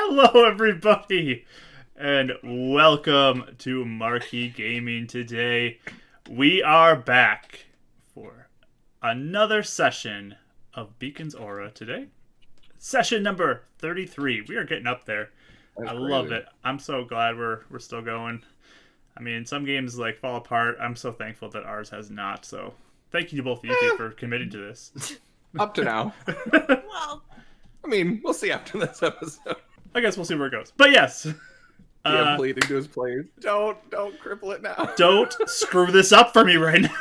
Hello, everybody, and welcome to Marquee Gaming. Today, we are back for another session of Beacon's Aura today. Session number 33. We are getting up there. That's I crazy. love it. I'm so glad we're still going. I mean, some games like fall apart. I'm so thankful that ours has not. So, thank you to both of you two for committing to this. Up to now. Well, I mean, we'll see after this episode. I guess we'll see where it goes. But yes. Yeah, pleading to his players. Don't cripple it now. Don't screw this up for me right now.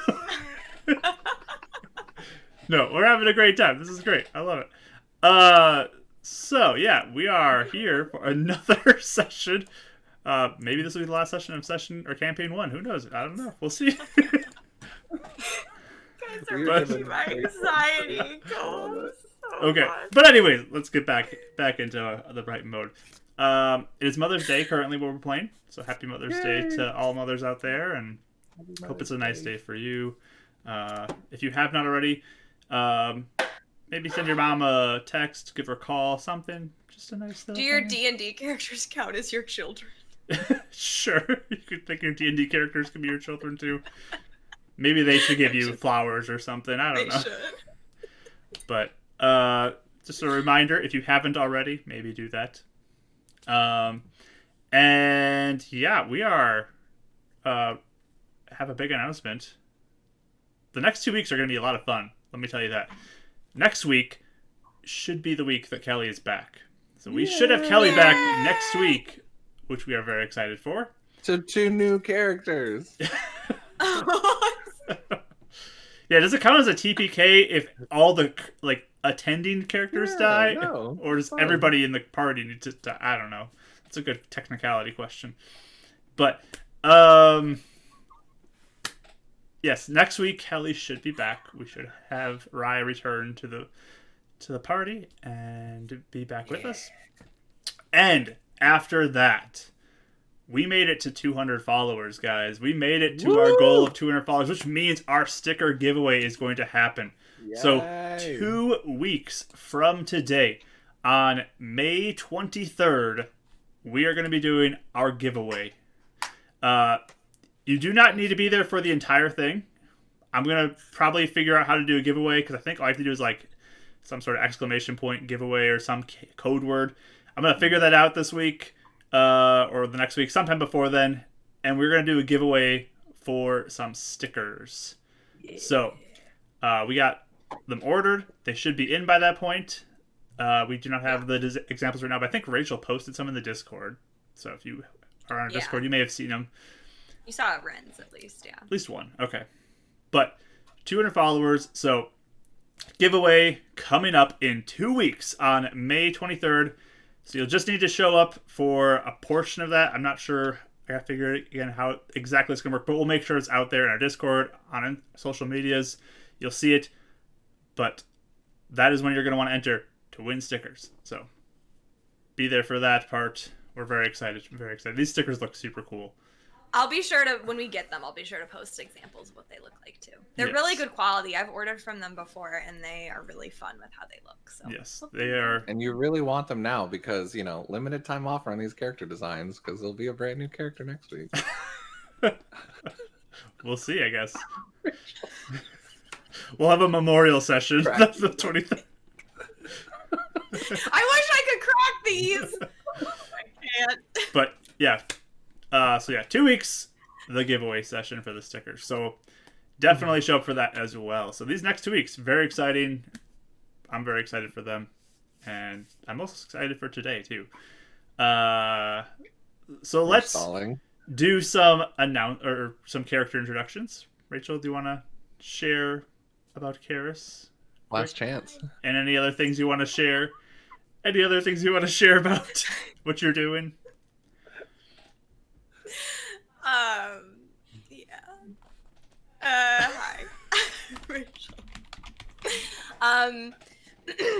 No, we're having a great time. This is great. I love it. So yeah, we are here for another session. Maybe this will be the last session of session or campaign 1. Who knows? I don't know. We'll see. guys are Weird. making my anxiety go so Okay, much. but anyways, let's get back into the right mode. It is Mother's Day currently where we're playing, so happy Mother's Day to all mothers out there, and hope it's a nice day for you. If you have not already, maybe send your mom a text, give her a call, something. Just a nice little Do your thing. D&D characters count as your children? Sure, you could think your D&D characters can be your children too. Maybe they should give you flowers or something. I don't They know. should. But just a reminder, if you haven't already, maybe do that. And yeah, we are have a big announcement. The next 2 weeks are going to be a lot of fun. Let me tell you that. Next week should be the week that Kelly is back. So we should have Kelly back next week, which we are very excited for. So 2 new characters. Yeah, does it count as a TPK if all the attending characters die, no, or does fine. everybody in the party need to die? I don't know. That's a good technicality question. But yes, next week Kelly should be back. We should have Raya return to the party and be back with us. And after that, we made it to 200 followers, guys. We made it to our goal of 200 followers, which means our sticker giveaway is going to happen. So, Yay. 2 weeks from today, on May 23rd, we are going to be doing our giveaway. You do not need to be there for the entire thing. I'm going to probably figure out how to do a giveaway, because I think all I have to do is some sort of exclamation point giveaway or some code word. I'm going to figure that out this week. Or the next week, sometime before then, and we're going to do a giveaway for some stickers. Yeah. So, we got them ordered. They should be in by that point. We do not have the examples right now, but I think Rachel posted some in the Discord. So if you are on Discord, you may have seen them. You saw Ren's at least, yeah. At least one. Okay. But 200 followers, so giveaway coming up in 2 weeks on May 23rd. So you'll just need to show up for a portion of that. I'm not sure. I gotta figure again how exactly it's gonna work, but we'll make sure it's out there in our Discord, on social medias. You'll see it. But that is when you're gonna want to enter to win stickers. So be there for that part. We're very excited. Very excited. These stickers look super cool. I'll be sure to, when we get them, I'll be sure to post examples of what they look like too. They're really good quality. I've ordered from them before, and they are really fun with how they look. So yes, they are. And you really want them now because, limited time offer on these character designs because there'll be a brand new character next week. We'll see, I guess. We'll have a memorial session. Right. That's the 23rd. I wish I could crack these. I can't. But yeah. So yeah, 2 weeks, the giveaway session for the stickers. So definitely show up for that as well. So these next 2 weeks, very exciting. I'm very excited for them. And I'm also excited for today too. So let's do some some character introductions. Rachel, do you want to share about Karis? Last chance. And any other things you want to share? Any other things you want to share about what you're doing? Yeah. Hi. Rachel.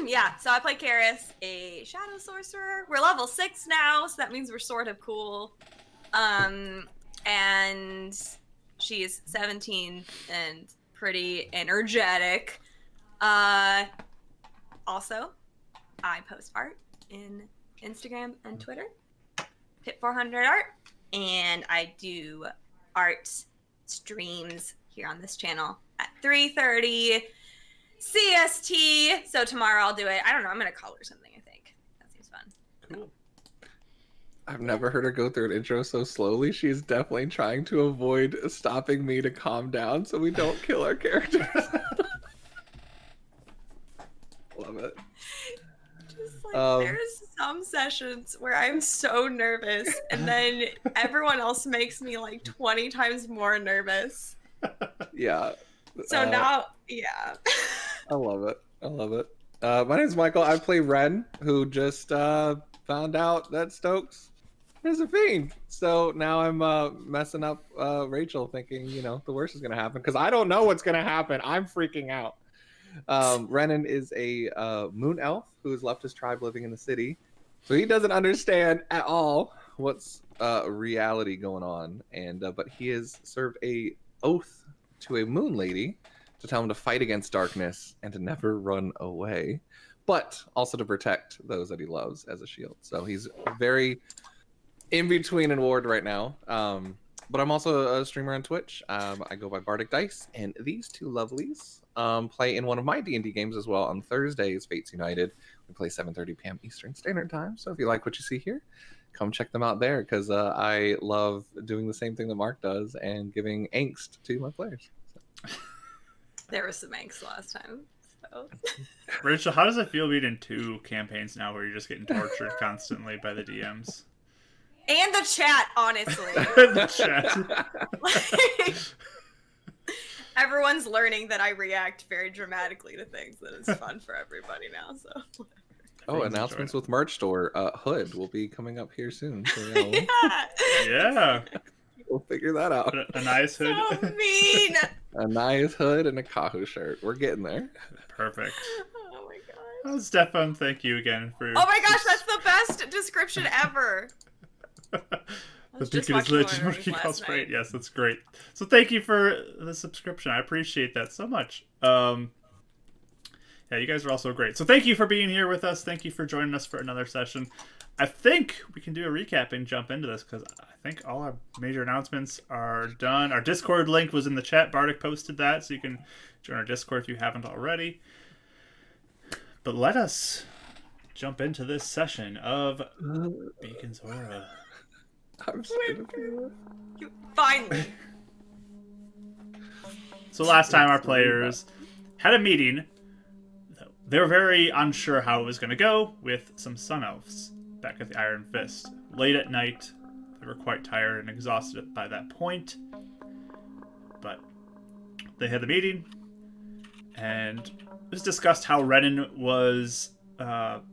Yeah, so I play Karis, a shadow sorcerer. We're level 6 now, so that means we're sort of cool. And she's 17 and pretty energetic. Also, I post art in Instagram and Twitter. Pit400art. And I do art streams here on this channel at 3:30 CST. So tomorrow I'll do it. I don't know. I'm going to color something, I think. That seems fun. Cool. I've never heard her go through an intro so slowly. She's definitely trying to avoid stopping me to calm down so we don't kill our characters. Love it. Just like, there's some sessions where I'm so nervous, and then everyone else makes me like 20 times more nervous. Yeah. So now, yeah. I love it. I love it. My name's Michael. I play Ren, who just found out that Stokes is a fiend. So now I'm messing up Rachel, thinking, the worst is going to happen, because I don't know what's going to happen. I'm freaking out. Renan is a moon elf who has left his tribe living in the city. So he doesn't understand at all what's reality going on. And but he has served a oath to a moon lady to tell him to fight against darkness and to never run away, but also to protect those that he loves as a shield. So he's very in between and ward right now. But I'm also a streamer on Twitch. I go by Bardic Dice, and these two lovelies play in one of my D&D games as well on Thursdays, Fates United. We play 7:30 p.m. Eastern Standard Time. So if you like what you see here, come check them out there, because I love doing the same thing that Mark does and giving angst to my players. So. There was some angst last time. So. Rachel, how does it feel being in 2 campaigns now where you're just getting tortured constantly by the DMs? And the chat, honestly. The chat. Like, everyone's learning that I react very dramatically to things, that it's fun for everybody now. So. Oh, announcements with merch store. Hood will be coming up here soon. So, Yeah. We'll figure that out. A nice hood. So mean. A nice hood and a Kahu shirt. We're getting there. Perfect. Oh my gosh. Oh, Stefan, thank you again for. Oh my gosh, that's the best description ever. The beacon is lit. Great. Yes, that's great. So thank you for the subscription. I appreciate that so much. Yeah, you guys are also great. So thank you for being here with us. Thank you for joining us for another session. I think we can do a recap and jump into this, because I think all our major announcements are done. Our Discord link was in the chat. Bardic posted that, so you can join our Discord if you haven't already. But let us jump into this session of Beacon's Aura. I'm Finally. So last time our players had a meeting. They were very unsure how it was going to go with some Sun Elves back at the Iron Fist. Late at night, they were quite tired and exhausted by that point. But they had the meeting, and it was discussed how Renan was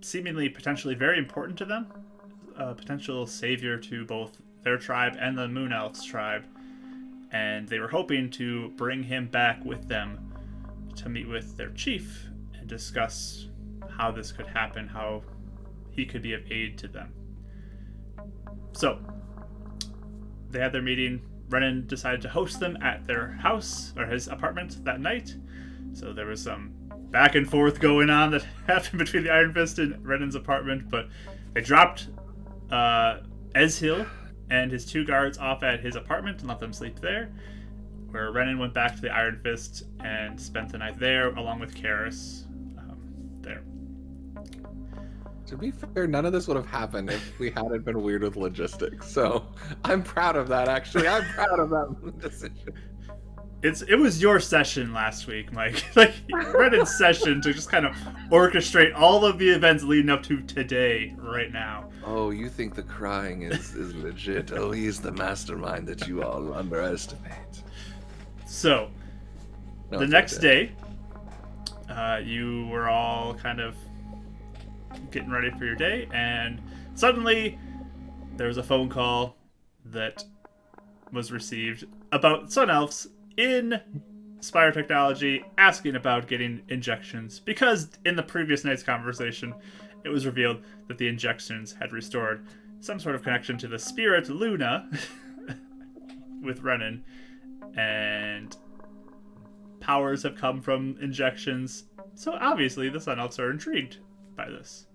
seemingly potentially very important to them. A potential savior to both their tribe and the Moon Elves tribe. And they were hoping to bring him back with them to meet with their chief and discuss how this could happen, how he could be of aid to them. So, they had their meeting. Renan decided to host them at their house, or his apartment, that night. So there was some back and forth going on that happened between the Iron Fist and Renan's apartment, but they dropped Ezhil and his 2 guards off at his apartment and let them sleep there, where Renan went back to the Iron Fist and spent the night there, along with Karis there. To be fair, none of this would have happened if we hadn't been weird with logistics. So I'm proud of that, actually. I'm proud of that decision. It was your session last week, Mike. Like, Renan's session to just kind of orchestrate all of the events leading up to today, right now. Oh, you think the crying is legit? Oh, he's the mastermind that you all underestimate. So, the next day, you were all kind of getting ready for your day, and suddenly there was a phone call that was received about Sun Elves in Spire Technology asking about getting injections, because in the previous night's conversation it was revealed that the injections had restored some sort of connection to the spirit Luna with Renan, and powers have come from injections. So obviously the Sun Elves are intrigued by this.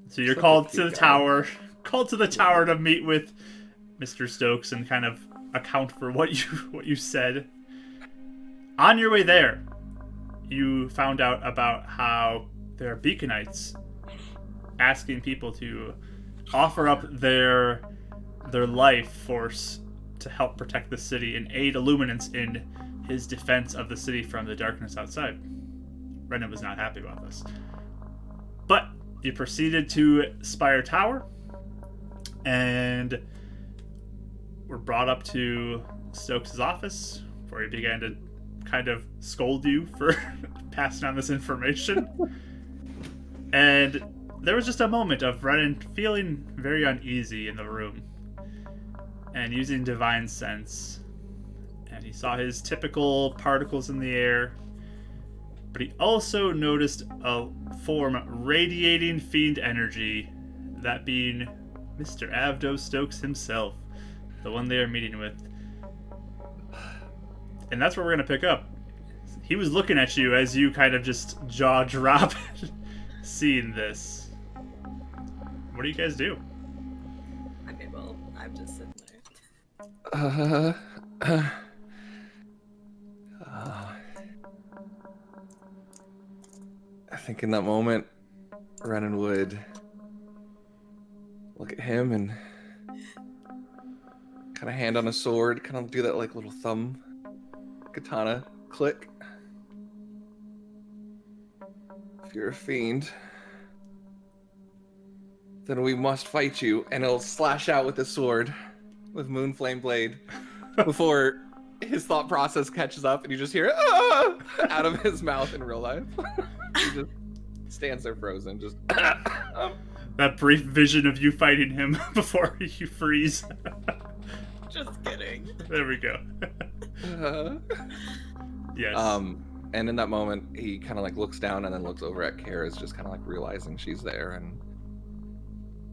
So you're Such a called to cute the guy. tower. Called to the tower to meet with Mr. Stokes and kind of account for what you said. On your way there, you found out about how there are Beaconites asking people to offer up their life force to help protect the city and aid Illuminance in his defense of the city from the darkness outside. Renan was not happy about this. But you proceeded to Spire Tower and were brought up to Stokes' office where he began to kind of scold you for passing on this information. And there was just a moment of Renan feeling very uneasy in the room and using divine sense. And he saw his typical particles in the air, but he also noticed a form radiating fiend energy, that being Mr. Avdo Stokes himself, the one they are meeting with. And that's where we're going to pick up. He was looking at you as you kind of just jaw drop seeing this. What do you guys do? I mean, well, I'm just sitting there. I think in that moment, Renan would look at him and kind of hand on a sword, kind of do that like little thumb katana click. If you're a fiend, then we must fight you, and he'll slash out with his sword with Moonflame Blade before his thought process catches up and you just hear "Ah!" out of his mouth in real life. He just stands there frozen, just That brief vision of you fighting him before you freeze. Just kidding. There we go. Yes. And in that moment, he kind of like looks down and then looks over at Kara's, just kind of like realizing she's there, and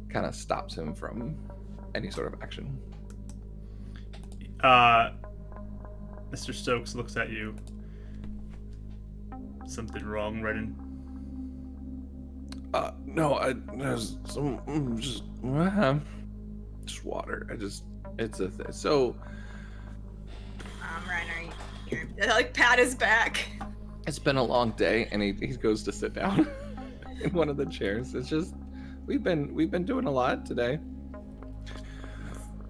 kind of stops him from any sort of action. Mr. Stokes looks at you. Something wrong, Renan? No, there's some, just water. It's a thing. So, Ryan, are you here? Like, pat his back. it's been a long day, and he goes to sit down in one of the chairs. It's just, we've been doing a lot today.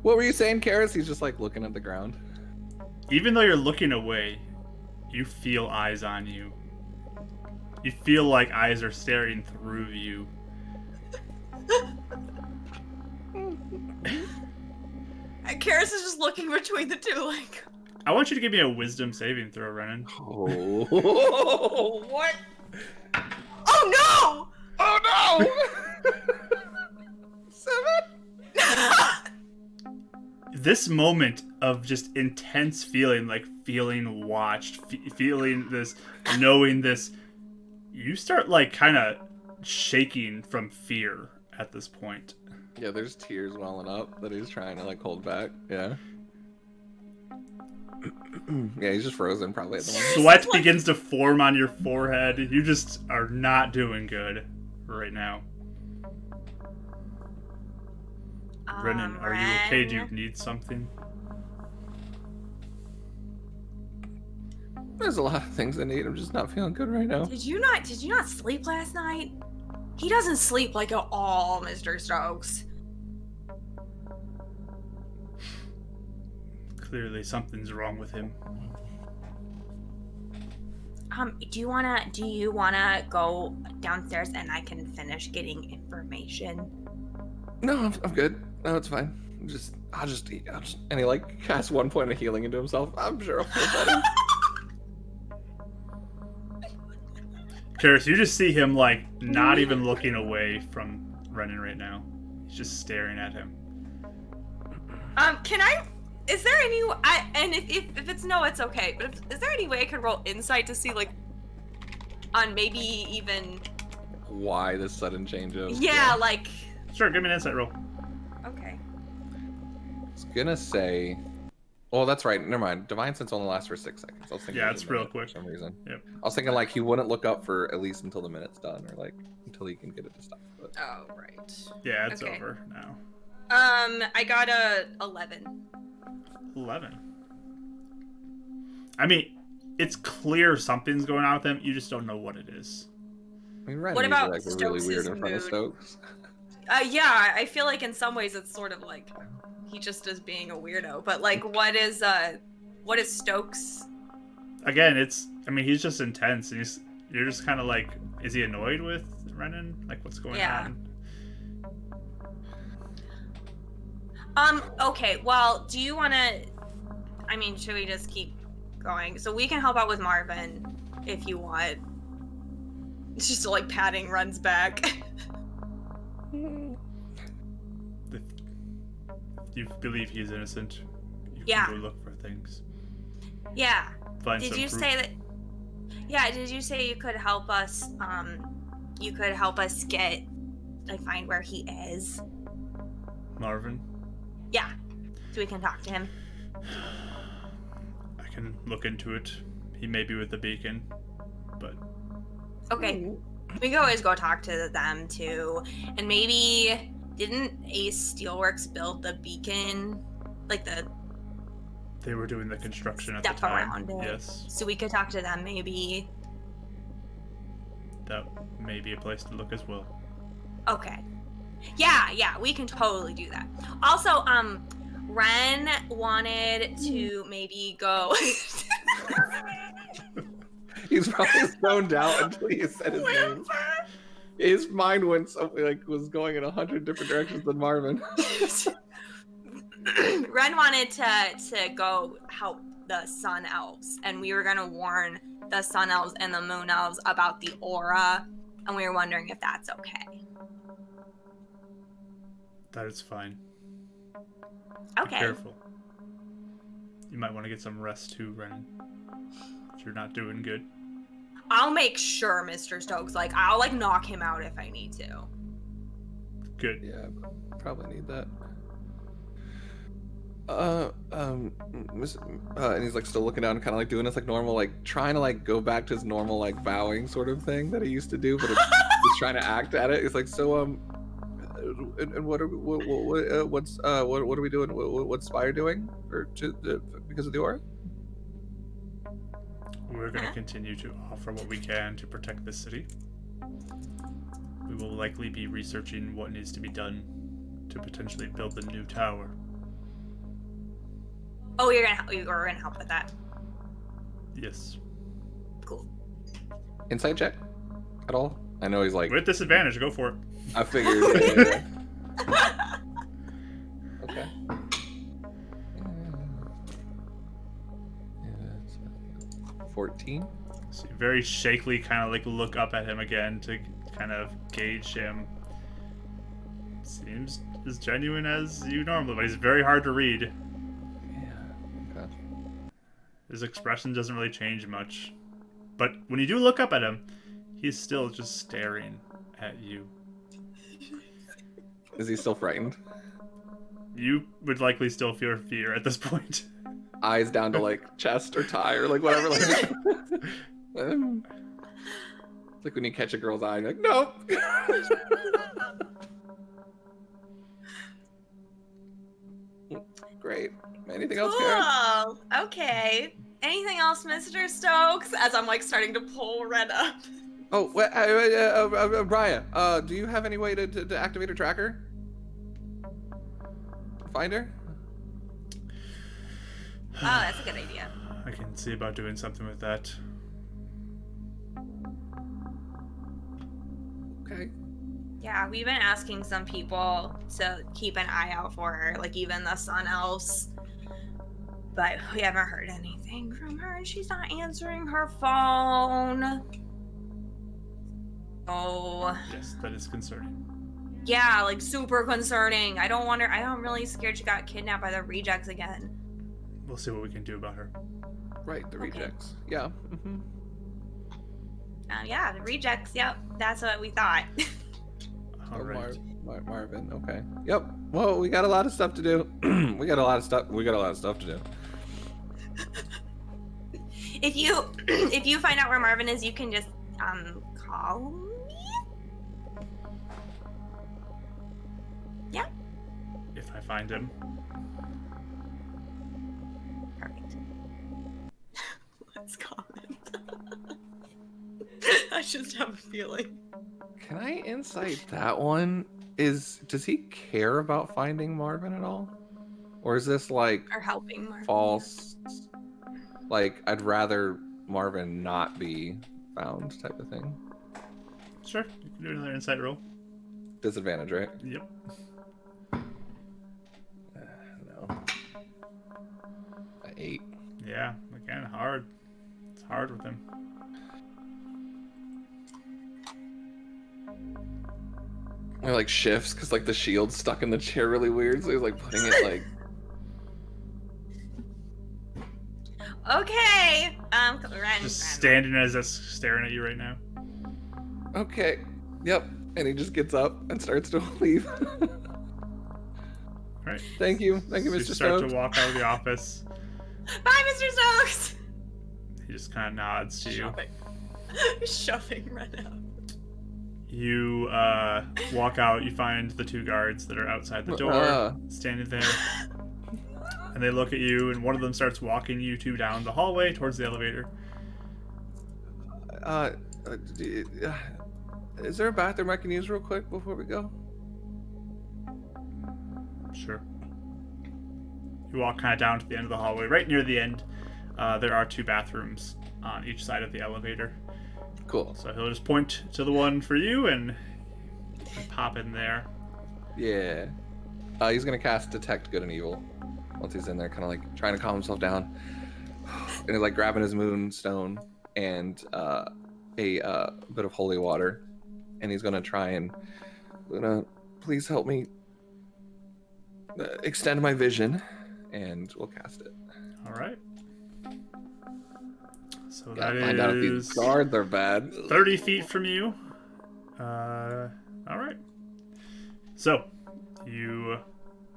What were you saying, Karis? He's just like looking at the ground. Even though you're looking away, you feel eyes on you. You feel like eyes are staring through you. And Karis is just looking between the two, like... I want you to give me a wisdom saving throw, Renan. Oh, what? Oh, no! Oh, no! 7? This moment of just intense feeling, like feeling watched, feeling this, knowing this, you start like kind of shaking from fear at this point. Yeah, there's tears welling up that he's trying to like hold back. Yeah. Yeah, he's just frozen probably at the moment. Sweat begins to form on your forehead. You just are not doing good right now. Renan, are you okay? Do you need something? There's a lot of things I need. I'm just not feeling good right now. Did you not sleep last night? He doesn't sleep like at all, Mr. Stokes. Clearly something's wrong with him. Do you wanna go downstairs and I can finish getting information? No, I'm good. No, it's fine. I'll just eat. And he like casts 1 point of healing into himself. I'm sure I'll feel better. Karis, you just see him like not even looking away from Renan right now. He's just staring at him. Is there any? And if it's no, it's okay. But is there any way I could roll insight to see like, on maybe even? Why this sudden change of? Yeah, like. Sure, give me an insight roll. Okay. I was gonna say Oh, that's right. Never mind. Divine Sense only lasts for 6 seconds. I was thinking Yeah, it was it's a real minute quick. for some reason. Yep. I was thinking like he wouldn't look up for at least until the minute's done, or like until he can get it to stop. But... Oh, right. Yeah, it's Okay. over now. I got a 11. 11. I mean, it's clear something's going on with him. You just don't know what it is. I mean, Ren What usually about like really weird Stokes' in front of mood? Stokes. Yeah, I feel like in some ways it's sort of like he just is being a weirdo. But like, what is Stokes? Again, he's just intense, and you're just kind of like, is he annoyed with Renan? Like, what's going on? Okay, well, do you want to, I mean, should we just keep going? So we can help out with Marvin if you want. It's just like patting Run's back. If you believe he's innocent, you Yeah. can go look for things. Yeah. Find Did some you proof. say that? Yeah, did you say you could help us, get, like, find where he is? Marvin? Yeah. So we can talk to him. I can look into it. He may be with the beacon, but Okay. We can always go talk to them too. And maybe didn't Ace Steelworks build the beacon? Like they were doing the construction at the step time. around it. Yes, So we could talk to them maybe. that may be a place to look as well. Okay. Yeah, we can totally do that. Also, Ren wanted to maybe go He's probably zoned out until you said his name. His mind went something like was going in 100 different directions than Marvin. Ren wanted to go help the Sun Elves, and we were gonna warn the Sun Elves and the Moon Elves about the aura, and we were wondering if that's okay. That is fine. Be Okay. careful. You might want to get some rest too, Renan. You're not doing good. I'll make sure, Mr. Stokes. Like, I'll like knock him out if I need to. Good. Yeah, probably need that. And he's like still looking down, kind of like doing this like normal, like trying to like go back to his normal like bowing sort of thing that he used to do, but it's just trying to act at it. He's like, so and what are we doing? What's Spire doing because of the aura? We're going to continue to offer what we can to protect this city. We will likely be researching what needs to be done to potentially build the new tower. Oh, you're gonna help with that. Yes. Cool. Insight check at all? I know he's like. With disadvantage, go for it. I figured. Okay. 14. So you very shakily kind of like look up at him again to kind of gauge him. Seems as genuine as you normally, but he's very hard to read. Yeah. Okay. His expression doesn't really change much. But when you do look up at him, he's still just staring at you. Is he still frightened? You would likely still feel fear at this point. Eyes down to like chest or tie or like whatever. Like, like when you catch a girl's eye, you're like, nope. Great. Anything else, Karen? Cool. Okay. Anything else, Mr. Stokes? As I'm like starting to pull Red up. Oh, Brian, do you have any way to activate her tracker? Find her? Oh, that's a good idea. I can see about doing something with that. Okay. Yeah, we've been asking some people to keep an eye out for her, like even the Sun Elves. But we haven't heard anything from her, and she's not answering her phone. Oh. Yes, that is concerning. Yeah, like super concerning. I don't want her. I'm really scared she got kidnapped by the rejects again. We'll see what we can do about her. Right, the Okay. rejects. Yeah. Mm-hmm. Yeah, the rejects. Yep, that's what we thought. All right. Marvin. Okay. Yep. Well, we got a lot of stuff to do. we got a lot of stuff to do. If you if you find out where Marvin is, you can just call me. Yeah. If I find him. Perfect. Let's call him. I just have a feeling. Can I insight that one? Does he care about finding Marvin at all? Or is this like Or helping Marvin. false? Like, I'd rather Marvin not be found type of thing. Sure, you can do another insight roll. Disadvantage, right? Yep. No. 8. Yeah, again, hard. It's hard with him. It like shifts because like the shield's stuck in the chair really weird, so he's like putting it like. Okay. Just standing as us staring at you right now. Okay. Yep. And he just gets up and starts to leave. Right. Thank you, So Mr. you start Stokes. to walk out of the office. Bye, Mr. Stokes. He just kind of nods to you. Shoving right out. You walk out. You find the 2 guards that are outside the door, standing there, and they look at you. And one of them starts walking you 2 down the hallway towards the elevator. Is there a bathroom I can use real quick before we go? Sure. You walk kind of down to the end of the hallway. Right near the end, there are 2 bathrooms on each side of the elevator. Cool. So he'll just point to the one for you and pop in there. Yeah. He's gonna cast Detect Good and Evil once he's in there, kind of like trying to calm himself down. And he's like grabbing his moonstone and a bit of holy water, and he's gonna try and please help me extend my vision, and we'll cast it. All right. So Gotta that find out if these is guards are bad. 30 feet from you. All right. So you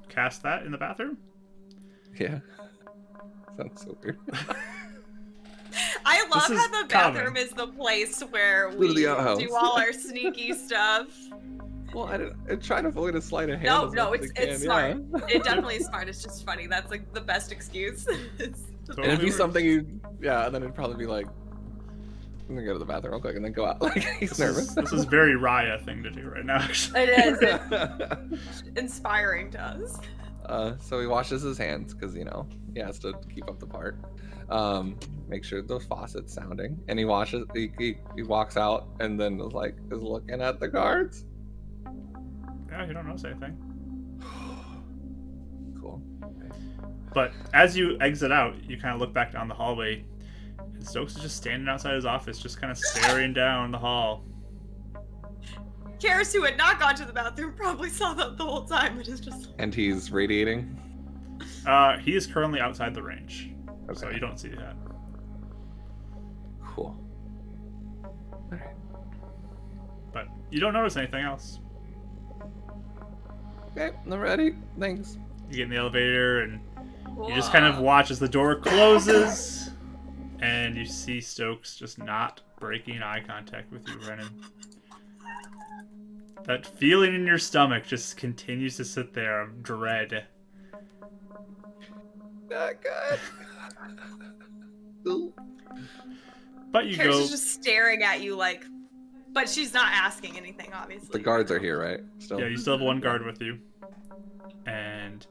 cast that in the bathroom? Yeah. Sounds so weird. I love This is how the bathroom common. is the place where Go we to the outhouse. do all our sneaky stuff. Well, I try to avoid a sleight of hand. No, as no, much as it's I can, smart. yeah. It definitely is smart. It's just funny. That's like the best excuse. And it'd be works. something and then it'd probably be like, I'm gonna go to the bathroom real quick and then go out. Like, he's nervous. This is very Raya thing to do right now, actually. It is. It's inspiring to us. So he washes his hands because he has to keep up the part. Make sure the faucet's sounding, and he washes. He walks out and then is looking at the guards. Yeah, you don't notice anything. Cool. But as you exit out, you kind of look back down the hallway, and Stokes is just standing outside his office, just kind of staring down the hall. Karis, who had not gone to the bathroom, probably saw that the whole time and is just. And he's radiating. He is currently outside the range, Okay. so you don't see that. Cool. All right. But you don't notice anything else. Okay, I'm ready. Thanks. You get in the elevator, and you just kind of watch as the door closes, and you see Stokes just not breaking eye contact with you, Brennan. That feeling in your stomach just continues to sit there of dread. Not good. Ooh. But you Karis go. is just staring at you like, but she's not asking anything, obviously. The guards are here, right? Still. Yeah, you still have 1 guard with you. And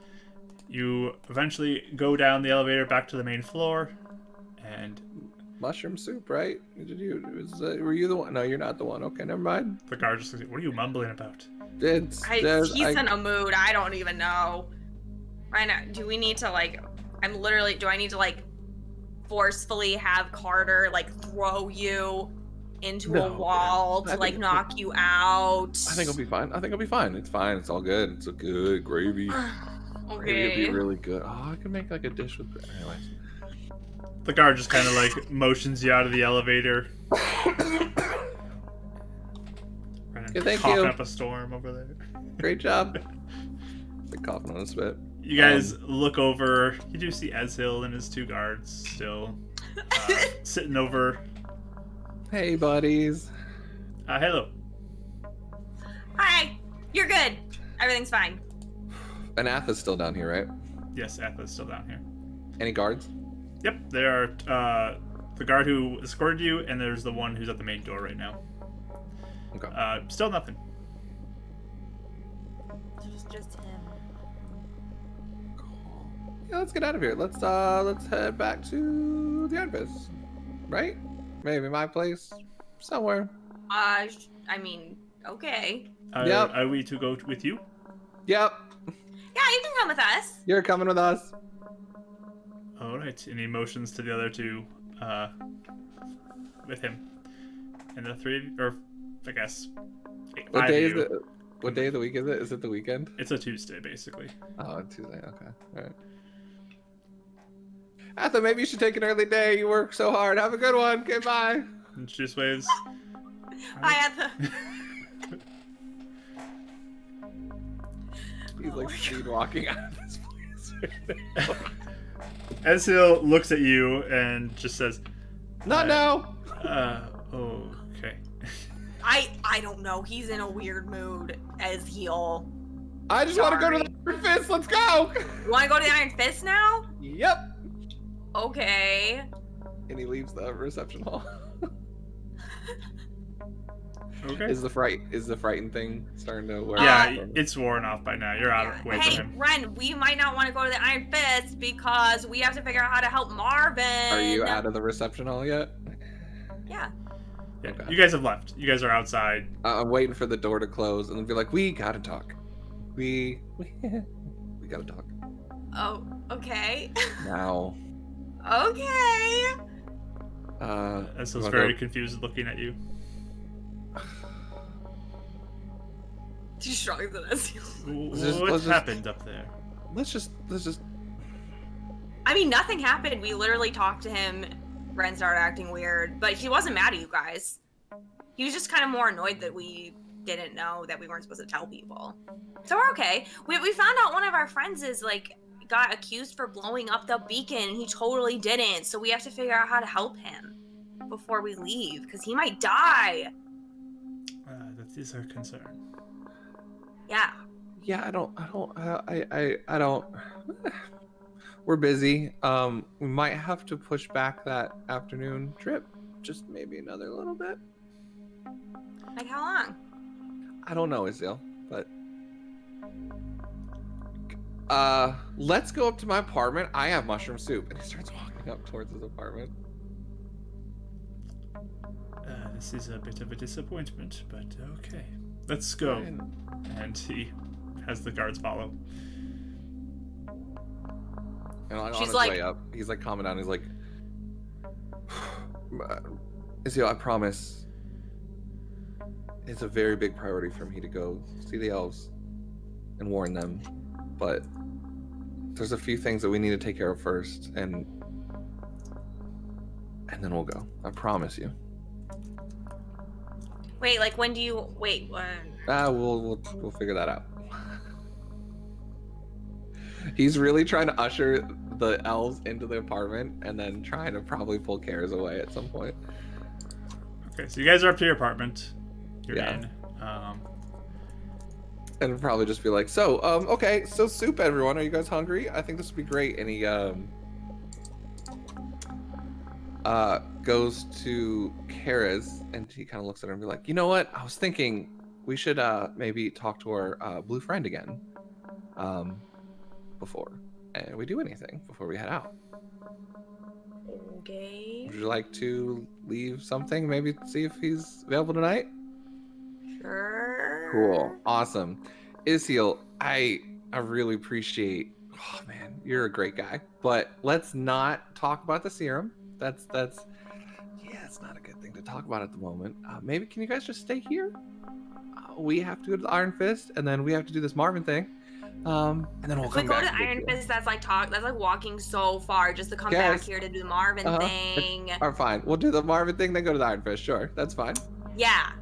you eventually go down the elevator back to the main floor. And Mushroom soup, right? Were you the one? No, you're not the one. Okay, never mind. the guard just like, what are you mumbling about? He's in a mood. I don't even know. Right now, do we need to do I need to forcefully have Carter throw you into a No, wall to knock you out? I think it'll be fine. It's fine. It's all good. It's a good gravy. Gravy would be Okay. really good. Oh, I could make a dish with. Anyways. The guard just kind of motions you out of the elevator. Yeah, thank coughing you. up a storm over there. Great job. Like coughing on a spit. You guys look over. You do see Ezhil and his 2 guards still. sitting over. Hey, buddies. Hello. Hi. You're good. Everything's fine. And Atha's still down here, right? Yes, Atha's still down here. Any guards? Yep, there are the guard who escorted you, and there's the one who's at the main door right now. Okay. Still nothing. Just him. Yeah, let's get out of here. Let's head back to the Iron Fist. Right? Maybe my place. Somewhere. I mean, okay. Yep. Are we to go with you? Yep. Yeah, you can come with us. You're coming with us. All right. Any motions to the other two, with him, and the three, or I guess What 5 day of is you. it? What day of the week is it? Is it the weekend? It's a Tuesday, basically. Oh, Tuesday. Okay. All right. Atha, maybe you should take an early day. You work so hard. Have a good one. Goodbye. And she just waves. I had the. He's like speed walking out of this place. Ezreal looks at you and just says, Not now. Okay. I don't know. He's in a weird mood as heel. I just want to go to the Iron Fist. Let's go. You want to go to the Iron Fist now? Yep. Okay. And he leaves the reception hall. Okay. Is the frightened thing starting to wear Yeah, off? it's worn off by now. You're out away Hey, from him. Ren, we might not want to go to the Iron Fist because we have to figure out how to help Marvin. Are you out of the reception hall yet? Yeah. Yeah, Okay. you guys have left. You guys are outside. I'm waiting for the door to close and then be like, we gotta talk. We gotta talk Oh, okay. now. Okay. Ezreal's wanna very go- confused looking at you. Too strong as Let's What just- happened up there? Let's just. I mean, nothing happened. We literally talked to him. Ren started acting weird, but he wasn't mad at you guys. He was just kind of more annoyed that we didn't know that we weren't supposed to tell people. So we're okay. We found out one of our friends is like got accused for blowing up the beacon. And he totally didn't. So we have to figure out how to help him before we leave because he might die. That is our concern. Yeah. Yeah, I don't. We're busy. We might have to push back that afternoon trip, just maybe another little bit. Like how long? I don't know, Azil, but let's go up to my apartment. I have mushroom soup, and he starts walking up towards his apartment. This is a bit of a disappointment, but okay. Let's go. Fine. And he has the guards follow. And like, on She's his like- way up, he's like calming down. He's like, Azil, I promise. It's a very big priority for me to go see the elves and warn them, but there's a few things that we need to take care of first, and then we'll go. I promise you. Wait, like when do you wait? We'll figure that out. He's really trying to usher the elves into the apartment and then trying to probably pull Karis away at some point. Okay, so you guys are up to your apartment. You're Yeah. in. And probably just be like, so, okay, so soup, everyone. Are you guys hungry? I think this would be great. And he, goes to Karis and he kind of looks at her and be like, you know what? I was thinking we should, maybe talk to our, blue friend again, before we do anything, before we head out. Okay. Would you like to leave something? Maybe see if he's available tonight? Sure. Cool. Awesome. Isiel, I really appreciate. Oh man, you're a great guy. But let's not talk about the serum. That's yeah, it's not a good thing to talk about at the moment. Maybe can you guys just stay here? We have to go to the Iron Fist, and then we have to do this Marvin thing. And then we'll If we come go back. to and get Iron you. Fist, that's like walking so far just to come back Yes. here to do the Marvin Uh-huh. thing. Or fine, we'll do the Marvin thing, then go to the Iron Fist. Sure, that's fine. Yeah.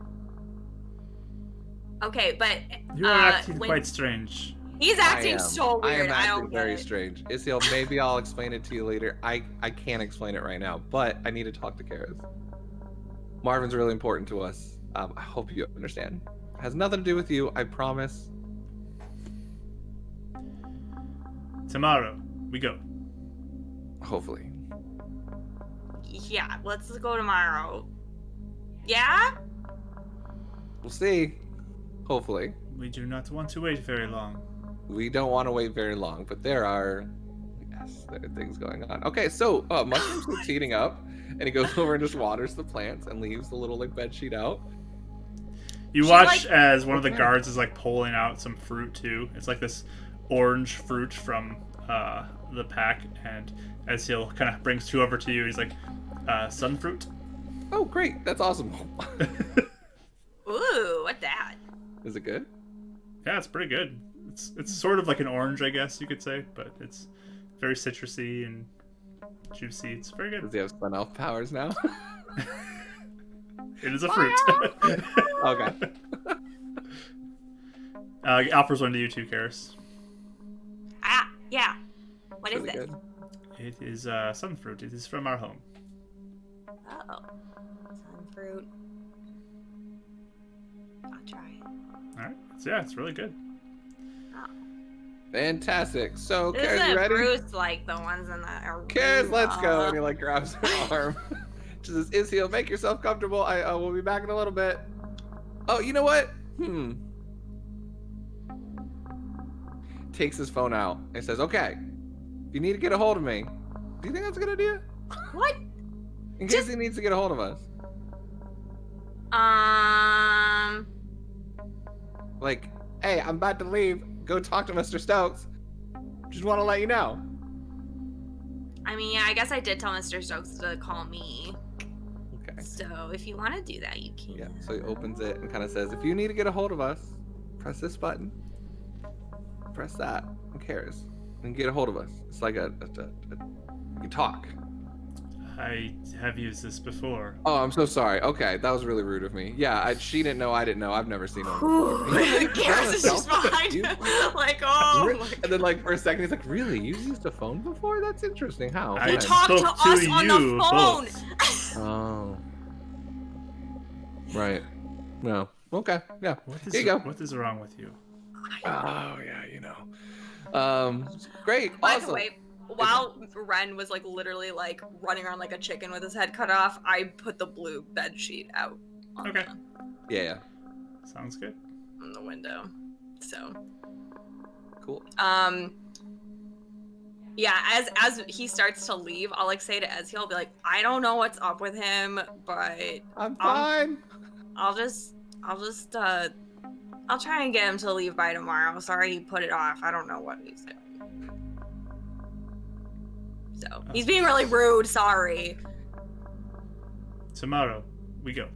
Okay, but You are acting when- quite strange. He's acting so I weird. am I acting don't very get it. strange. Isiel, maybe I'll explain it to you later. I can't explain it right now, but I need to talk to Karis. Marvin's really important to us. I hope you understand. It has nothing to do with you, I promise. Tomorrow, we go. Hopefully. Yeah, let's go tomorrow. Yeah? We'll see. Hopefully. We do not want to wait very long. We don't want to wait very long, but there are things going on. Okay, so Mushroom's just heating up, and he goes over and just waters the plants and leaves the little like bed sheet out. You watch as one of the guards is like pulling out some fruit too. It's like this orange fruit from the pack, and as he'll kind of brings two over to you, he's like, sun fruit. Oh, great! That's awesome. Ooh, what's that? Is it good? Yeah, it's pretty good. It's sort of like an orange, I guess you could say, but it's very citrusy and juicy. It's very good. Does he have Sun Elf powers now? It is a fruit. Okay. Offers one to you too, Karis. Yeah. What is Really this? good. It is sun fruit. It is from our home. Oh. Sun fruit. I'll try it. All right. So yeah, it's really good. Oh. Fantastic. So, This Karis, you isn't ready? fruits like the ones in the Karis, let's go. And he like grabs her arm. She says, Isiel, make yourself comfortable. I will be back in a little bit. Oh, you know what? Takes his phone out and says, okay, if you need to get a hold of me, do you think that's a good idea? What? In case he needs to get a hold of us. Like, hey, I'm about to leave. Go talk to Mr. Stokes. Just want to let you know. I mean, yeah, I guess I did tell Mr. Stokes to call me. Okay. So if you want to do that, you can. Yeah, so he opens it and kind of says, if you need to get a hold of us, press this button. Press that. Who cares? And get a hold of us. It's like you talk. I have used this before. Oh, I'm so sorry. Okay, that was really rude of me. Yeah, she didn't know. I didn't know. I've never seen one Ooh, before. Karis is just behind You- him. Like, oh my And then, like, for a second, he's like, really? You used a phone before? That's interesting. How? I He When?" talked to spoke to us on the you phone. both. Oh. Right. No. Okay. Yeah. What Here you go. What is wrong with you? Oh, yeah, you know. Great. By Awesome. the way, while Ren was like literally like running around like a chicken with his head cut off, I put the blue bed sheet out on, Okay. Yeah. Sounds good. on the window. So, Cool. yeah, as he starts to leave, I'll like say to Ezzy, I'll be like, I don't know what's up with him, but I'm fine. I'll try and get him to leave by tomorrow. Sorry he put it off. I don't know what he's doing. So he's being really rude. Sorry. Tomorrow, we go.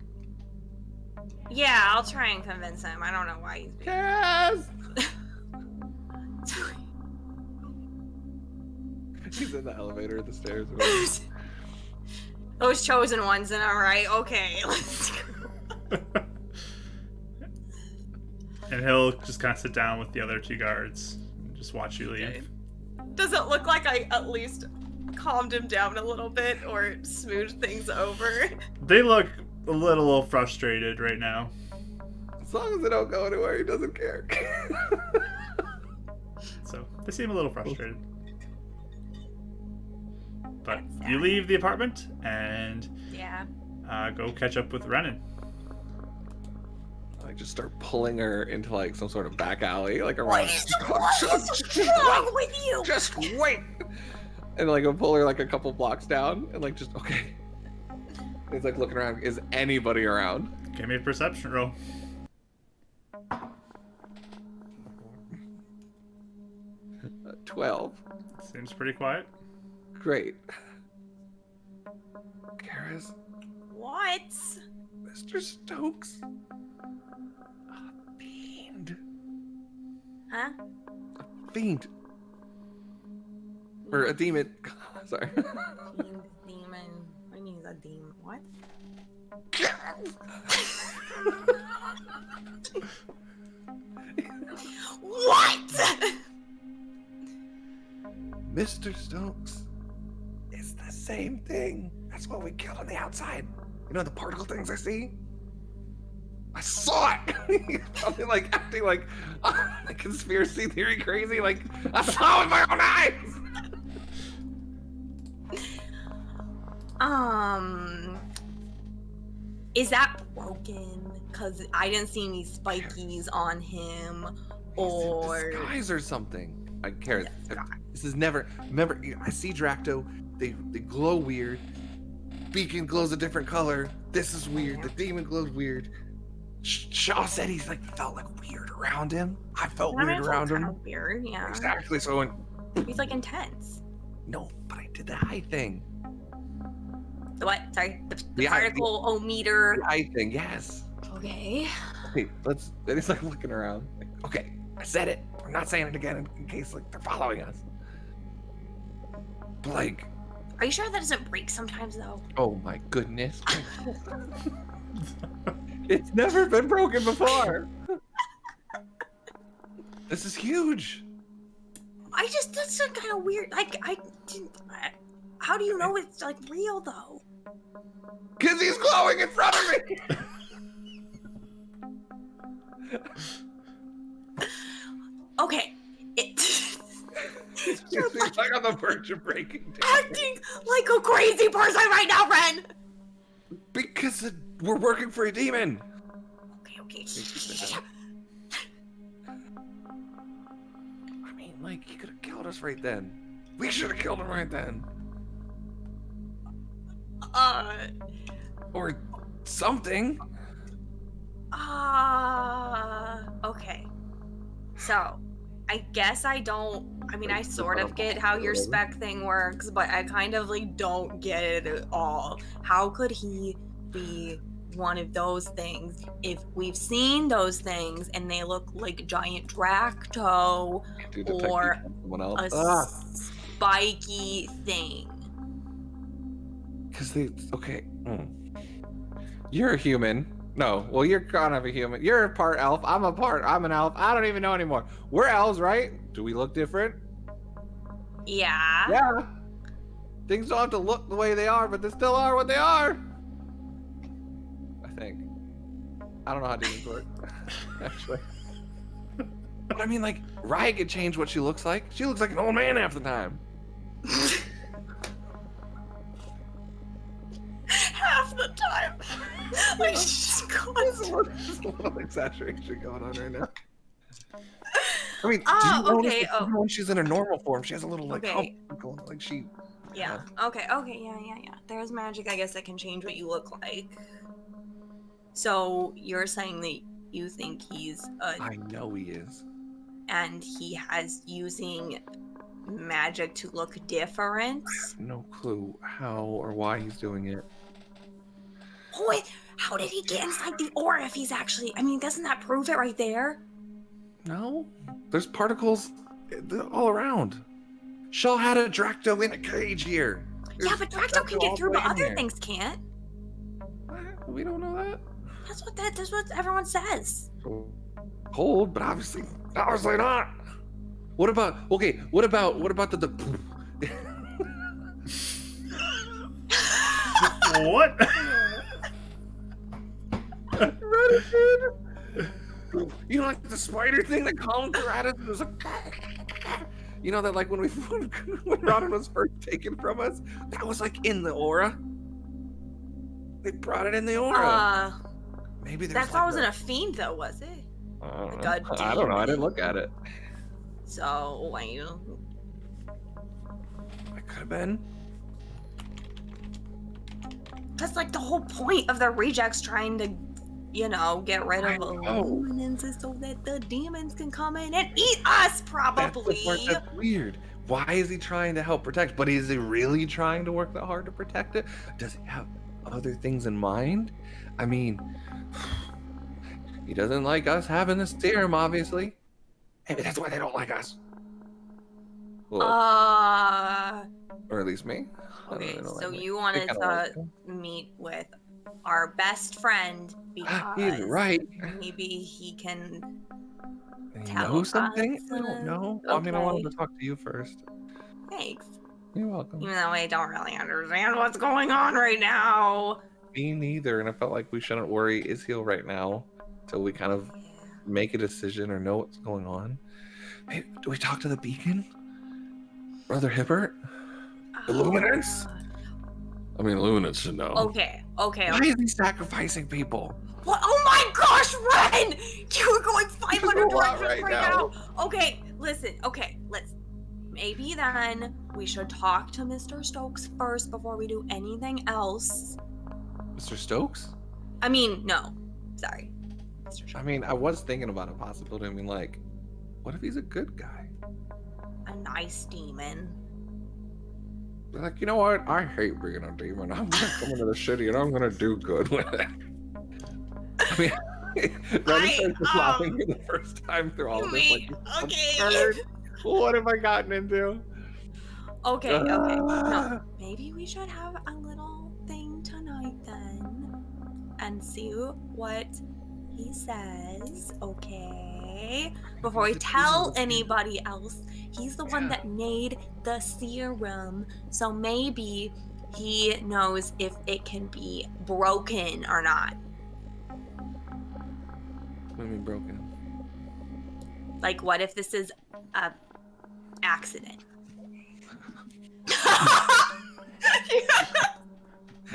Yeah, I'll try and convince him. I don't know why he's being. Yes. He's in the elevator, the stairs. Those chosen ones, and I'm right. Okay, let's go. And he'll just kind of sit down with the other two guards and just watch you leave. Okay. Does it look like I at least calmed him down a little bit or smoothed things over? They look a little frustrated right now. As long as they don't go anywhere, he doesn't care. So they seem a little frustrated. But you leave the apartment and Yeah. go catch up with Renan. I just start pulling her into like some sort of back alley, like What around. is wrong with you? Just wait. And like I'll pull her like a couple blocks down, and like just okay. He's like looking around. Is anybody around? Give me a perception roll. 12. Seems pretty quiet. Great. Karis, What? Mr. Stokes. A fiend. Huh? Fiend. Or a demon. Sorry. Demon. What means a demon? What? What? Mr. Stokes, it's the same thing. That's what we killed on the outside. You know the particle things I see? I saw it! He's probably like acting like conspiracy theory crazy. Like, I saw it with my own eyes! Is that broken? Because I didn't see any spikies on him, or disguise or something. I care. This is never. Remember, I see Dracto. They glow weird. Beacon glows a different color. This is weird. The demon glows weird. Shaw said he's like felt like weird around him. I felt weird around him. Weird, yeah. Exactly. So he's like intense. No, but I did the eye thing. The what? Sorry, the particle meter. The eye thing. Yes. Okay. Okay. Let's. And he's like looking around. Like, okay, I said it. I'm not saying it again in case like they're following us. But, like. Are you sure that doesn't break sometimes though? Oh my goodness. It's never been broken before. This is huge. That's kind of weird. How do you know it's like real though? Cause he's glowing in front of me. Okay. You're like on the verge of breaking down. Acting like a crazy person right now, Ren. Because we're working for a demon. Okay. I mean, like, he could have killed us right then. We should have killed him right then. Or something. Okay. So, I guess I sort of get how your spec thing works, but I kind of like don't get it at all. How could he be one of those things if we've seen those things and they look like giant Dracto or a spiky thing? Because you're a human. No, well, you're kind of a human. You're a part elf. I'm an elf. I don't even know anymore. We're elves, right? Do we look different? Yeah. Yeah. Things don't have to look the way they are, but they still are what they are. I think. I don't know how demons work, actually. But I mean, like, Raya could change what she looks like. She looks like an old man half the time. Half the time. Like, she's There's a little exaggeration going on right now. I mean, okay. when she's in a normal form, she has a little like Okay. hump going, like she. Yeah. Okay. Yeah. There's magic, I guess, that can change what you look like. So you're saying that you think he's I know he is. and he has using magic to look different? I have no clue how or why he's doing it. Oh, wait, how did he get inside the aura if he's actually... I mean, doesn't that prove it right there? No, there's particles all around. Shaw had a Dracto in a cage here. Yeah, but Dracto can get through, but other things can't. We don't know that. That's what everyone says. Cold, but obviously not. What about the What? You know, like the spider thing that comes at us? It was like, you know that like when Rodden was first taken from us, that was like in the aura. They brought it in the aura. Maybe there's that wasn't a fiend though, was it? I don't know. I didn't look at it. So It could have been. That's like the whole point of the rejects trying to, get rid of illuminance is so that the demons can come in and eat us, probably. That's the part that's weird. Why is he trying to help protect? But is he really trying to work that hard to protect it? Does he have other things in mind? I mean, he doesn't like us having the serum, obviously. Maybe that's why they don't like us. Well, or at least me. Okay, so you wanted to meet with our best friend because he's right. Maybe he can know something? I don't know. Okay. I mean, I wanted to talk to you first. Yeah, Thanks. You're welcome. Even though I don't really understand what's going on right now. Me neither, and I felt like we shouldn't worry Ishiel right now till we kind of make a decision or know what's going on. Hey, do we talk to the beacon? Brother Hibbert? Illuminance? I mean, Illuminance should know. Okay. Why is he sacrificing people? What? Oh my gosh, Ren! You were going 500 directions right right now. now. Okay, listen. Okay, let's. Maybe then we should talk to Mr. Stokes first before we do anything else. Mr. Stokes? I mean, no. Sorry. Mr. Stokes. I mean, I was thinking about a possibility. I mean, like, what if he's a good guy? A nice demon. Like, you know what? I hate being a demon. I'm gonna come into the city and I'm gonna do good with it. I mean, Ren starts laughing for the first time through all of this. Like, Okay. what have I gotten into? Okay. No, maybe we should have a little thing tonight then, and see what he says. Okay. Before we tell anybody else, he's the one that made the serum, so maybe he knows if it can be broken or not. What do you mean broken? Like, what if this is a accident?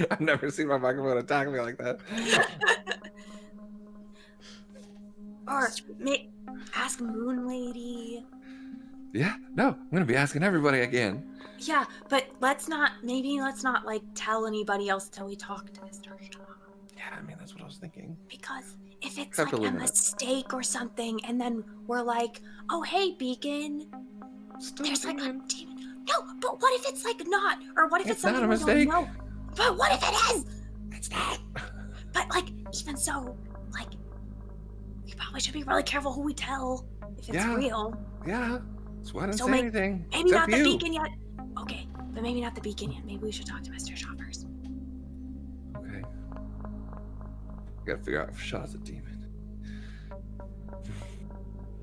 I've never seen my microphone attack me like that. Or ask Moon Lady. Yeah, no, I'm gonna be asking everybody again. Yeah, but let's not like tell anybody else till we talk to Mr. Shaw. Yeah, I mean that's what I was thinking. Because if it's Except like a Illuminate. mistake or something, and then we're like, oh hey Beacon, Still there's like a demon. demon. No, but what if it's like not? Or what if it's It's not something a we don't mistake. know? But what if it is? It's not. But like, even so, like, we probably should be really careful who we tell if it's Yeah. real. Yeah, so I didn't So say maybe anything. Maybe except not the you. Beacon yet. Okay, but maybe not the Beacon yet. Maybe we should talk to Mr. Shaw first. Okay. Gotta figure out if Shaw's a demon.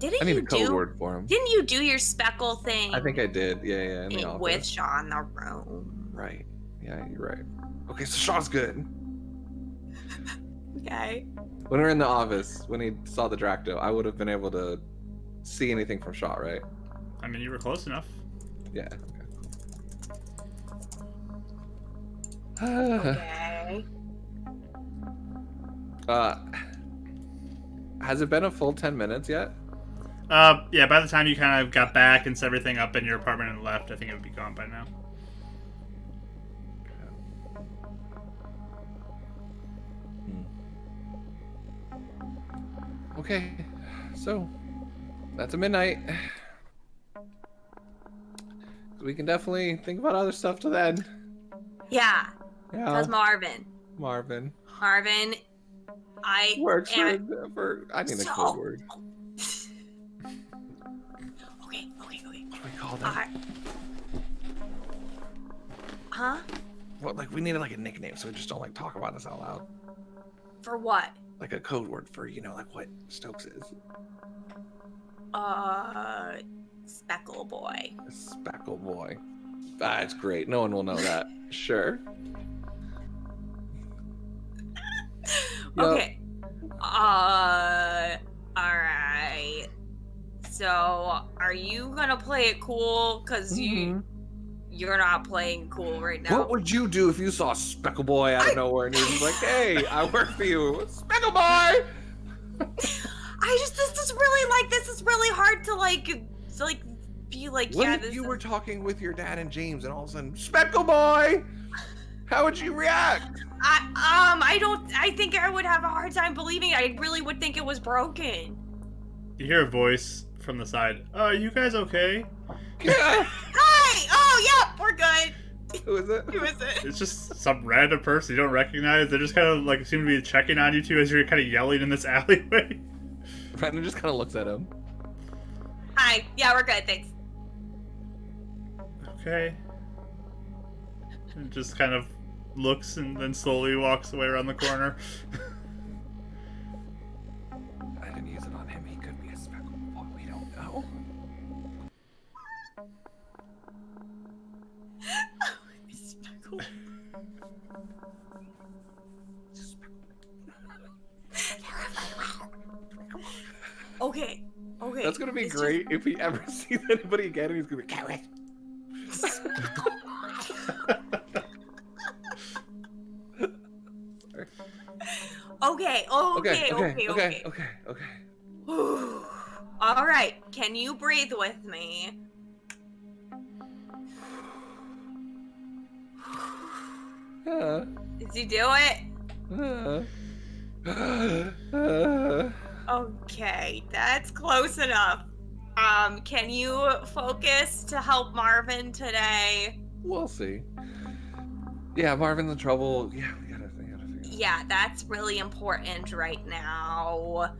Didn't I need you a code do? word for him. Didn't you do your speckle thing? I think I did. Yeah, in the office. with Shaw in the room. Right. Yeah, you're right. Okay, so Shaw's good. Okay. When we were in the office, when he saw the Dracto, I would have been able to see anything from Shaw, right? I mean, you were close enough. Yeah. Okay. Has it been a full 10 minutes yet? Yeah, by the time you kind of got back and set everything up in your apartment and left, I think it would be gone by now. Okay, so that's a midnight. We can definitely think about other stuff till then. Yeah. Yeah, That's Marvin. Marvin I works am. for. I need a So- code word. Okay. What do we call that? Huh? What, like we needed like a nickname, so we just don't like talk about this out loud. For what? Like a code word for like what Stokes is. Speckle Boy. Speckle Boy. That's great. No one will know that. Sure. Yep. Okay. All right. So, are you gonna play it cool? Cause you're not playing cool right now. What would you do if you saw Speckle Boy out of nowhere and he was like, "Hey, I work for you, Speckle Boy"? This is really hard to be like, What yeah, if this you is... were talking with your dad and James and all of a sudden, Speckle Boy? How would you react? I think I would have a hard time believing it. I really would think it was broken. You hear a voice from the side. Are you guys okay? Yeah. Hi! Oh, yeah, we're good. Who is it? Who is it? It's just some random person you don't recognize. They just kind of like seem to be checking on you two as you're kind of yelling in this alleyway. Brandon just kind of looks at him. Hi. Yeah, we're good, thanks. Okay. And just kind of looks and then slowly walks away around the corner. I didn't use it on him. He could be a Speckle Boy. We don't know. Okay. That's gonna be it's great if he ever sees anybody again, and he's gonna be Carrot. Okay. All right. Can you breathe with me? Did you do it? Okay, that's close enough. Can you focus to help Marvin today? We'll see. Yeah, Marvin's in trouble. Yeah, we gotta figure it out. Yeah, that's really important right now.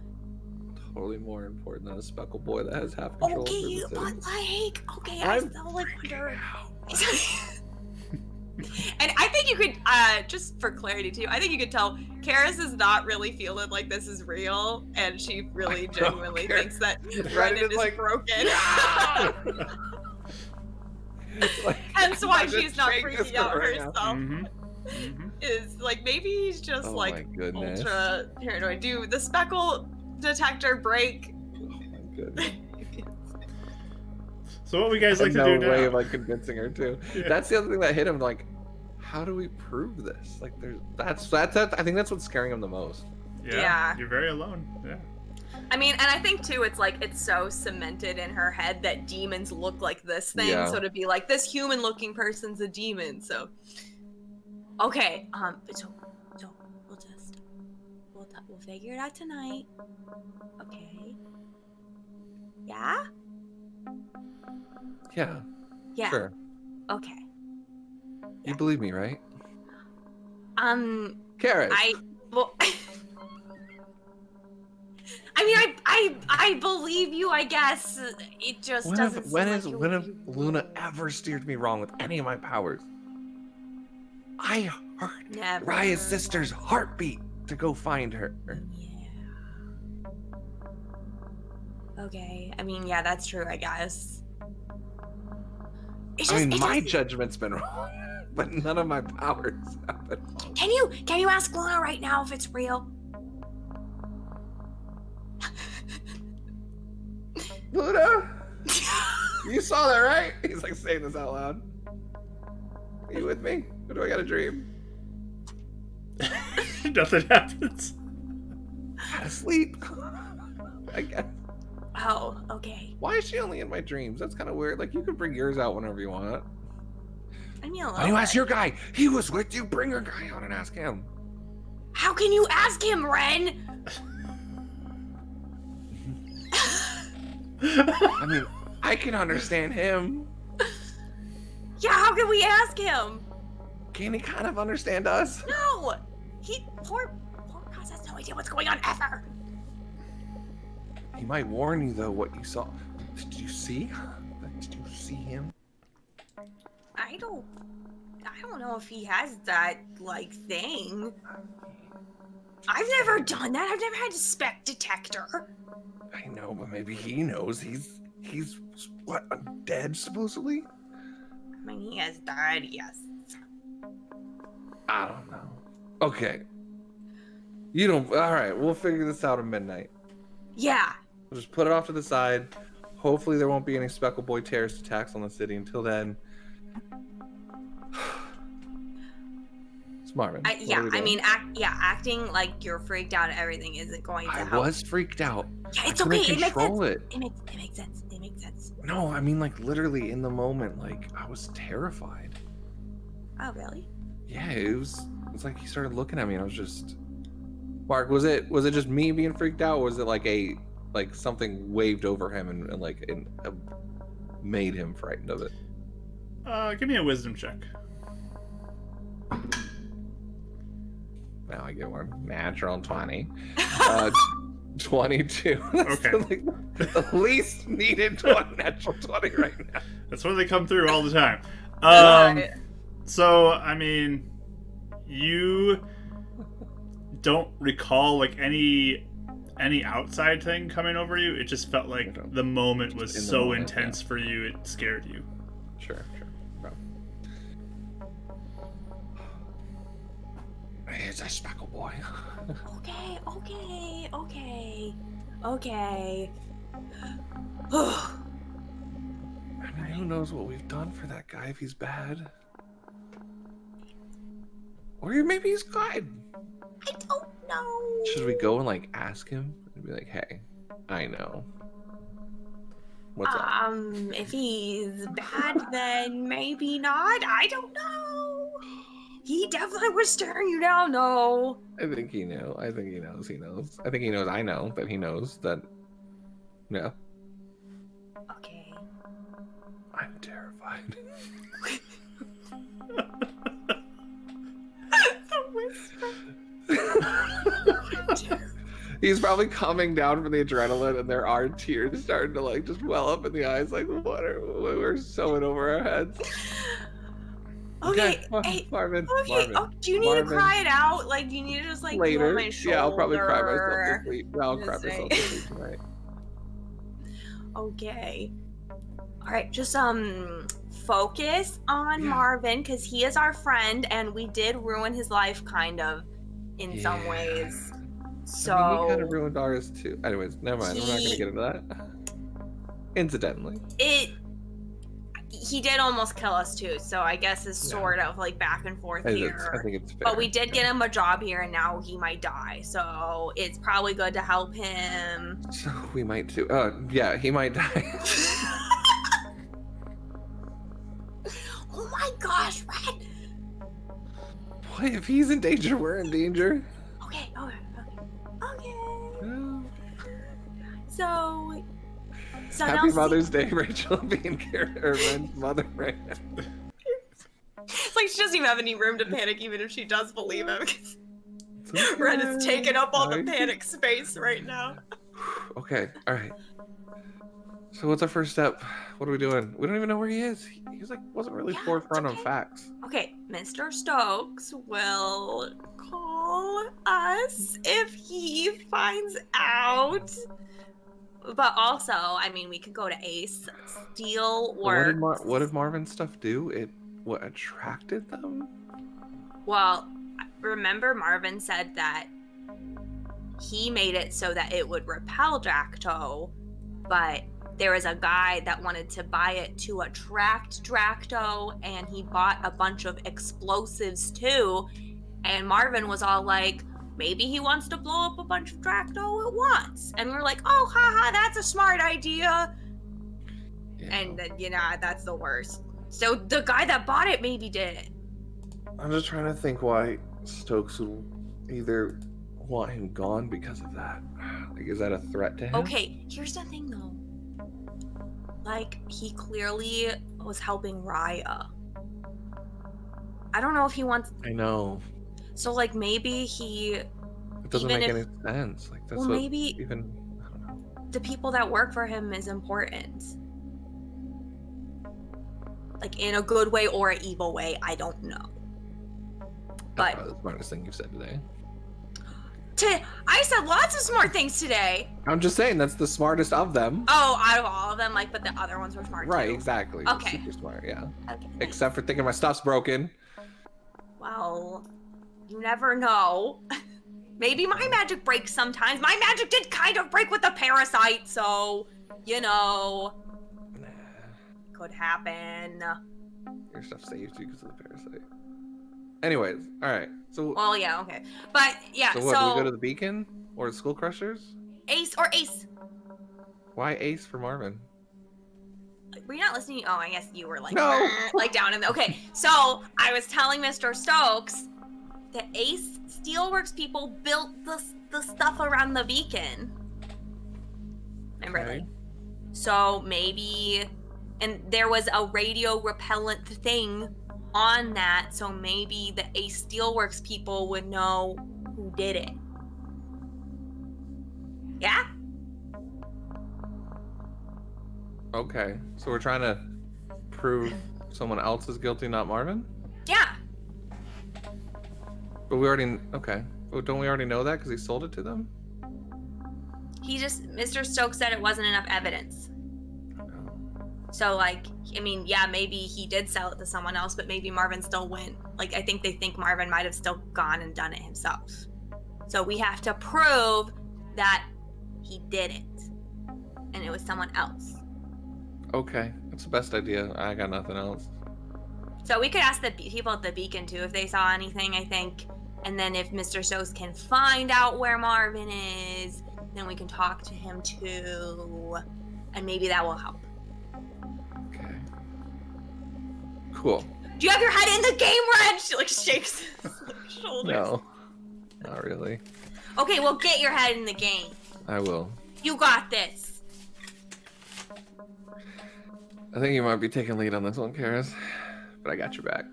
Totally more important than a speckle boy that has half control. Okay, but like, okay, I still like wonder. And I think you could, just for clarity too, I think you could tell Karis is not really feeling like this is real, and she really genuinely thinks that Brendan is like, broken. Yeah! Like, hence why she's not freaking out right herself. Mm-hmm. Mm-hmm. Is like, maybe he's just my goodness. ultra paranoid. Do the speckle detector break? Oh my goodness. So what we guys like to no do now? way of like convincing her too. Yeah. That's the other thing that hit him. Like, how do we prove this? Like, that's I think that's what's scaring him the most. Yeah. You're very alone. Yeah. I mean, and I think too, it's like it's so cemented in her head that demons look like this thing. Yeah. So to be like, this human-looking person's a demon. So, okay, so we'll figure it out tonight. Okay. Yeah. Yeah. Yeah. Sure. Okay. You believe me, right? Carrot. Well, I mean, I believe you. I guess it just doesn't. When have Luna ever steered me wrong with any of my powers? I heard Never. Raya's sister's heartbeat to go find her. Yeah. Okay. I mean, yeah, that's true. I guess. My judgment's been wrong, but none of my powers have been wrong. Can you ask Luna right now if it's real? Luna, you saw that, right? He's like saying this out loud. Are you with me? Or do I got a dream? Nothing happens. Asleep. I guess. Oh, okay. Why is she only in my dreams? That's kind of weird. Like, you can bring yours out whenever you want. I mean, Why don't you ask your guy? He was with you. Bring your guy out and ask him. How can you ask him, Ren? I mean, I can understand him. Yeah, how can we ask him? Can he kind of understand us? No! Poor Cos has no idea what's going on ever. He might warn you, though, what you saw. Did you see? Did you see him? I don't know if he has that, like, thing. I've never done that. I've never had a spec detector. I know, but maybe he knows. He's what, dead, supposedly? I mean, he has died, yes. I don't know. Okay. You don't... Alright, we'll figure this out at midnight. Yeah. We'll just put it off to the side. Hopefully there won't be any Speckle Boy terrorist attacks on the city. Until then... It's Marvin. Acting like you're freaked out and everything isn't going to help. I was freaked out. Yeah, it's I okay. couldn't control it. It makes sense. It makes sense. No, I mean, like, literally in the moment, like, I was terrified. Oh, really? Yeah, it was like he started looking at me and I was just... Mark, was it just me being freaked out, or was it like something waved over him and made him frightened of it? Give me a wisdom check. Now I get one. Natural 20. 22. That's Okay. The least needed natural 20 right now. That's where they come through all the time. So, I mean, you don't recall like any outside thing coming over you. It just felt like the moment was so intense for you, it scared you. Sure. It's a speckle boy. Okay. I mean, who knows what we've done for that guy if he's bad? Or maybe he's good. I don't know. Should we go and like ask him and be like, "Hey, I know. What's up?" If he's bad, then maybe not. I don't know. He definitely was staring you down, though. I think he knew. I think he knows. He knows. I think he knows. I know that he knows that. Yeah. Okay. I'm terrified. He's probably coming down from the adrenaline, and there are tears starting to like just well up in the eyes. Like, we're so in over our heads. Okay, hey, Marvin. Okay. Marvin, Oh, do you need to cry it out? Like, do you need to just like be later. on my shoulder? Yeah, I'll probably cry myself to sleep. Yeah, I'll cry Just myself to sleep tonight. Okay. All right, just focus on Marvin because he is our friend, and we did ruin his life, kind of, in some ways. So I mean, he kind of ruined ours too. Anyways, never mind. We're not gonna get into that. Incidentally. He did almost kill us too, so I guess it's sort of like back and forth here. I think it's fair. But we did get him a job here, and now he might die. So it's probably good to help him. So we might too. Yeah, he might die. Oh my gosh, Red! What if he's in danger? We're in danger. Okay. Yeah. So Happy now Mother's Day, Rachel, being Ren's mother right now. It's like she doesn't even have any room to panic, even if she does believe him. Red is taking up all the panic space right now. Okay, all right. So what's our first step? What are we doing? We don't even know where he is. He's like wasn't really forefront on facts. Okay, Mr. Stokes will call us if he finds out. But also, I mean, we could go to Ace, steal, or What did Marvin's stuff do? What attracted them? Well, remember Marvin said that he made it so that it would repel Dracto, but there was a guy that wanted to buy it to attract Dracto, and he bought a bunch of explosives too. And Marvin was all like, maybe he wants to blow up a bunch of Dracto at once. And we're like, oh, haha, that's a smart idea. Yeah. And then, that's the worst. So the guy that bought it maybe did it. I'm just trying to think why Stokes would either want him gone because of that. Like, is that a threat to him? Okay, here's the thing though. Like, he clearly was helping Raya. I don't know if he wants... I know. So, like, maybe he... It doesn't make any sense. Like, that's maybe even... I don't know. The people that work for him is important. Like, in a good way or an evil way, I don't know. But... That's the smartest thing you've said today. I said lots of smart things today. I'm just saying that's the smartest of them. Oh, out of all of them, like, but the other ones were smart right, too. Exactly. Okay. Super smart, yeah. Okay. Except for thinking my stuff's broken. Well, you never know. Maybe my magic breaks sometimes. My magic did kind of break with the parasite, so, Nah. Could happen. Your stuff saved you because of the parasite. Anyways, all right. So. Well, yeah, okay, but yeah. So what? Do we go to the Beacon or the School Crushers? Ace. Why Ace for Marvin? Were you not listening? Oh, I guess you were like, no. Like down in the. Okay, so I was telling Mr. Stokes that Ace Steelworks people built the stuff around the Beacon. Remember, Okay. So maybe, and there was a radio repellent thing on that, so maybe the Ace Steelworks people would know who did it. Yeah? Okay, so we're trying to prove someone else is guilty, not Marvin? Yeah. But we already, okay. Well, don't we already know that because he sold it to them? Mr. Stokes said it wasn't enough evidence. So, like, I mean, yeah, maybe he did sell it to someone else, but maybe Marvin still went. Like, I think they think Marvin might have still gone and done it himself. So we have to prove that he did it. And it was someone else. Okay, that's the best idea. I got nothing else. So we could ask the people at the beacon, too, if they saw anything, I think. And then if Mr. Stokes can find out where Marvin is, then we can talk to him, too. And maybe that will help. Okay. Cool. Do you have your head in the game, Red? She, like, shakes his shoulders. No, not really. Okay, well, get your head in the game. I will. You got this. I think you might be taking lead on this one, Karis, but I got your back.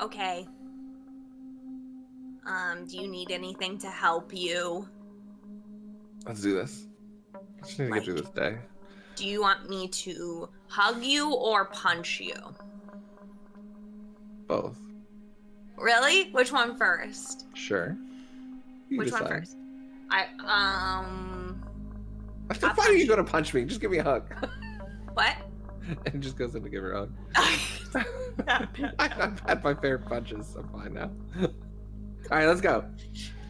Okay. Do you need anything to help you? Let's do this. I just need to get through this day. Do you want me to hug you or punch you? Both. Really? Which one first? Sure. You Which decide. one first? After fighting, you're gonna punch me. Just give me a hug. What? And just goes in to give her a hug. I've had my fair punches. I'm fine now. All right, let's go.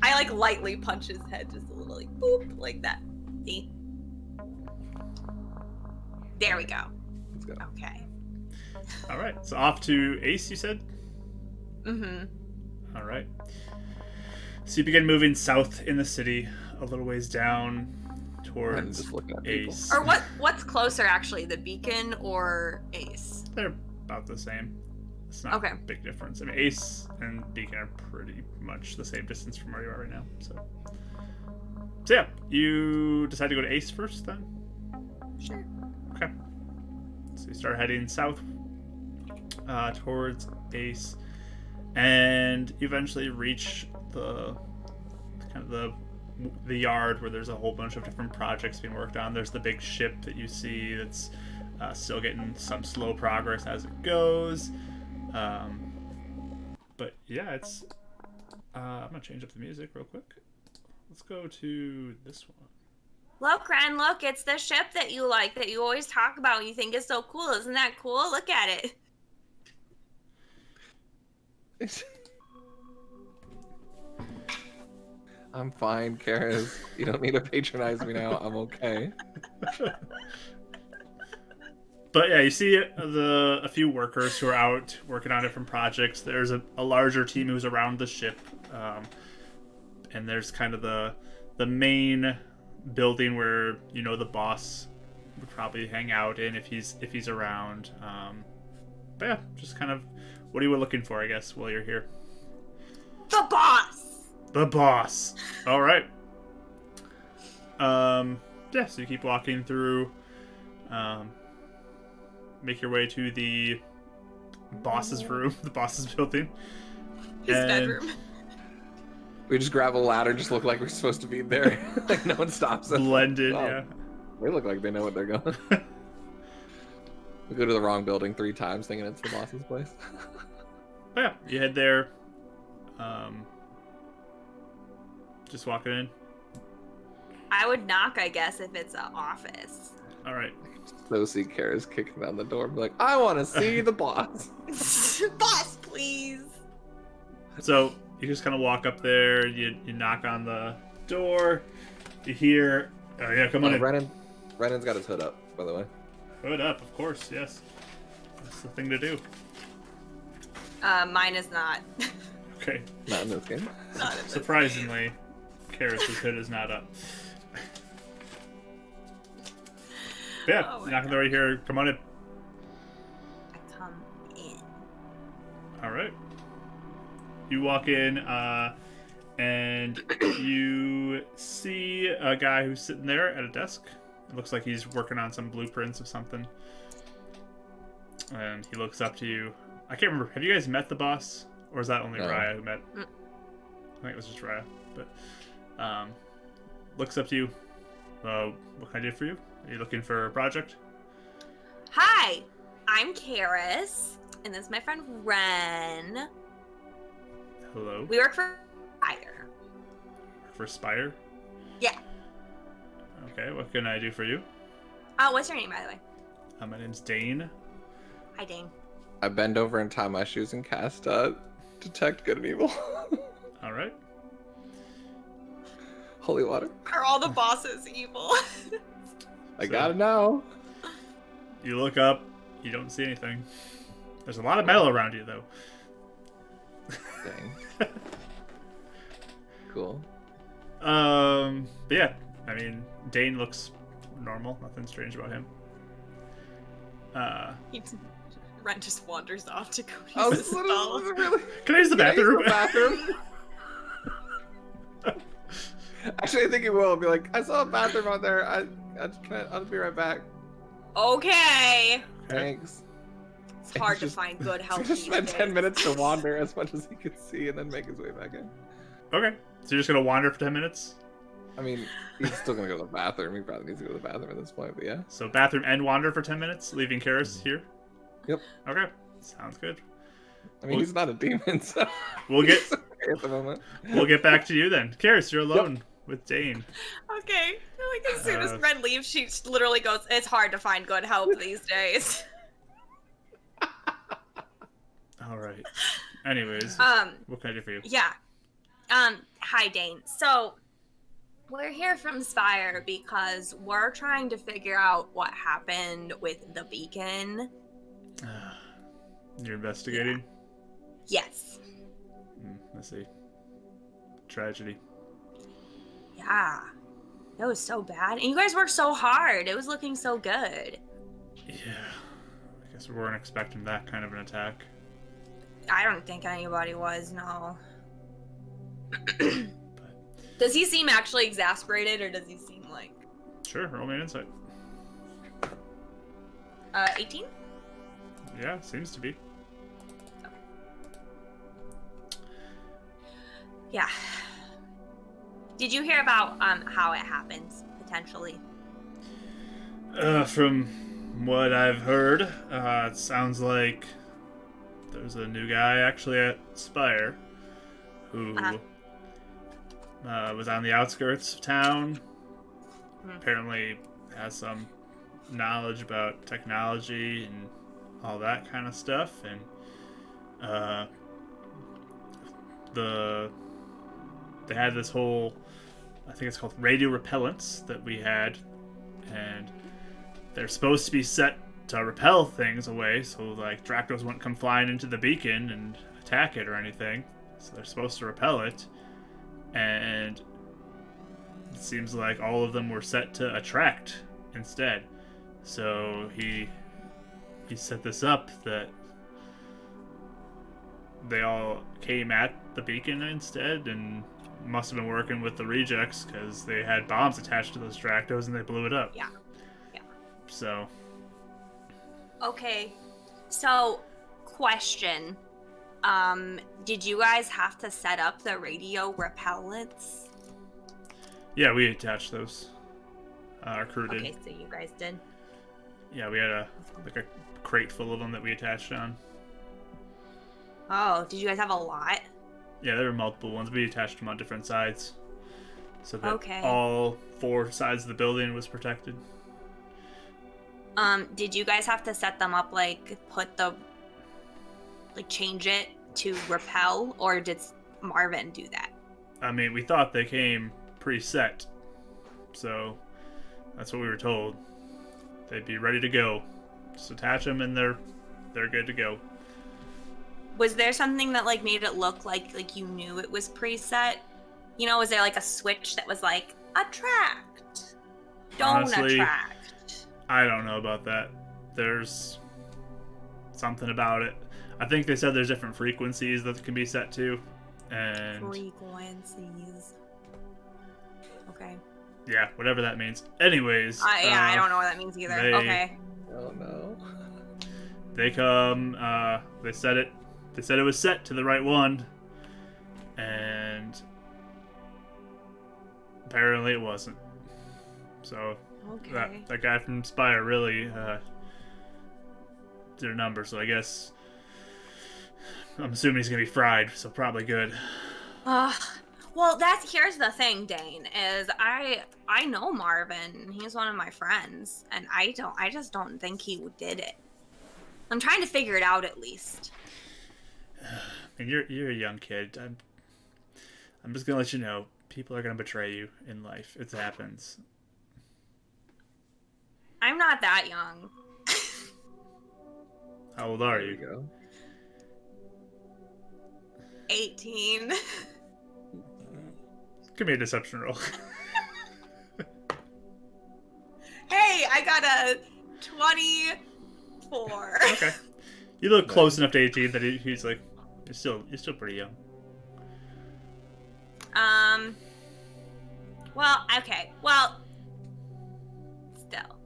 I like lightly punch his head, just a little like boop, like that. See? There we go. Let's go. Okay. All right. So off to Ace, you said? Mm-hmm. All right. So you begin moving south in the city, a little ways down I'm towards just looking at people. Ace. Or what's closer actually, the beacon or Ace? They're about the same. It's not Okay. a big difference. I mean, Ace and Beacon are pretty much the same distance from where you are right now. So yeah, you decide to go to Ace first then? Sure. Okay. So you start heading south towards Ace, and you eventually reach the kind of the yard where there's a whole bunch of different projects being worked on. There's the big ship that you see that's still getting some slow progress as it goes. But yeah, it's I'm gonna change up the music real quick. Let's go to this one. Look, Ren, look, it's the ship that you like, that you always talk about and you think is so cool. Isn't that cool? Look at it. I'm fine, Karis. You don't need to patronize me now. I'm okay. But yeah, you see a few workers who are out working on different projects. There's a larger team who's around the ship, and there's kind of the main building where the boss would probably hang out in if he's around. But yeah, just kind of what are you looking for, I guess, while you're here? The boss! The boss. All right. Yeah, so you keep walking through. Make your way to the boss's room, the boss's building. His bedroom. We just grab a ladder, just look like we're supposed to be there. Like no one stops us. Blended, Wow. yeah. They look like they know what they're going. We go to the wrong building 3 times thinking it's the boss's place. But yeah, you head there. Just walking in. I would knock, I guess, if it's an office. All right. So see Kara's kicking down the door, be like, I want to see the boss. Boss, please. So you just kind of walk up there. You knock on the door. You hear, oh yeah, come on in. Renan's got his hood up, by the way. Hood up, of course, yes. That's the thing to do. Mine is not. Okay. Not in this game. Not in this Surprisingly, Karis's hood is not up. Yeah, Oh my knocking the door right here. Come on in. I come in. All right. You walk in, and you see a guy who's sitting there at a desk. It looks like he's working on some blueprints of something. And he looks up to you. I can't remember. Have you guys met the boss? Or is that only No. Raya who met? I think it was just Raya. But looks up to you. What can I do for you? Are you looking for a project? Hi, I'm Karis, and this is my friend Ren. Hello? We work for Fire. For Spire? Yeah. Okay, what can I do for you? Oh, what's your name, by the way? My name's Dane. Hi, Dane. I bend over and tie my shoes and cast detect good and evil. All right. Holy water. Are all the bosses evil? I gotta know. You look up. You don't see anything. There's a lot of metal around you, though. Dang. Cool. But yeah, I mean, Dane looks normal. Nothing strange about him. Ren just wanders off to go Oh, use the spell. really? Can I use the bathroom? Actually, I think he will be like, I saw a bathroom out there. I'll be right back. Okay. Thanks. It's hard to Just- find good help. He just these spent 10 days. minutes to wander as much as he could see and then make his way back in. Okay. So you're just gonna wander for 10 minutes? I mean, he's still gonna go to the bathroom. He probably needs to go to the bathroom at this point, but yeah. So bathroom and wander for 10 minutes, leaving Karis here? Yep. Okay. Sounds good. I mean, he's not a demon, so We'll get he's okay at the moment. we'll get back to you then. Karis, you're alone with Dane. Okay. Like as soon as Uh, Ren leaves, she literally goes, "It's hard to find good help these days." All right. Anyways, what can I do for you? Yeah. Hi, Dane. So, we're here from Spire because we're trying to figure out what happened with the beacon. You're investigating? Yes. Let's see. Tragedy. Yeah. It was so bad. And you guys worked so hard. It was looking so good. Yeah. I guess we weren't expecting that kind of an attack. I don't think anybody was, no. But Does he seem actually exasperated or does he seem like... sure, roll me an insight. 18? Yeah, seems to be. Yeah. Did you hear about how it happens, potentially? From what I've heard, it sounds like there's a new guy actually at Spire who was on the outskirts of town. Apparently has some knowledge about technology and all that kind of stuff, and they had this whole, I think it's called radio repellents that we had, and they're supposed to be set to repel things away, so like Dracos wouldn't come flying into the beacon and attack it or anything. So they're supposed to repel it, and it seems like all of them were set to attract instead. So he set this up that they all came at the beacon instead, and must have been working with the rejects because they had bombs attached to those Dracos and they blew it up. Yeah. So Okay. So, question. Did you guys have to set up the radio repellents? yeah, we attached those. Our crew did. Okay, so you guys did. Yeah, we had a crate full of them that we attached on. Oh, did you guys have a lot? Yeah, there were multiple ones. We attached them on different sides, so that Okay. all 4 sides of the building was protected. Did you guys have to set them up, like, change it to repel, or did Marvin do that? I mean, we thought they came preset, so that's what we were told. They'd be ready to go. Just attach them, and they're good to go. Was there something that, like, made it look like you knew it was preset? You know, was there, like, a switch that was like, attract? Don't Honestly, attract. I don't know about that. There's something about it. I think they said there's different frequencies that can be set to, and Frequencies. Okay. yeah, whatever that means. Anyways, I don't know what that means either. Okay. Oh no. They come. They said it. They said it was set to the right one, and apparently it wasn't. So Okay. that guy from Spire really did a number. So I guess I'm assuming he's gonna be fried. So probably good. Well, here's the thing, Dane, is I know Marvin. He's one of my friends, and I just don't think he did it. I'm trying to figure it out at least. And you're a young kid. I'm just gonna let you know, people are gonna betray you in life. It happens. I'm not that young. How old are There we you? go. 18. Give me a deception roll. Hey, I got a 24. Okay. You look close enough to 18 that he's like, you're still pretty young. Well, okay. Well, still.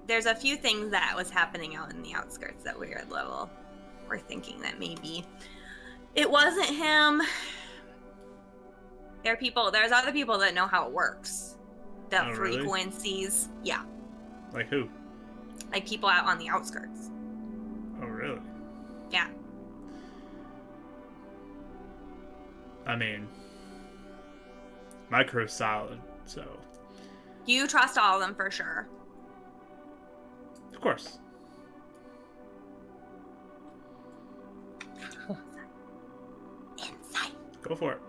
There's a few things that was happening out in the outskirts that we're thinking that maybe it wasn't him. There's other people that know how it works. The Oh, really? frequencies. Yeah. Like who? Like people out on the outskirts. Oh, really? Yeah. I mean, my crew's solid, so You trust all of them for sure. of course. Insight. Go for it.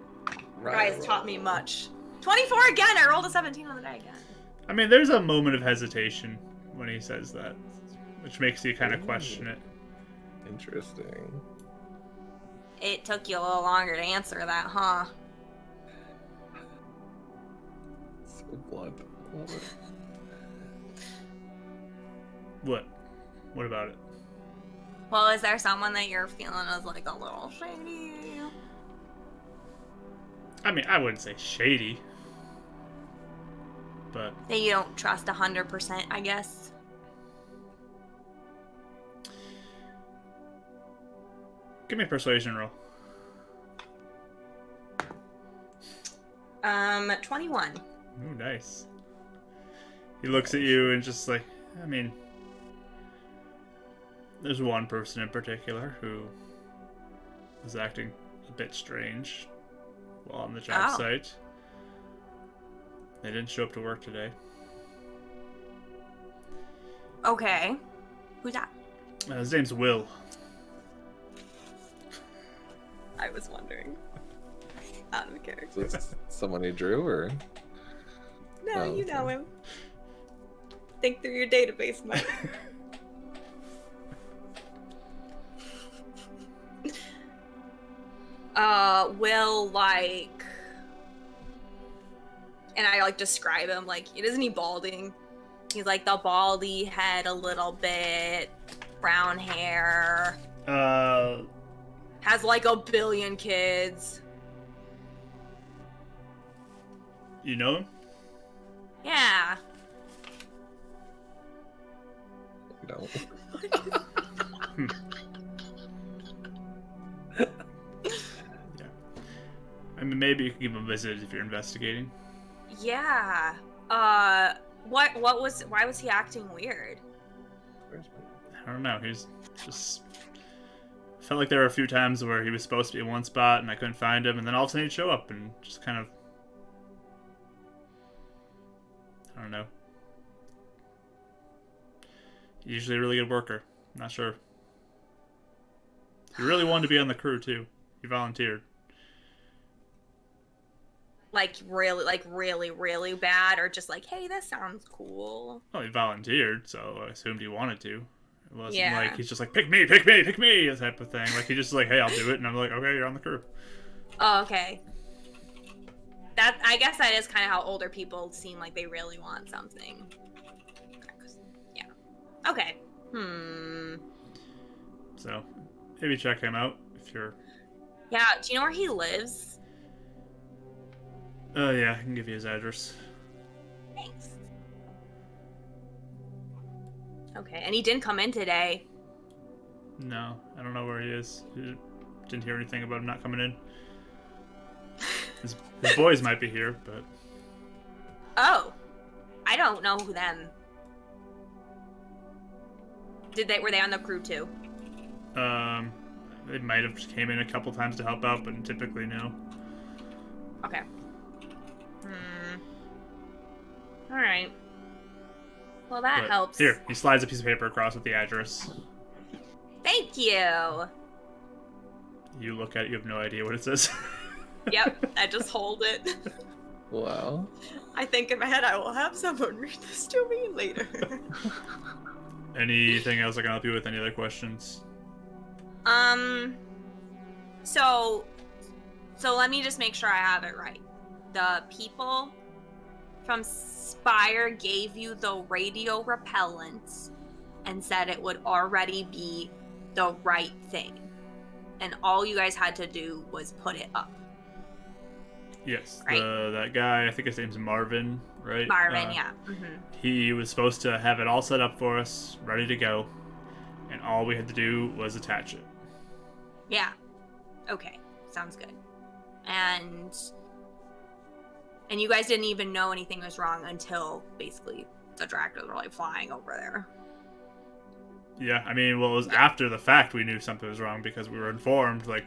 Guys taught me much. 24 again. I rolled a 17 on the die again. I mean, there's a moment of hesitation when he says that, which makes you kind of question it. Interesting. It took you a little longer to answer that, huh? So blunt. Love it. What? What about it? Well, is there someone that you're feeling is like a little shady? I mean, I wouldn't say shady, but That you don't trust 100%, I guess. give me a persuasion roll. 21. Ooh, nice. He looks at you and just like, I mean, there's one person in particular who was acting a bit strange while on the job site. They didn't show up to work today. Okay. Who's that? His name's Will. I was wondering. Out of character. Is this someone you drew, or? No, Oh, you okay. know him. Think through your database, Mike. Will, like... And I, like, describe him, like, isn't he balding? He's, like, the baldy head a little bit, brown hair, has, like, a billion kids. You know him? Yeah. No. Yeah. I mean, maybe you can give him a visit if you're investigating. Yeah. Why was he acting weird? Where's my... I don't know. He's just felt like there were a few times where he was supposed to be in one spot and I couldn't find him, and then all of a sudden he'd show up and just kind of, I don't know. He's usually a really good worker. I'm not sure. He really wanted to be on the crew too. He volunteered. Like really bad, or just like, hey, this sounds cool? Well, he volunteered, so I assumed he wanted to. It wasn't Yeah. like he's just like, pick me, type of thing. Like, he just like, hey, I'll do it. And I'm like, okay, you're on the crew. Oh, okay. I guess that is kind of how older people seem like they really want something. Yeah. Okay. So, maybe check him out if you're... Yeah, do you know where he lives? Yeah, I can give you his address. Thanks. Okay, and he didn't come in today. No, I don't know where he is. Didn't hear anything about him not coming in. His boys might be here, but... Oh. I don't know who them. Were they on the crew too? They might have just came in a couple times to help out, but typically no. Okay. All right. Well, that But helps. here, he slides a piece of paper across with the address. Thank you. You look at it, you have no idea what it says. Yep, I just hold it. Wow. I think in my head I will have someone read this to me later. Anything else I can help you with? Any other questions? So let me just make sure I have it right. The people from Spire gave you the radio repellent and said it would already be the right thing. And all you guys had to do was put it up. Yes, Right. That guy, I think his name's Marvin, right? Marvin, yeah. He was supposed to have it all set up for us, ready to go, and all we had to do was attach it. Yeah. Okay. Sounds good. And you guys didn't even know anything was wrong until basically the tractors were like flying over there. Yeah, I mean, well, it was after the fact we knew something was wrong because we were informed, like,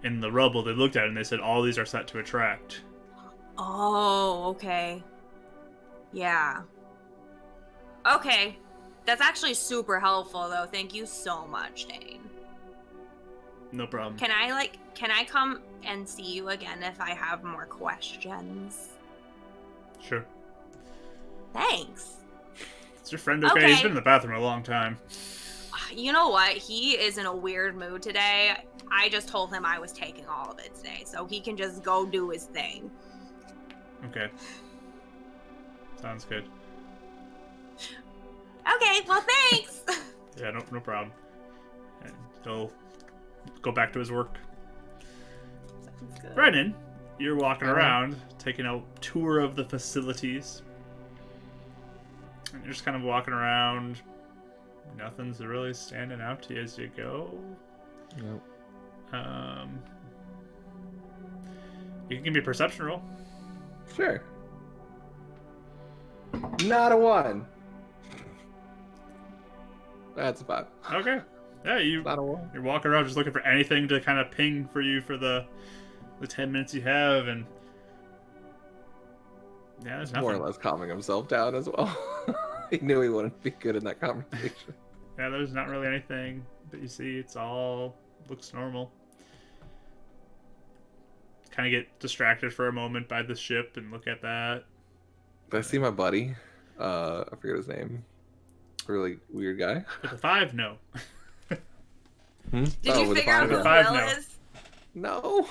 in the rubble, they looked at it and they said all these are set to attract. Oh, okay. Yeah. Okay. That's actually super helpful, though. Thank you so much, Dane. No problem. Can I come and see you again if I have more questions? Sure. Thanks. Is your friend okay? He's Okay. been in the bathroom a long time. You know what? He is in a weird mood today. I just told him I was taking all of it today, so he can just go do his thing. Okay. Sounds good. Okay, well, thanks! Yeah, no problem. And he'll go back to his work. Sounds good. Brennan, you're walking All right. around, taking a tour of the facilities. And you're just kind of walking around. Nothing's really standing out to you as you go. Nope. You can give me a perception roll. Sure. Not a 1. That's a 5. Okay. Yeah, Not a 1. you're walking around just looking for anything to kind of ping for you for the 10 minutes you have, and yeah, there's nothing. More or less calming himself down as well. He knew he wouldn't be good in that conversation. Yeah, there's not really anything that you see. It's all looks normal. Kind of get distracted for a moment by the ship and look at that. Did I see my buddy? I forget his name. Really weird guy. With the 5, no. Did you with a figure out 5, who With a 5, Will no. is? No.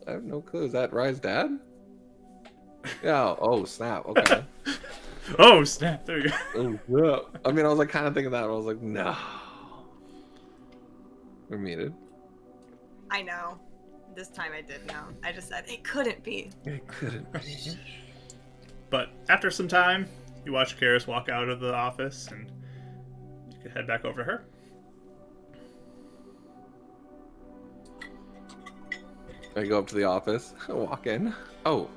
I have no clue. Is that Rye's dad? Yeah. Oh, snap. Okay. Oh, snap. There you go. Oh, yeah. I mean, I was like kind of thinking that. But I was like, no. We're muted. I know. This time I did know. I just said it couldn't be. It couldn't be. But after some time, you watch Karis walk out of the office, and you can head back over to her. I go up to the office. I walk in. Oh,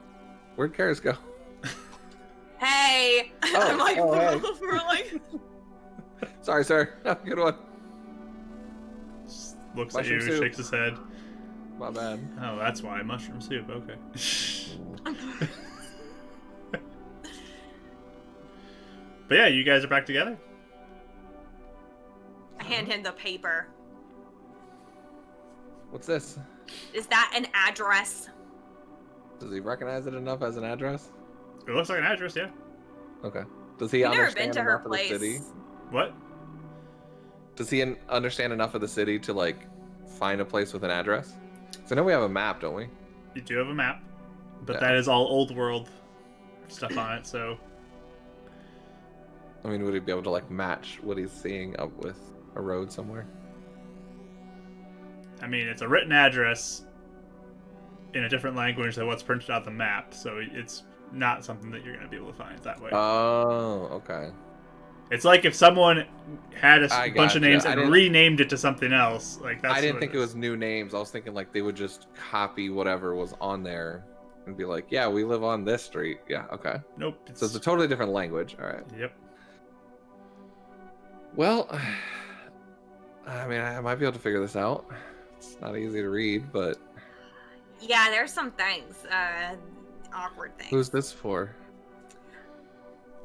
where'd Karis go? Hey! I'm like, oh, hey. we're like, Sorry, sir. Good one. Just looks Mushroom at you, soup. shakes his head. My bad. Oh, that's why. Mushroom soup. Okay. But yeah, you guys are back together. I hand him the paper. What's this? Is that an address? Does he recognize it enough as an address? It looks like an address, yeah. Okay. Does he I've never understand been to her enough of the place. city? What? Does he understand enough of the city to like find a place with an address? So I know we have a map, don't we? You do have a map, but Yeah. that is all old world stuff on it, so I mean, would he be able to like match what he's seeing up with a road somewhere? I mean, it's a written address in a different language than what's printed on the map, so it's not something that you're going to be able to find that way. Oh, okay. It's like if someone had a I bunch of gotcha. names I and didn't- renamed it to something else. Like that's I didn't what think it was new names. I was thinking like they would just copy whatever was on there and be like, yeah, we live on this street. Yeah, okay. Nope. So it's a totally different language. All right. Yep. Well, I mean, I might be able to figure this out. It's not easy to read, but Yeah, there's some things, awkward things. who's this for?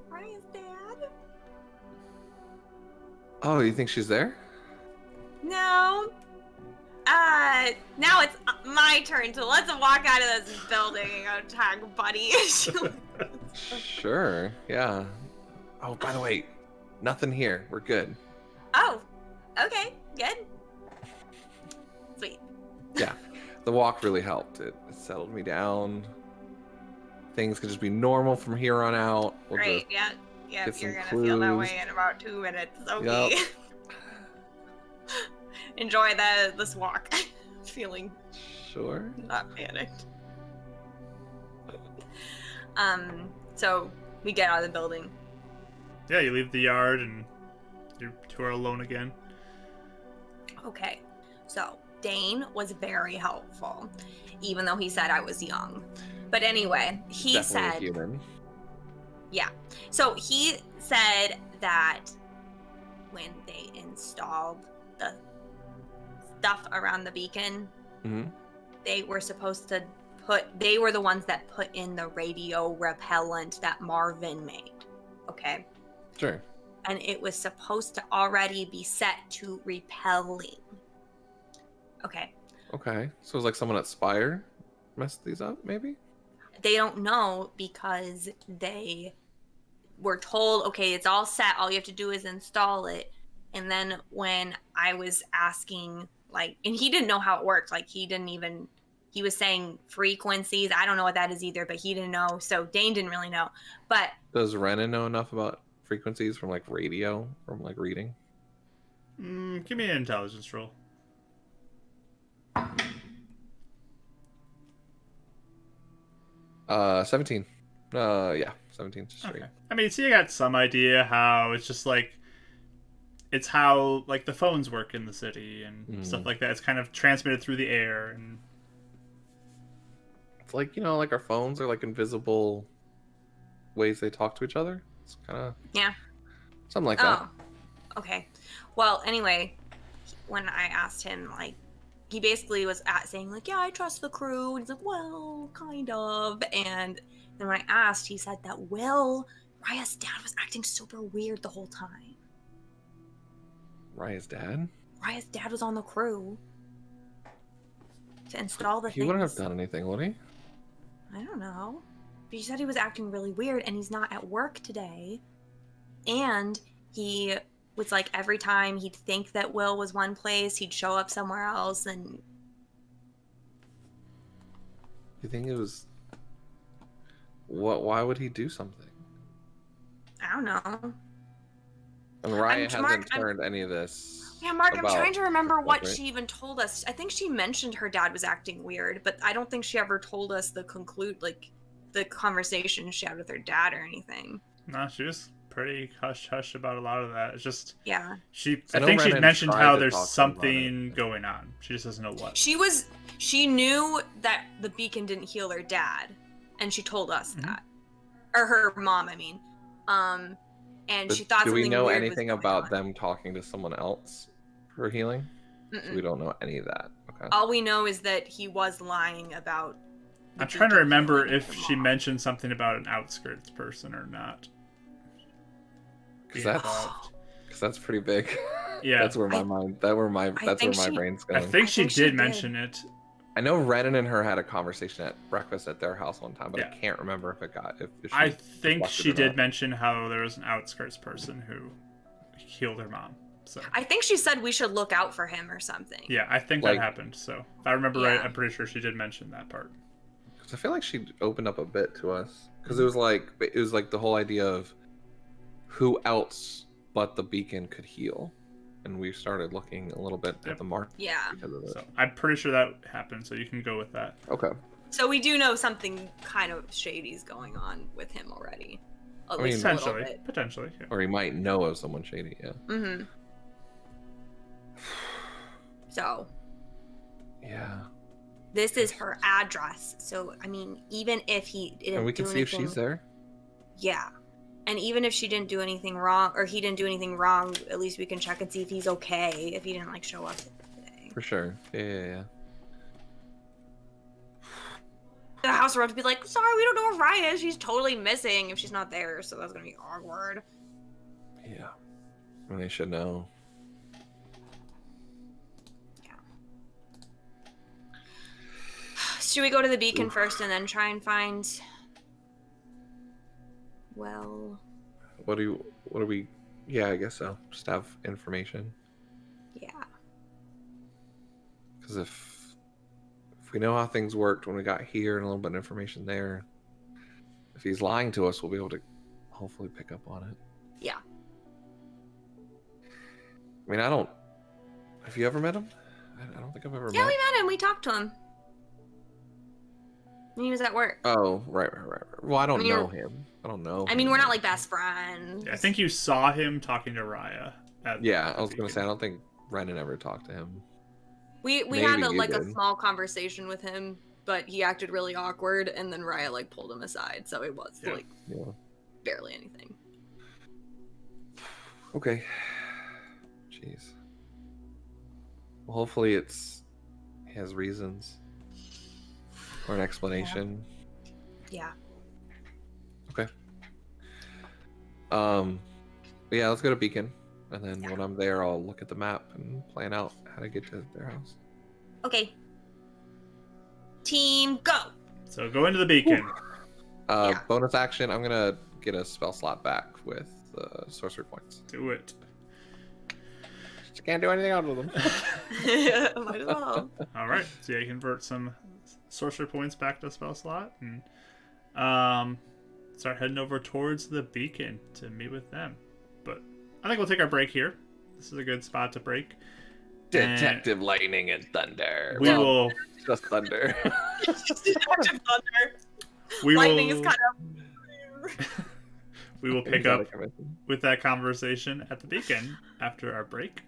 Ryan's dad? Oh, you think she's there? No. Now it's my turn, so let's walk out of this building and go talk, buddy. Sure, yeah. Oh, by the way, nothing here. We're good. Oh, okay, good. Sweet. Yeah, the walk really helped. It settled me down. Things could just be normal from here on out. We'll Great, just yeah. Yep, get you're some gonna feel that clues. way in about 2 minutes. Okay. Yep. Enjoy this walk. Feeling Sure. not panicked. So we get out of the building. Yeah, you leave the yard and you two are alone again. Okay, so Dane was very helpful, even though he said I was young. But anyway, he Definitely a said, human. yeah. So he said that when they installed the stuff around the beacon, Mm-hmm. they were supposed to they were the ones that put in the radio repellent that Marvin made. Okay. Sure. And it was supposed to already be set to repelling. Okay. Okay. So it was like someone at Spire messed these up, maybe? They don't know because they were told, okay, it's all set. All you have to do is install it. And then when I was asking, like, and he didn't know how it worked. Like, he was saying frequencies. I don't know what that is either, but he didn't know. So Dane didn't really know. But Does Renan know enough about frequencies from like radio, from like reading? Give me an intelligence roll. 17. Yeah, 17 straight. Okay. I mean, so you got some idea how it's just like, it's how like the phones work in the city and stuff like that. It's kind of transmitted through the air, and It's like, you know, like our phones are like invisible ways they talk to each other. It's kind of yeah. something like that. Oh, okay. Well, anyway, when I asked him, like, he basically was saying, like, yeah, I trust the crew. And he's like, well, kind of. And then when I asked, he said that Raya's dad was acting super weird the whole time. Raya's dad? Raya's dad was on the crew to install the He things. wouldn't have done anything, would he? I don't know. But he said he was acting really weird, and he's not at work today. And he was like, every time he'd think that Will was one place, he'd show up somewhere else. And You think it was... Why would he do something? I don't know. And Raya I'm- hasn't Mark, turned any of this. Yeah, Mark, I'm about trying to remember what right? she even told us. I think she mentioned her dad was acting weird, but I don't think she ever told us the conversation she had with her dad or anything. no, she was pretty hush about a lot of that. It's just Yeah. I I know think she Renan mentioned tried how to there's talk to him about something going on. She just doesn't know what. She knew that the beacon didn't heal her dad, and she told us that. Or her mom, I mean. And But she thought do something we know weird was anything going about on. them talking to someone else for healing? So we don't know any of that. Okay. All we know is that he was lying about the I'm trying to beacon remember healing if her she mom. mentioned something about an outskirts person or not. Because Being that's, involved. that's pretty big. Yeah. That's where my mind. That's where my think she- brain's I going. think I she think she did did. mention it. I know Renan and her had a conversation at breakfast at their house one time, but Yeah. I can't remember if it got. If she I think reflected she or did not. mention how there was an outskirts person who healed her mom. So I think she said we should look out for him or something. yeah, I think Like- that happened. So if I remember right, Yeah. I'm pretty sure she did mention that part. Because I feel like she opened up a bit to us. Because it was like the whole idea of who else but the beacon could heal, and we started looking a little bit Yep. at the mark Yeah. because of it. So I'm pretty sure that happened. So you can go with that. Okay. So we do know something kind of shady's going on with him already. At I least mean, a little Potentially, bit. potentially. Yeah. Or he might know of someone shady. Yeah. Mm-hmm. So Yeah. this is her address. So I mean, even if he didn't And we can do see if anything, she's there. yeah. And even if she didn't do anything wrong, or he didn't do anything wrong, at least we can check and see if he's okay, if he didn't, like, show up today. For sure. Yeah. The house will have to be like, sorry, we don't know where Raya is. She's totally missing if she's not there, so that's gonna be awkward. Yeah. And they should know. Yeah. Should we go to the beacon first and then try and find... Well... What are we... Yeah, I guess so. Just have information. Yeah. Because if we know how things worked when we got here and a little bit of information there, if he's lying to us, we'll be able to hopefully pick up on it. Yeah. I mean, have you ever met him? I don't think I've ever met. Yeah, we met him. We talked to him. And he was at work. Oh, right. Well, I don't know you're- him. I don't know. I mean, him. we're not like best friends. I think you saw him talking to Raya. Yeah, I was gonna say I don't think Brennan ever talked to him. We Maybe had you a did. small conversation with him, but he acted really awkward, and then Raya like pulled him aside, so it was Yeah. like barely anything. Okay. Jeez. Well, hopefully he has reasons or an explanation. Yeah. Okay. Yeah, let's go to Beacon, and then when I'm there, I'll look at the map and plan out how to get to their house. Okay. Team, go! So go into the beacon. Yeah. Bonus action, I'm gonna get a spell slot back with sorcery points. Do it. Just can't do anything out of them. Might as well. All right. So yeah, you convert some sorcery points back to the spell slot and start heading over towards the beacon to meet with them. But I think we'll take our break here. This is a good spot to break. Detective Lightning and Thunder. We will. Just Thunder. We Lightning will. is kind of. We will pick He's up out of commission. with that conversation at the beacon after our break.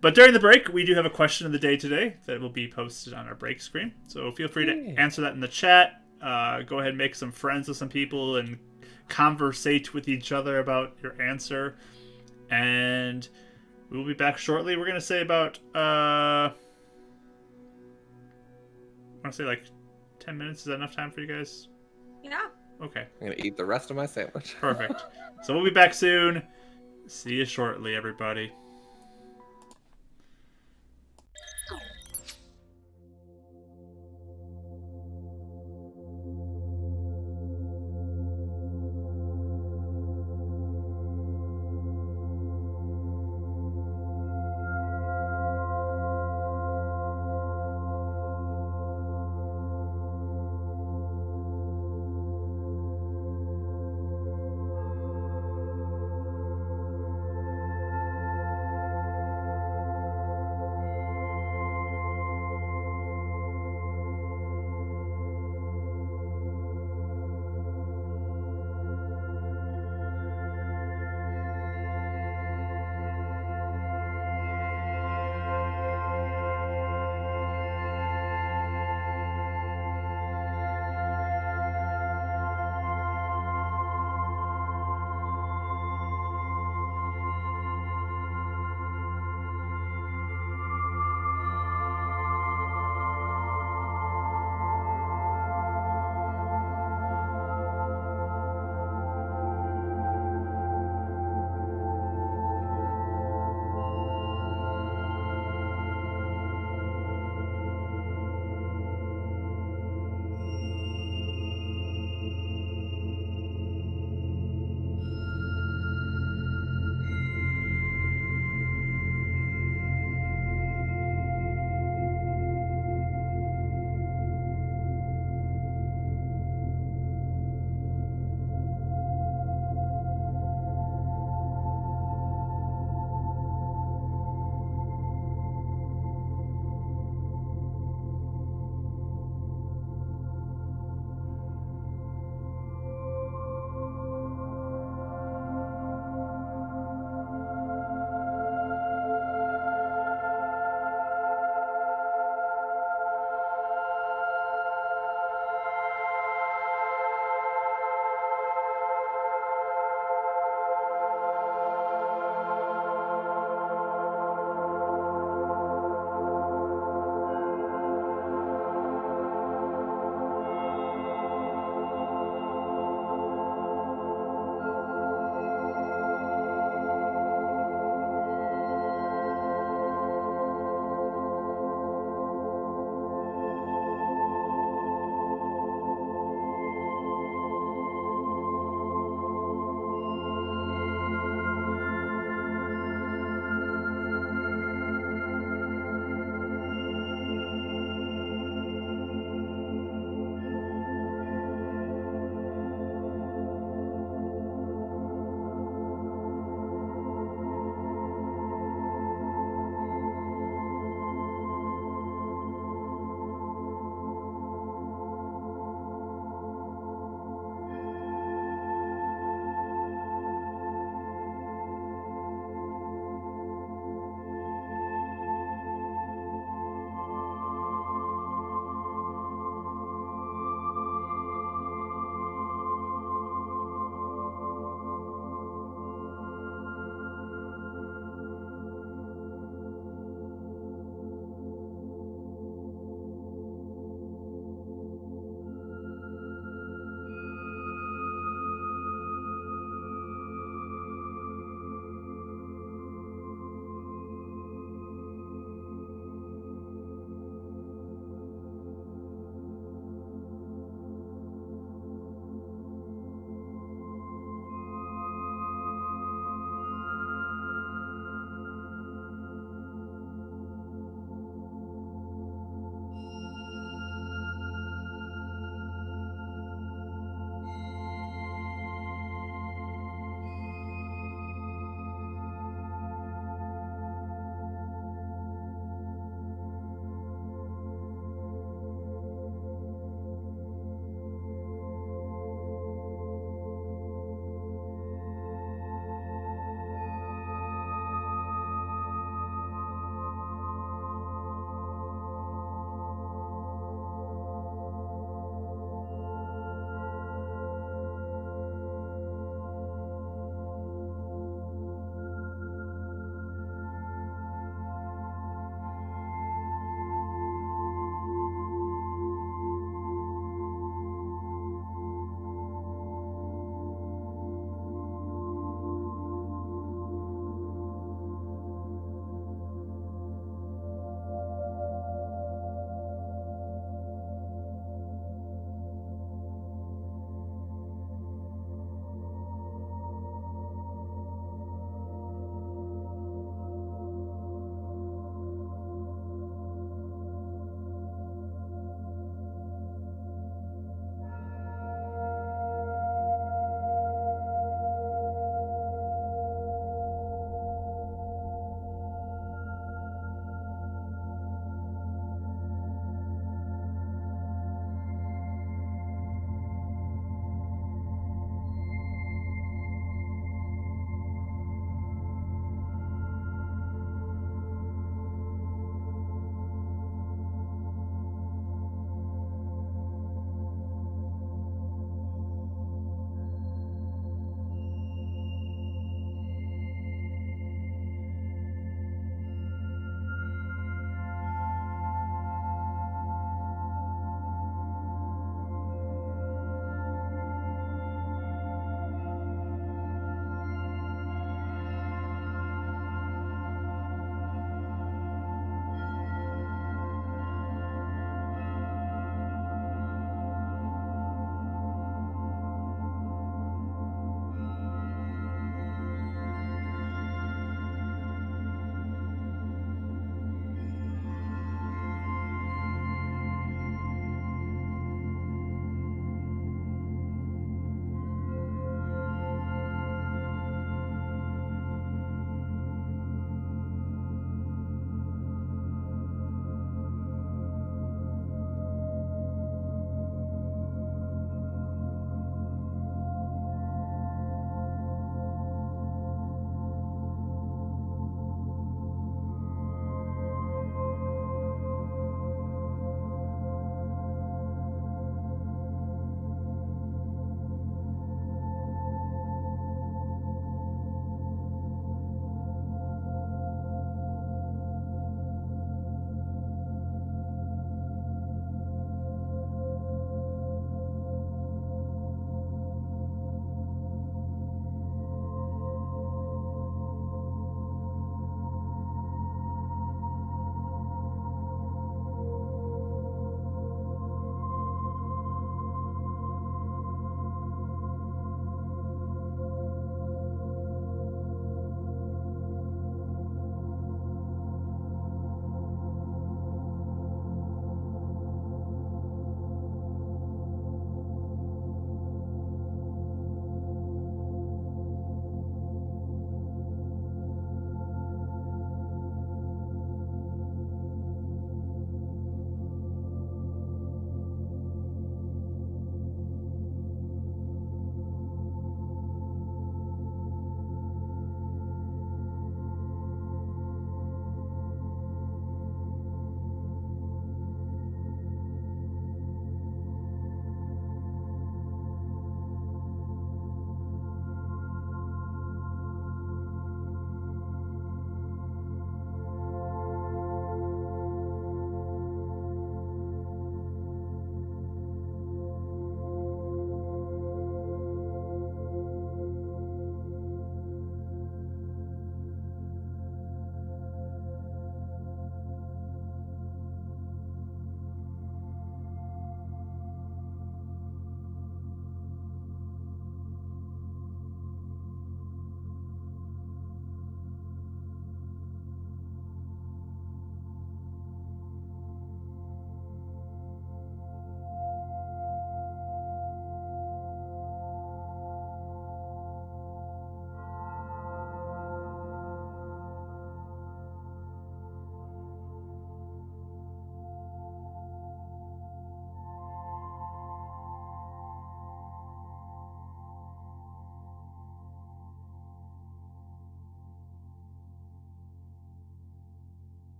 But during the break, we do have a question of the day today that will be posted on our break screen. So feel free to answer that in the chat. Go ahead and make some friends with some people and conversate with each other about your answer. And we will be back shortly. We're going to say about, I want to say like 10 minutes. Is that enough time for you guys? Yeah. Okay, I'm gonna eat the rest of my sandwich. perfect. So we'll be back soon. See you shortly, everybody.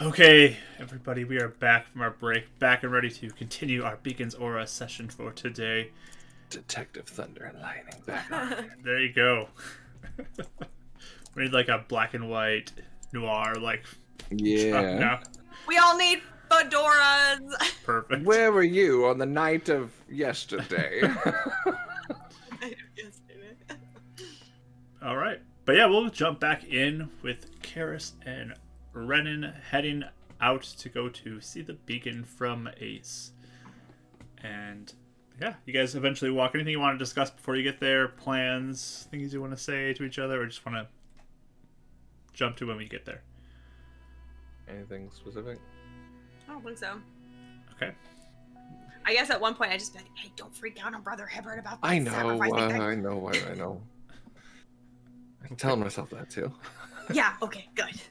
Okay, everybody, we are back from our break, back and ready to continue our Beacon's Aura session for today. Detective Thunder and Lightning back on. There you go. We need like a black and white noir, like Yeah. now. We all need fedoras. Perfect. Where were you on the night of yesterday? All right, but yeah, we'll jump back in with Karis and Renan heading out to go to see the beacon from Ace. And yeah, you guys eventually walk. Anything you want to discuss before you get there? Plans, things you want to say to each other, or just want to jump to when we get there? Anything specific? I don't think so. Okay. I guess at one point I just be like, hey, don't freak out on Brother Hibbert about that I know. sacrificing thing. I know. I'm telling myself that too. Yeah. Okay. Good.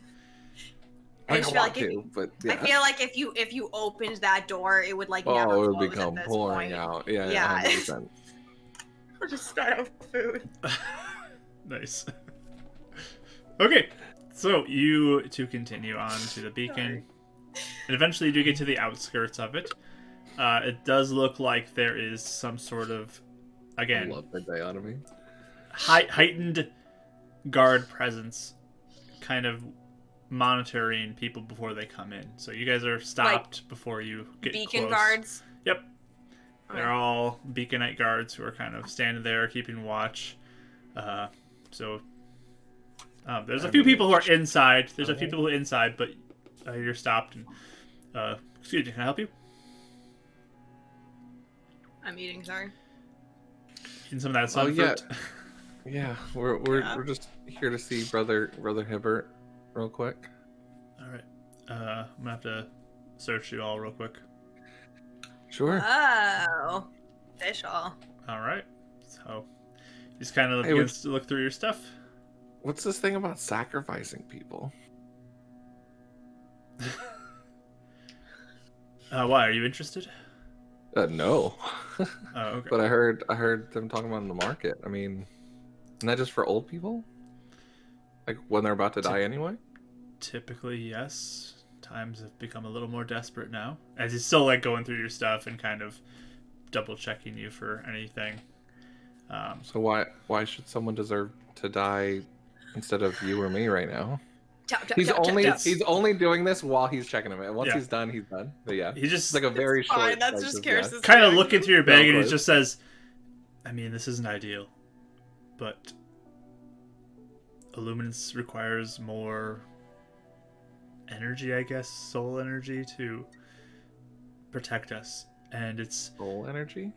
I just don't feel want like to, but yeah. I feel like if you opened that door, it would like never Oh, it would close become at this pouring point. out. Yeah, Yeah. 100%. We're just start out with food. Nice. Okay, so you two continue on to the beacon, Sorry. and eventually you do get to the outskirts of it. It does look like there is some sort of, again, Love the dichotomy. heightened guard presence, kind of monitoring people before they come in. So you guys are stopped before you get Beacon close. guards. Yep. They're all beaconite guards who are kind of standing there keeping watch. There's a few people who are inside. There's a few people who are inside, but you're stopped. And excuse me, can I help you? I'm eating. Sorry. Eating some of that Oh sun yeah, fruit. yeah. We're just here to see brother Hibbert, real quick. All right. I'm gonna have to search you all real quick. Sure. Oh, official. All right. So, just kind of Hey, begins to look through your stuff. What's this thing about sacrificing people? Why are you interested? No. Oh, okay. But I heard them talking about it in the market. I mean, isn't that just for old people? Like when they're about to die anyway? Typically, yes. Times have become a little more desperate now, as he's still like going through your stuff and kind of double checking you for anything. So why should someone deserve to die instead of you or me right now? He's only doing this while he's checking him in. Once Yeah. he's done, he's done. But yeah, He just it's like a very It's fine, short. that's like, just yeah. Karis's kind of reaction. looking through your bag, and he Close. just says, "I mean, this isn't ideal, but Illuminance requires more energy, I guess, soul energy to protect us, and it's Soul energy.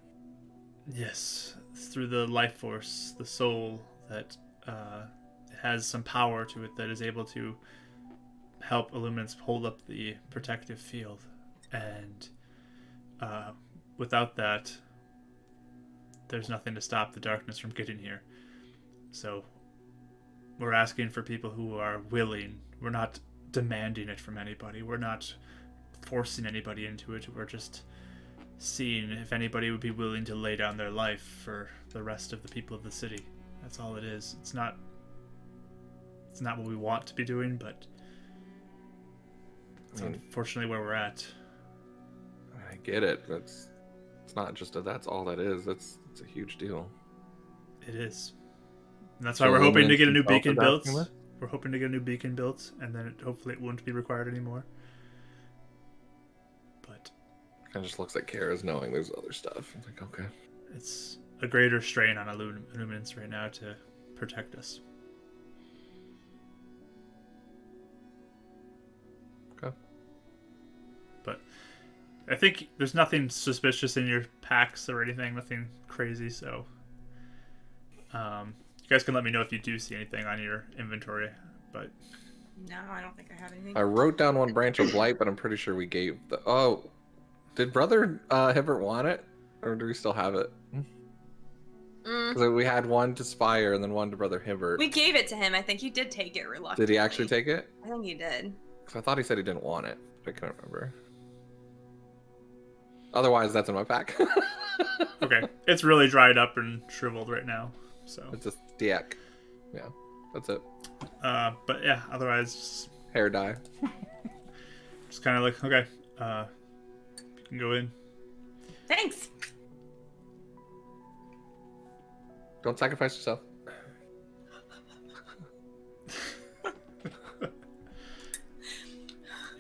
yes, it's through the life force, the soul that it has some power to it that is able to help Illuminance hold up the protective field, and without that, there's nothing to stop the darkness from getting here. So we're asking for people who are willing. We're not demanding it from anybody. We're not forcing anybody into it. We're just seeing if anybody would be willing to lay down their life for the rest of the people of the city. That's all it is. It's not what we want to be doing, but it's unfortunately where we're at. I get it. It's not just that's all that is. It's a huge deal. It is. And that's So why we're hoping to get a new Illuminance beacon himself built. is asking We're hoping to get a new beacon built, and then hopefully it won't be required anymore. But Kind of just looks like Kara's knowing there's other stuff. It's like, okay. it's a greater strain on Illuminance right now to protect us. Okay. But I think there's nothing suspicious in your packs or anything, nothing crazy, so you guys can let me know if you do see anything on your inventory, but No, I don't think I have anything. I wrote down one branch of light, but I'm pretty sure we gave the. Oh, did Brother Hibbert want it, or do we still have it? Because we had one to Spire and then one to Brother Hibbert. We gave it to him. I think he did take it reluctantly. Did he actually take it? I think he did. Because I thought he said he didn't want it. But I can't remember. Otherwise, that's in my pack. okay. It's really dried up and shriveled right now, so It's a stick. Yeah. That's it. But yeah, otherwise, Hair dye. just kind of like, okay, you can go in. Thanks. Don't sacrifice yourself.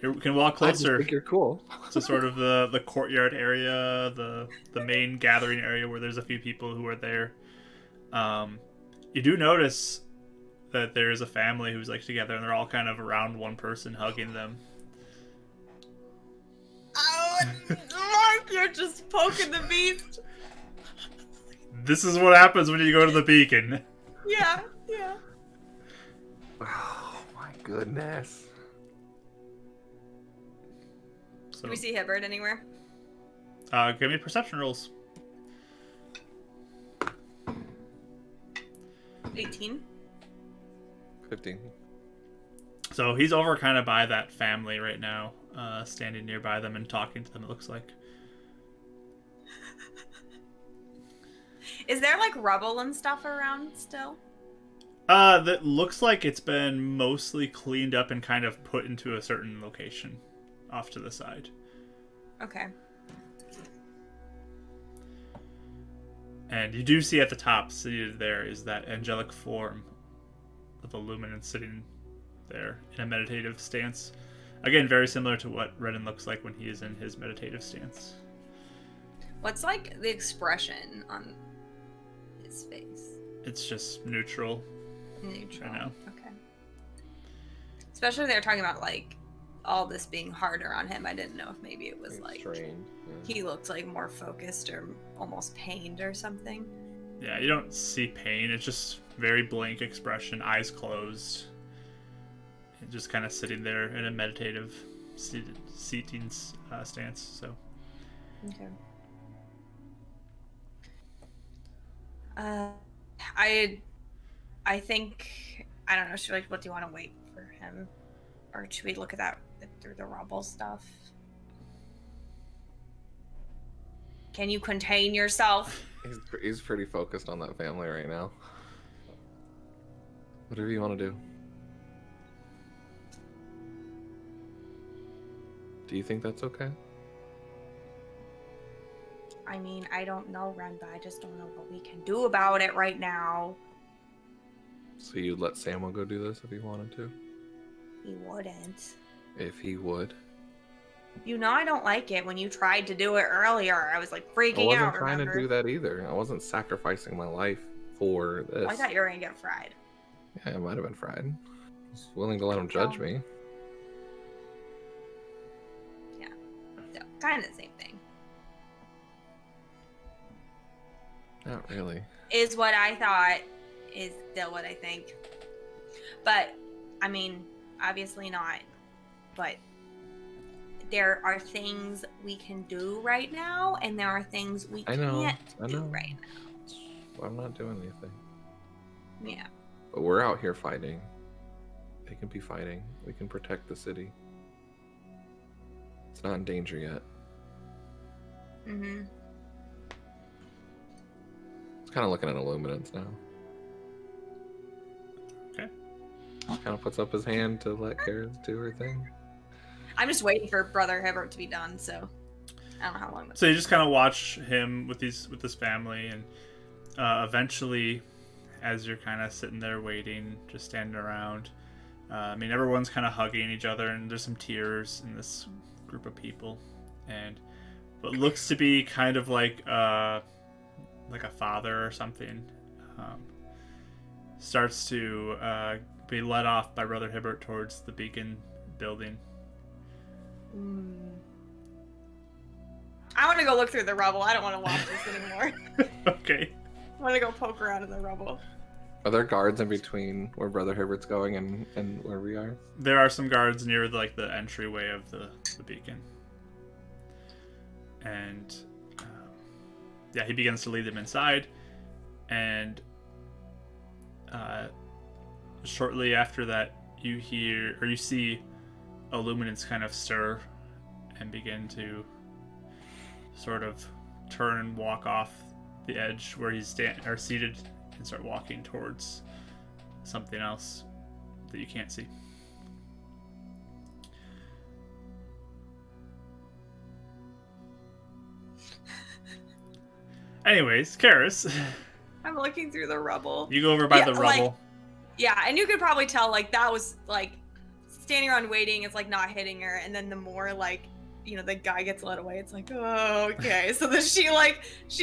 You can walk I just closer think you're cool. to sort of the courtyard area, the main gathering area where there's a few people who are there. You do notice that there is a family who's like together, and they're all kind of around one person, hugging them. Oh, Mark, you're just poking the beast. This is what happens when you go to the beacon. Yeah. Oh my goodness. So, Do we see Hibbert anywhere? give me perception rolls. 18. 15. So he's over kind of by that family right now, standing nearby them and talking to them, it looks like. Is there like rubble and stuff around still? That looks like it's been mostly cleaned up and kind of put into a certain location off to the side. Okay. And you do see at the top, seated there, is that angelic form of a luminance sitting there in a meditative stance. Again, very similar to what Redden looks like when he is in his meditative stance. What's like the expression on his face? It's just neutral. Neutral. I know. Okay. Especially if they're talking about like all this being harder on him. I didn't know if maybe it was like Strained. he looked like more focused or almost pained or something. Yeah, you don't see pain. It's just very blank expression, eyes closed. And just kind of sitting there in a meditative seating stance. So. Okay. I think I don't know. What do you want to wait for him, or should we look at that through the rubble stuff? Can you contain yourself? He's pretty focused on that family right now. Whatever you want to do. Do you think that's okay? I mean, I don't know, Ren, but I just don't know what we can do about it right now. So you'd let Samuel go do this if he wanted to? He wouldn't. If he would. You know I don't like it. When you tried to do it earlier, I was like freaking I wasn't out, trying remember? to do that either. I wasn't sacrificing my life for this. Oh, I thought you were gonna get fried. Yeah, I might have been fried. I was willing to let him judge me. Yeah. So, kind of the same thing. Not really. Is what I thought, is still what I think. But, I mean, obviously not. But there are things we can do right now, and there are things we can't do right now. I'm not doing anything. Yeah. But we're out here fighting. They can be fighting. We can protect the city. It's not in danger yet. Mm-hmm. It's kind of looking at Illuminance now. Okay. Kind of puts up his hand to let Karen do her thing. I'm just waiting for Brother Hibbert to be done, so I don't know how long. So you just kind of watch him with this family, and eventually, as you're kind of sitting there waiting, just standing around, I mean, everyone's kind of hugging each other, and there's some tears in this group of people, and what looks to be kind of like a father or something starts to be led off by Brother Hibbert towards the beacon building. I want to go look through the rubble. I don't want to watch this anymore. Okay. I want to go poke around in the rubble. Are there guards in between where Brother Herbert's going and where we are? There are some guards near the entryway of the beacon. And yeah, he begins to lead them inside. And shortly after that, you hear, or you see, Illuminance kind of stir and begin to sort of turn and walk off the edge where he's seated and start walking towards something else that you can't see. Anyways, Karis, I'm looking through the rubble. you go over by the rubble. Yeah, and you could probably tell, like, that was, like, standing around waiting, it's, like, not hitting her, and then the more, like, you know, the guy gets led away, it's like, oh, okay. So then she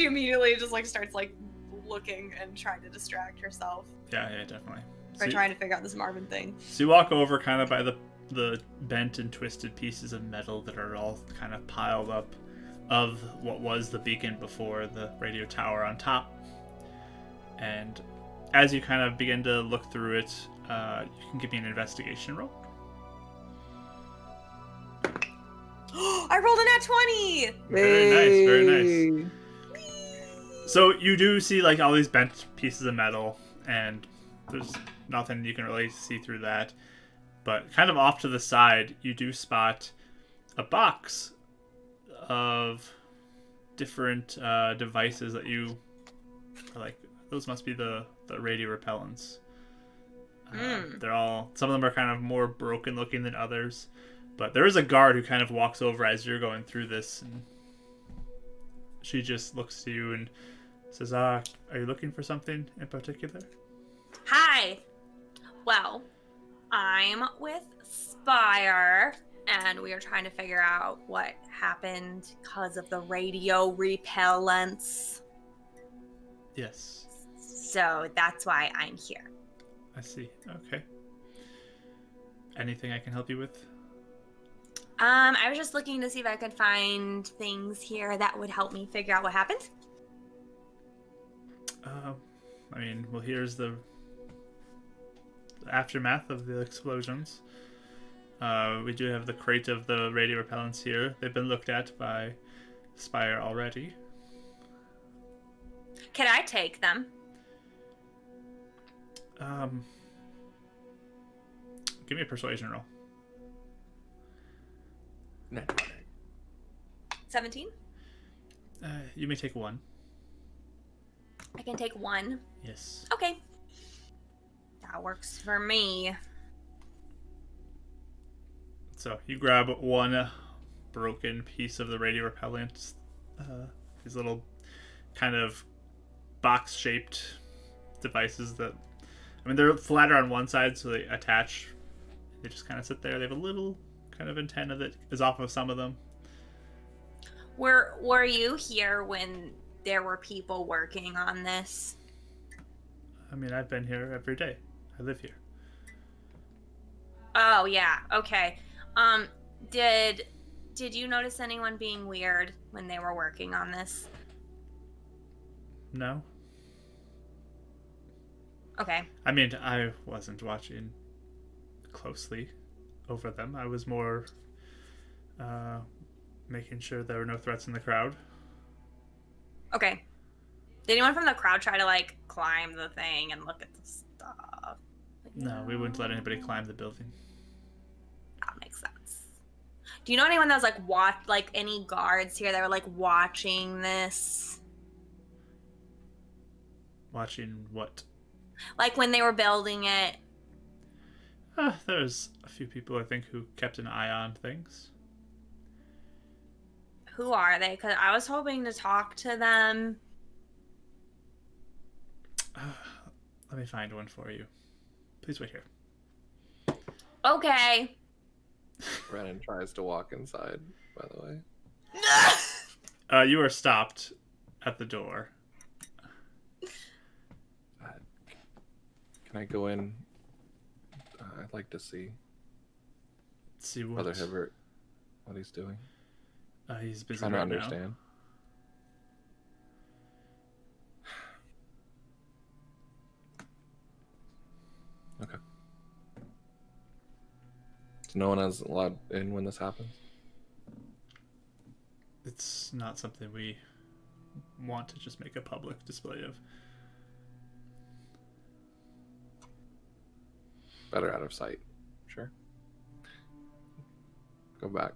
immediately just, like, starts, like, looking and trying to distract herself. Yeah, definitely. By trying to figure out this Marvin thing. So you walk over kind of by the bent and twisted pieces of metal that are all kind of piled up of what was the beacon before the radio tower on top. And as you kind of begin to look through it, you can give me an investigation roll. I rolled a nat 20! Very nice, very nice. So you do see like all these bent pieces of metal, and there's nothing you can really see through that. But kind of off to the side, you do spot a box of different devices that you are like, those must be the radio repellents. They're all, some of them are kind of more broken looking than others, but there is a guard who kind of walks over as you're going through this, and she just looks to you and says, are you looking for something in particular? Hi. Well, I'm with Spire, and we are trying to figure out what happened because of the radio repellents. Yes. So that's why I'm here. I see. Okay. Anything I can help you with? I was just looking to see if I could find things here that would help me figure out what happened. I mean, well, here's the aftermath of the explosions. We do have the crate of the radio repellents here. They've been looked at by Spire already. Can I take them? Give me a persuasion roll. 17? You may take one. I can take one. Yes. Okay. That works for me. So you grab one broken piece of the radio repellent. These little kind of box-shaped devices that, I mean, they're flatter on one side, so they attach. They just kind of sit there. They have a little kind of antenna that is off of some of them. Were you here when there were people working on this? I mean, I've been here every day. I live here. Oh, yeah. Okay. Did you notice anyone being weird when they were working on this? No. Okay. I mean, I wasn't watching closely over them. I was more making sure there were no threats in the crowd. Okay. Did anyone from the crowd try to, like, climb the thing and look at the stuff? No, we wouldn't let anybody climb the building. That makes sense. Do you know anyone that was, like, any guards here that were, like, watching this? Watching what? Like, when they were building it? There's a few people, I think, who kept an eye on things. Who are they? Because I was hoping to talk to them. Let me find one for you. Please wait here. Okay. Brennan tries to walk inside, by the way. You are stopped at the door. Can I go in? I'd like to see See what? Brother Hibbert, what he's doing. He's busy Trying to right understand. Okay. So no one is allowed in when this happens? It's not something we want to just make a public display of. Better out of sight. Sure. Go back.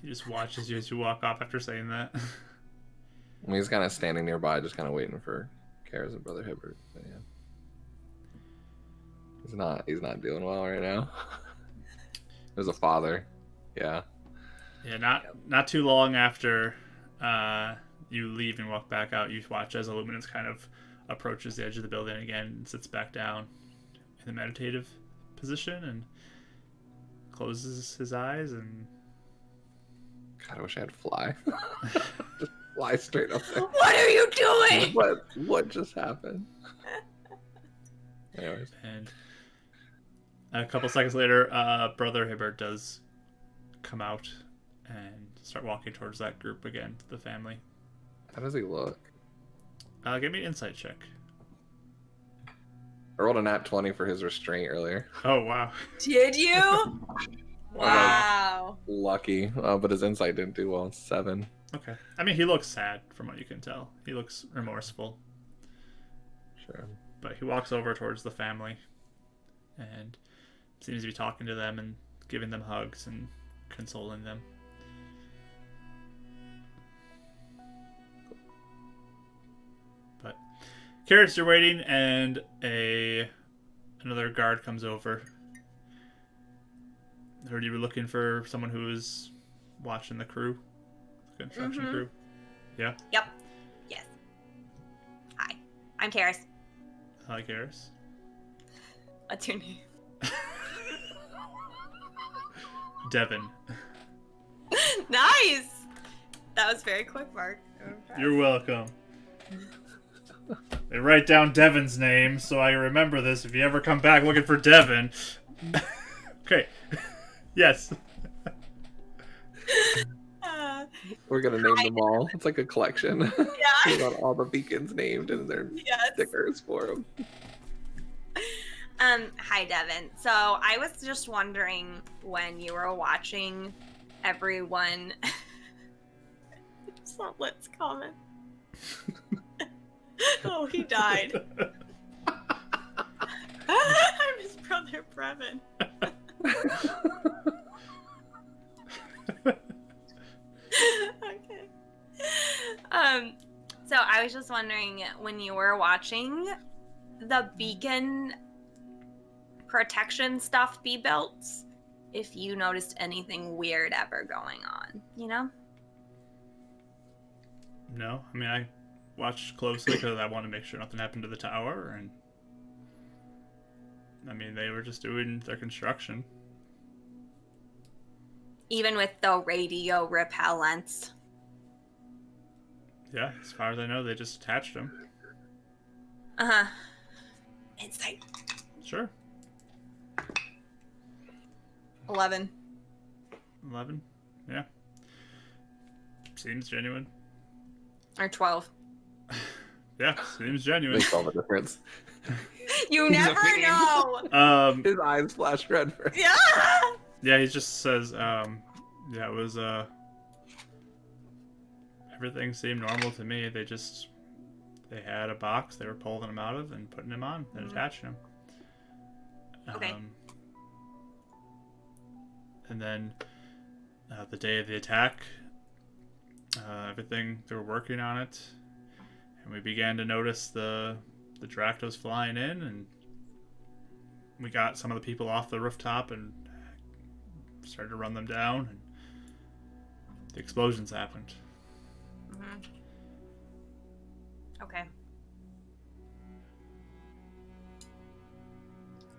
He just watches you as you walk off after saying that. I mean, he's kind of standing nearby, just kind of waiting for Kara's and Brother Hibbert. But yeah. He's not doing well right now. There's a father. Yeah. Yeah, not too long after you leave and walk back out, you watch as Illuminance kind of approaches the edge of the building again and sits back down in the meditative position and closes his eyes and... God, I wish I had fly. Just fly straight up there. What are you doing? What just happened? Anyways. And a couple seconds later, Brother Hibbert does come out and start walking towards that group again, the family. How does he look? Give me an insight check. I rolled a nat 20 for his restraint earlier. Oh, wow. Did you? Wow. Lucky, but his insight didn't do well. 7. Okay. I mean, he looks sad from what you can tell. He looks remorseful. Sure. But he walks over towards the family and seems to be talking to them and giving them hugs and consoling them. But Karis, you're waiting, and another guard comes over. Heard you were looking for someone who was watching the crew, the construction crew. Yeah. Yep. Yes. Hi, I'm Karis. Hi, Karis. What's your name? Devin. Nice. That was very quick, Mark. I'm impressed. You're welcome. They write down Devin's name, so I remember this if you ever come back looking for Devin. Okay. Yes. We're gonna name them all. It's like a collection. Yeah. We got all the beacons named and their Yes. stickers for them. Hi, Devin. So I was just wondering when you were watching everyone. It's not Lit's comment. Oh, he died. I'm his brother, Brevin. Okay. So I was just wondering when you were watching the beacon protection stuff be built, if you noticed anything weird ever going on, you know? No, I mean, I watched closely because I want to make sure nothing happened to the tower, and I mean, they were just doing their construction. Even with the radio repellents. Yeah, as far as I know, they just attached them. Uh-huh. Insight. Sure. 11. 11? Yeah. Seems genuine. Or 12. Yeah, seems genuine. Makes all the difference. You never know! His eyes flash red for Yeah! Yeah, he just says, yeah, it was, everything seemed normal to me. They had a box they were pulling him out of and putting him on and attaching him. Okay. And then, the day of the attack, everything, they were working on it, and we began to notice the Dractos flying in, and we got some of the people off the rooftop and started to run them down, and the explosions happened. Mm-hmm. Okay.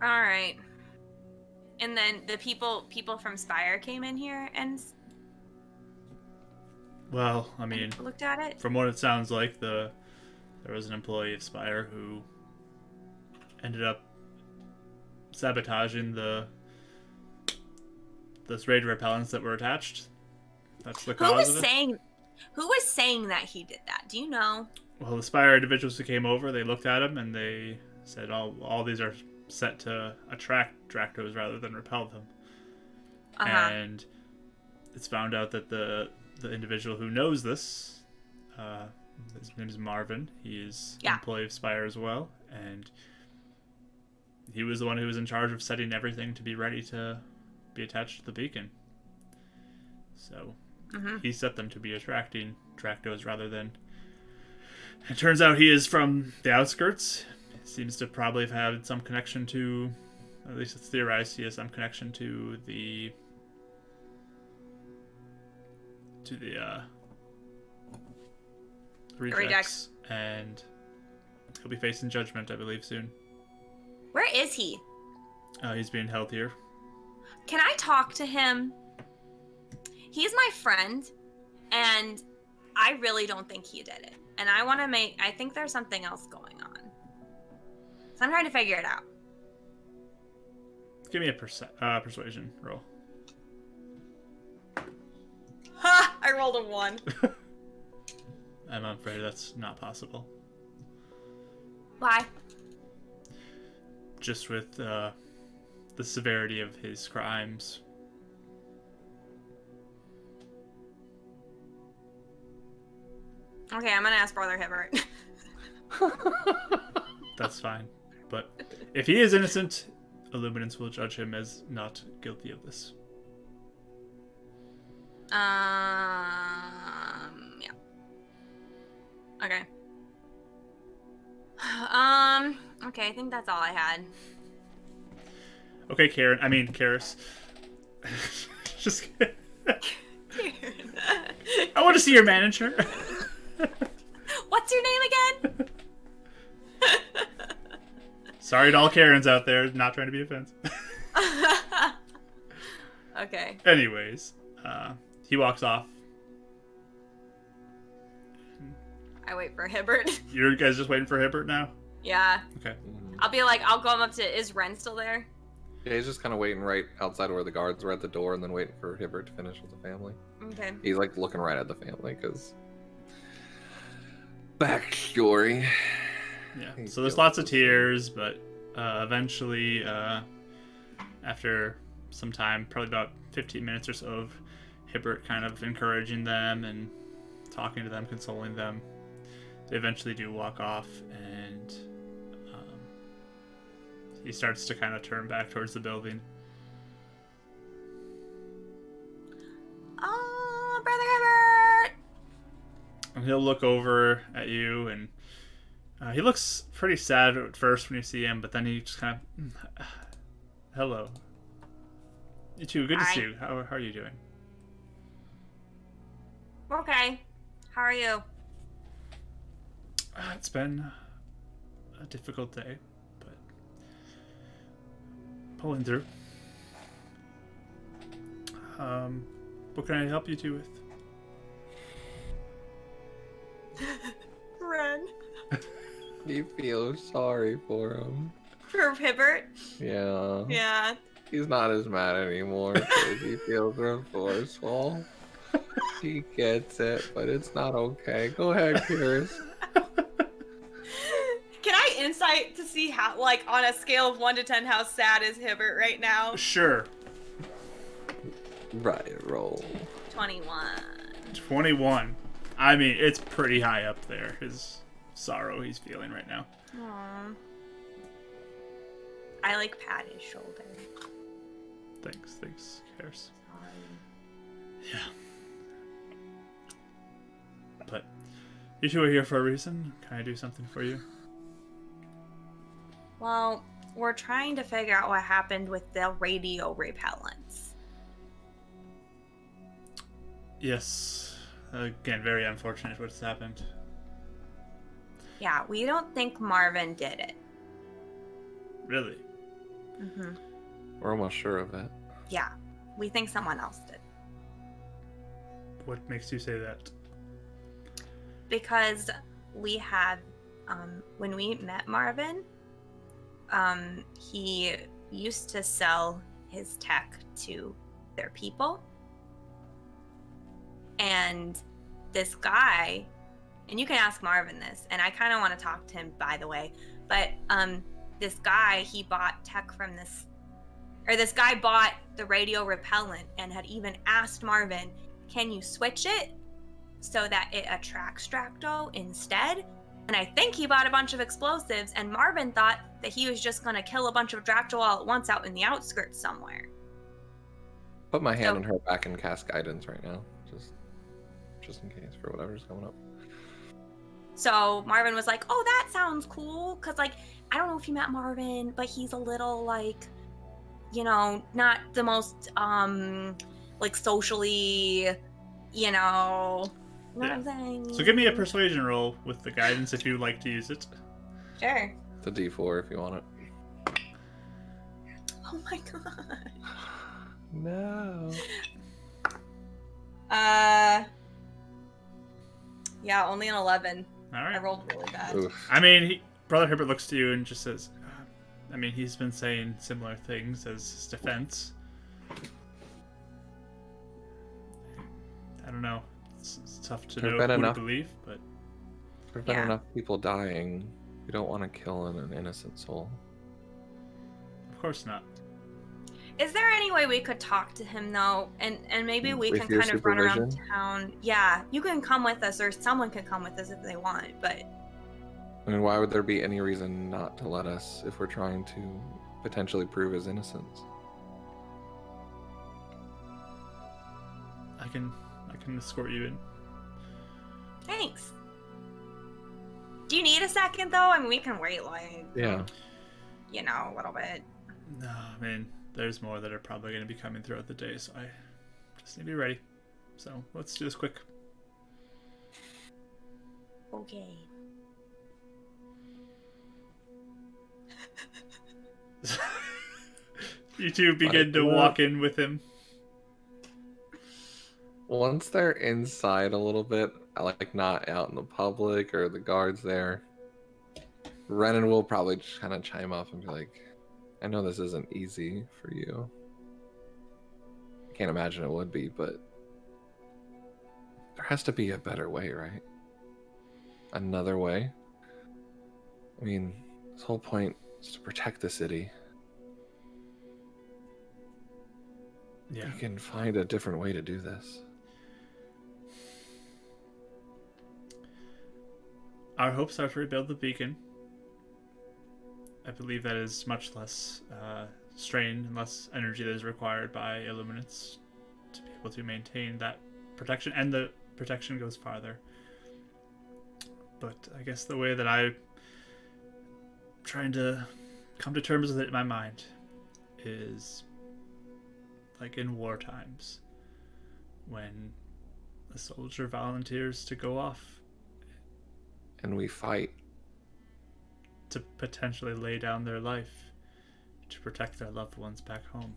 All right. And then the people from Spire came in here and Well, I mean, looked at it. from what it sounds like, there was an employee of Spire who ended up sabotaging those radio repellents that were attached. That's the cause of it. Who was saying that he did that? Do you know? Well, the Spire individuals who came over, they looked at him and they said, all these are set to attract Dractos rather than repel them. Uh-huh. And it's found out that the individual who knows this, his name is Marvin. He is an employee of Spire as well, and he was the one who was in charge of setting everything to be ready to be attached to the beacon. So he set them to be attracting Dractos rather than... It turns out he is from the outskirts. Seems to probably have had some connection to At least it's theorized he has some connection to the rejects, and he'll be facing judgment, I believe, soon. Where is he? He's being held here. Can I talk to him? He's my friend, and I really don't think he did it. And I think there's something else going on. So I'm trying to figure it out. Give me a persuasion roll. Ha! I rolled a 1. I'm afraid that's not possible. Why? Just with the severity of his crimes. Okay, I'm gonna ask Brother Hibbert. That's fine. But if he is innocent, Illuminants will judge him as not guilty of this. Yeah. Okay. Okay, I think that's all I had. Okay, Karis. Just kidding. I want to see your manager. What's your name again? Sorry to all Karens out there, not trying to be offensive. Okay. Anyways, he walks off. I wait for Hibbert. You guys just waiting for Hibbert now? Yeah. Okay. I'll be like, I'll go up to, is Ren still there? Yeah, he's just kind of waiting right outside where the guards were at the door, and then waiting for Hibbert to finish with the family. Okay. He's like looking right at the family because backstory. Yeah. So there's lots of tears, but eventually, after some time, probably about 15 minutes or so of Hibbert kind of encouraging them and talking to them, consoling them, they eventually do walk off, and he starts to kind of turn back towards the building. Oh, Brother Hibbert! And he'll look over at you, and he looks pretty sad at first when you see him, but then he just kind of, hello. You too. Good to see you. How are you doing? Okay. How are you? It's been a difficult day, but pulling through. What can I help you two with? Ren. You feel sorry for him. For Hibbert? Yeah. Yeah. He's not as mad anymore because he feels remorseful. He gets it, but it's not okay. Go ahead, Karis. Can I insight to see how, like, on a scale of 1 to 10, how sad is Hibbert right now? Sure. Right, roll. 21. 21. I mean, it's pretty high up there, his sorrow he's feeling right now. Aww. I, like, pat his shoulder. Thanks, Karis. Yeah. But you two are here for a reason. Can I do something for you? Well, we're trying to figure out what happened with the radio repellents. Yes. Again, very unfortunate what's happened. Yeah, we don't think Marvin did it. Really? Mm-hmm. We're almost sure of that. Yeah, we think someone else did. What makes you say that? Because we had, when we met Marvin, he used to sell his tech to their people. And this guy, and you can ask Marvin this, and I kind of want to talk to him, by the way, but this guy, he bought tech from this guy bought the radio repellent and had even asked Marvin, can you switch it so that it attracts Dracto instead? And I think he bought a bunch of explosives, and Marvin thought that he was just going to kill a bunch of Dracto all at once out in the outskirts somewhere. Put my hand in her back and cast guidance right now, just in case for whatever's coming up. So Marvin was like, oh, that sounds cool. Because, like, I don't know if you met Marvin, but he's a little, like, not the most like socially, you know what I'm saying. So give me a persuasion roll with the guidance if you'd like to use it. Sure. It's a D4 if you want it. Oh my god. No. Yeah, only an 11. All right. I rolled really bad. Oof. I mean, Brother Herbert looks to you and just says, I mean, he's been saying similar things as his defense. I don't know. It's tough to know who to believe, but... There's been enough people dying. We don't want to kill an innocent soul. Of course not. Is there any way we could talk to him, though? And maybe we With can your kind of run around supervision? town. Yeah, you can come with us, or someone can come with us if they want, but... I mean, why would there be any reason not to let us if we're trying to potentially prove his innocence? I can escort you in. Thanks. Do you need a second, though? I mean, we can wait, like... Yeah. A little bit. No, I mean, there's more that are probably going to be coming throughout the day, so I just need to be ready. So let's do this quick. Okay. You two begin to walk in with him. Once they're inside a little bit, like not out in the public or the guards there, Renan will probably just kind of chime up and be like, I know this isn't easy for you. I can't imagine it would be, but there has to be a better way, right? Another way? I mean, this whole point is to protect the city. Yeah. You can find a different way to do this. Our hopes are to rebuild the beacon. I believe that is much less strain and less energy that is required by Illuminants to be able to maintain that protection, and the protection goes farther. But I guess the way that I'm trying to come to terms with it in my mind is like in war times when a soldier volunteers to go off And we fight. to potentially lay down their life to protect their loved ones back home,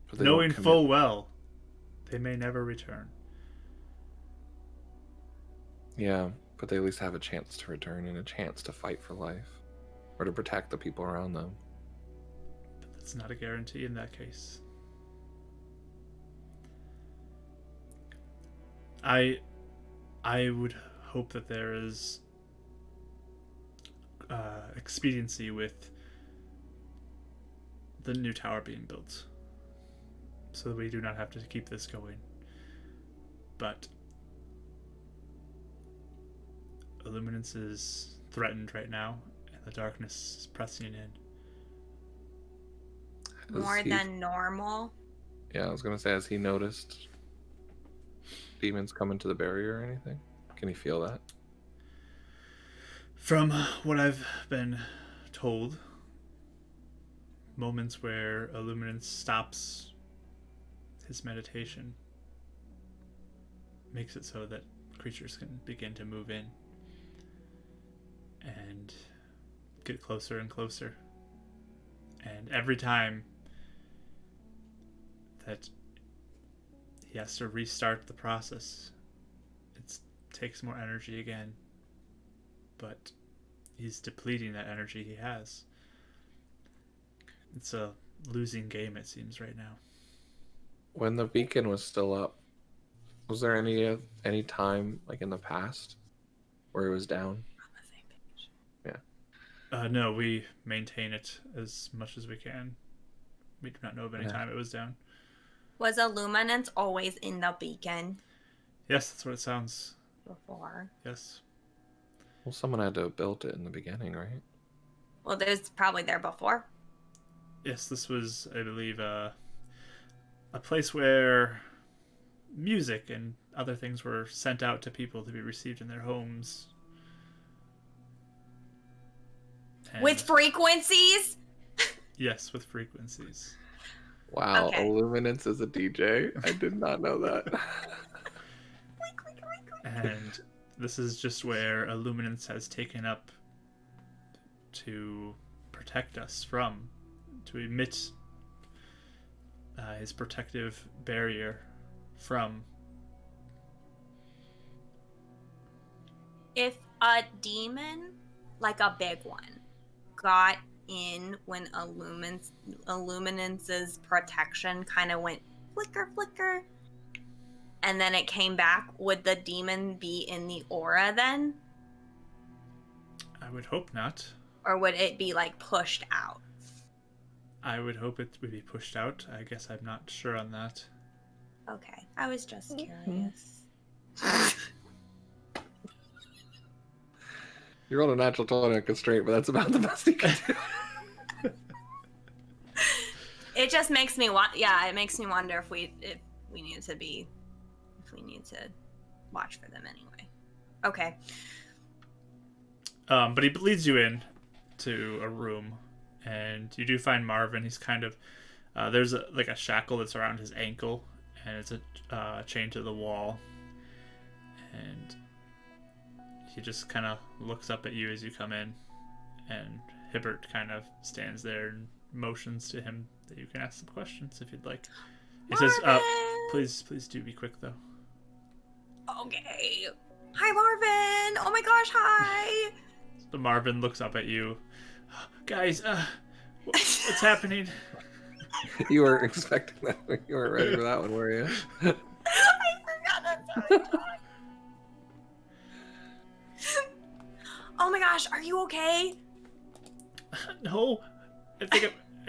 But they knowing don't commit. full well they may never return. Yeah, but they at least have a chance to return and a chance to fight for life. Or to protect the people around them. But that's not a guarantee in that case. I would hope that there is expediency with the new tower being built, so that we do not have to keep this going. But Illuminance is threatened right now, and the darkness is pressing in. More than normal. Yeah, I was gonna say, has he noticed demons coming to the barrier or anything? Can he feel that? From what I've been told, moments where Illuminance stops his meditation makes it so that creatures can begin to move in and get closer and closer. And every time that he has to restart the process, it takes more energy again. But he's depleting that energy he has. It's a losing game, it seems, right now. When the beacon was still up, was there any time like in the past where it was down? No, we maintain it as much as we can. We do not know of any time it was down. Was Illuminance always in the beacon Yes, that's what it sounds. before? Yes. Well, someone had to have built it in the beginning, right? Well, there's probably there before. Yes, this was, I believe, a place where music and other things were sent out to people to be received in their homes. And With frequencies? Yes, with frequencies. Wow, Okay. Illuminance is a DJ. I did not know that. And this is just where Illuminance has taken up to protect us from, to emit his protective barrier from. If a demon, like a big one, got in when Illuminance's protection kind of went flicker, flicker, and then it came back, would the demon be in the aura then? I would hope not. Or would it be like pushed out? I would hope it would be pushed out. I guess I'm not sure on that. Okay, I was just curious. You rolled a natural 20 on constraint, but that's about the best you can do. It just makes me it makes me wonder if we need to watch for them anyway. Okay. But he leads you in to a room, and you do find Marvin. He's kind of there's a shackle that's around his ankle, and it's a chain to the wall, and he just kind of looks up at you as you come in, and Hibbert kind of stands there and motions to him that you can ask some questions if you'd like. He says, please do be quick though. Okay. Hi, Marvin. Oh my gosh, hi. So Marvin looks up at you. Guys, what's happening? You weren't expecting that. You weren't ready for that one, were you? I forgot that's how I talk. Oh my gosh, are you okay? No, I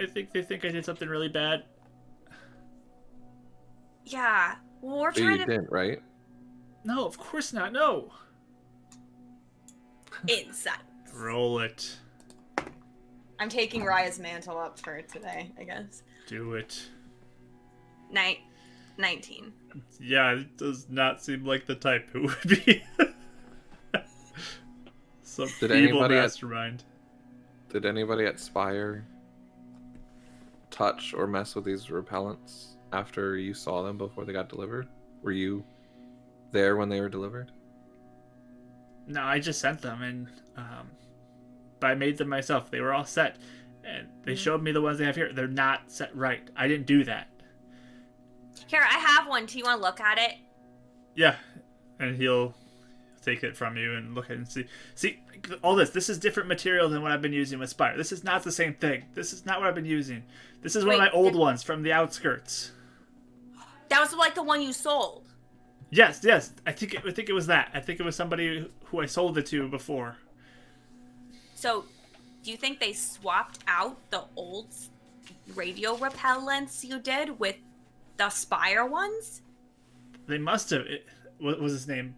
think they think I did something really bad. Yeah. Well, we're So trying you to didn't, right? No, of course not. No. insight. Roll it. I'm taking Raya's mantle up for today, I guess. Do it. 19. Yeah, it does not seem like the type who would be. Some Did evil anybody mastermind. Did anybody at Spire touch or mess with these repellents after you saw them before they got delivered? Were you there when they were delivered? No, I just sent them, and but I made them myself. They were all set, and they showed me the ones they have here. They're not set right. I didn't do that. Here, I have one. Do you want to look at it? Yeah, and he'll take it from you and look at it and see. See, all this. This is different material than what I've been using with Spire. This is not the same thing. This is not what I've been using. This is one of my old ones from the outskirts. That was like the one you sold. Yes. I think it was that. I think it was somebody who I sold it to before. So, do you think they swapped out the old radio repellents you did with the Spire ones? They must have. What was his name?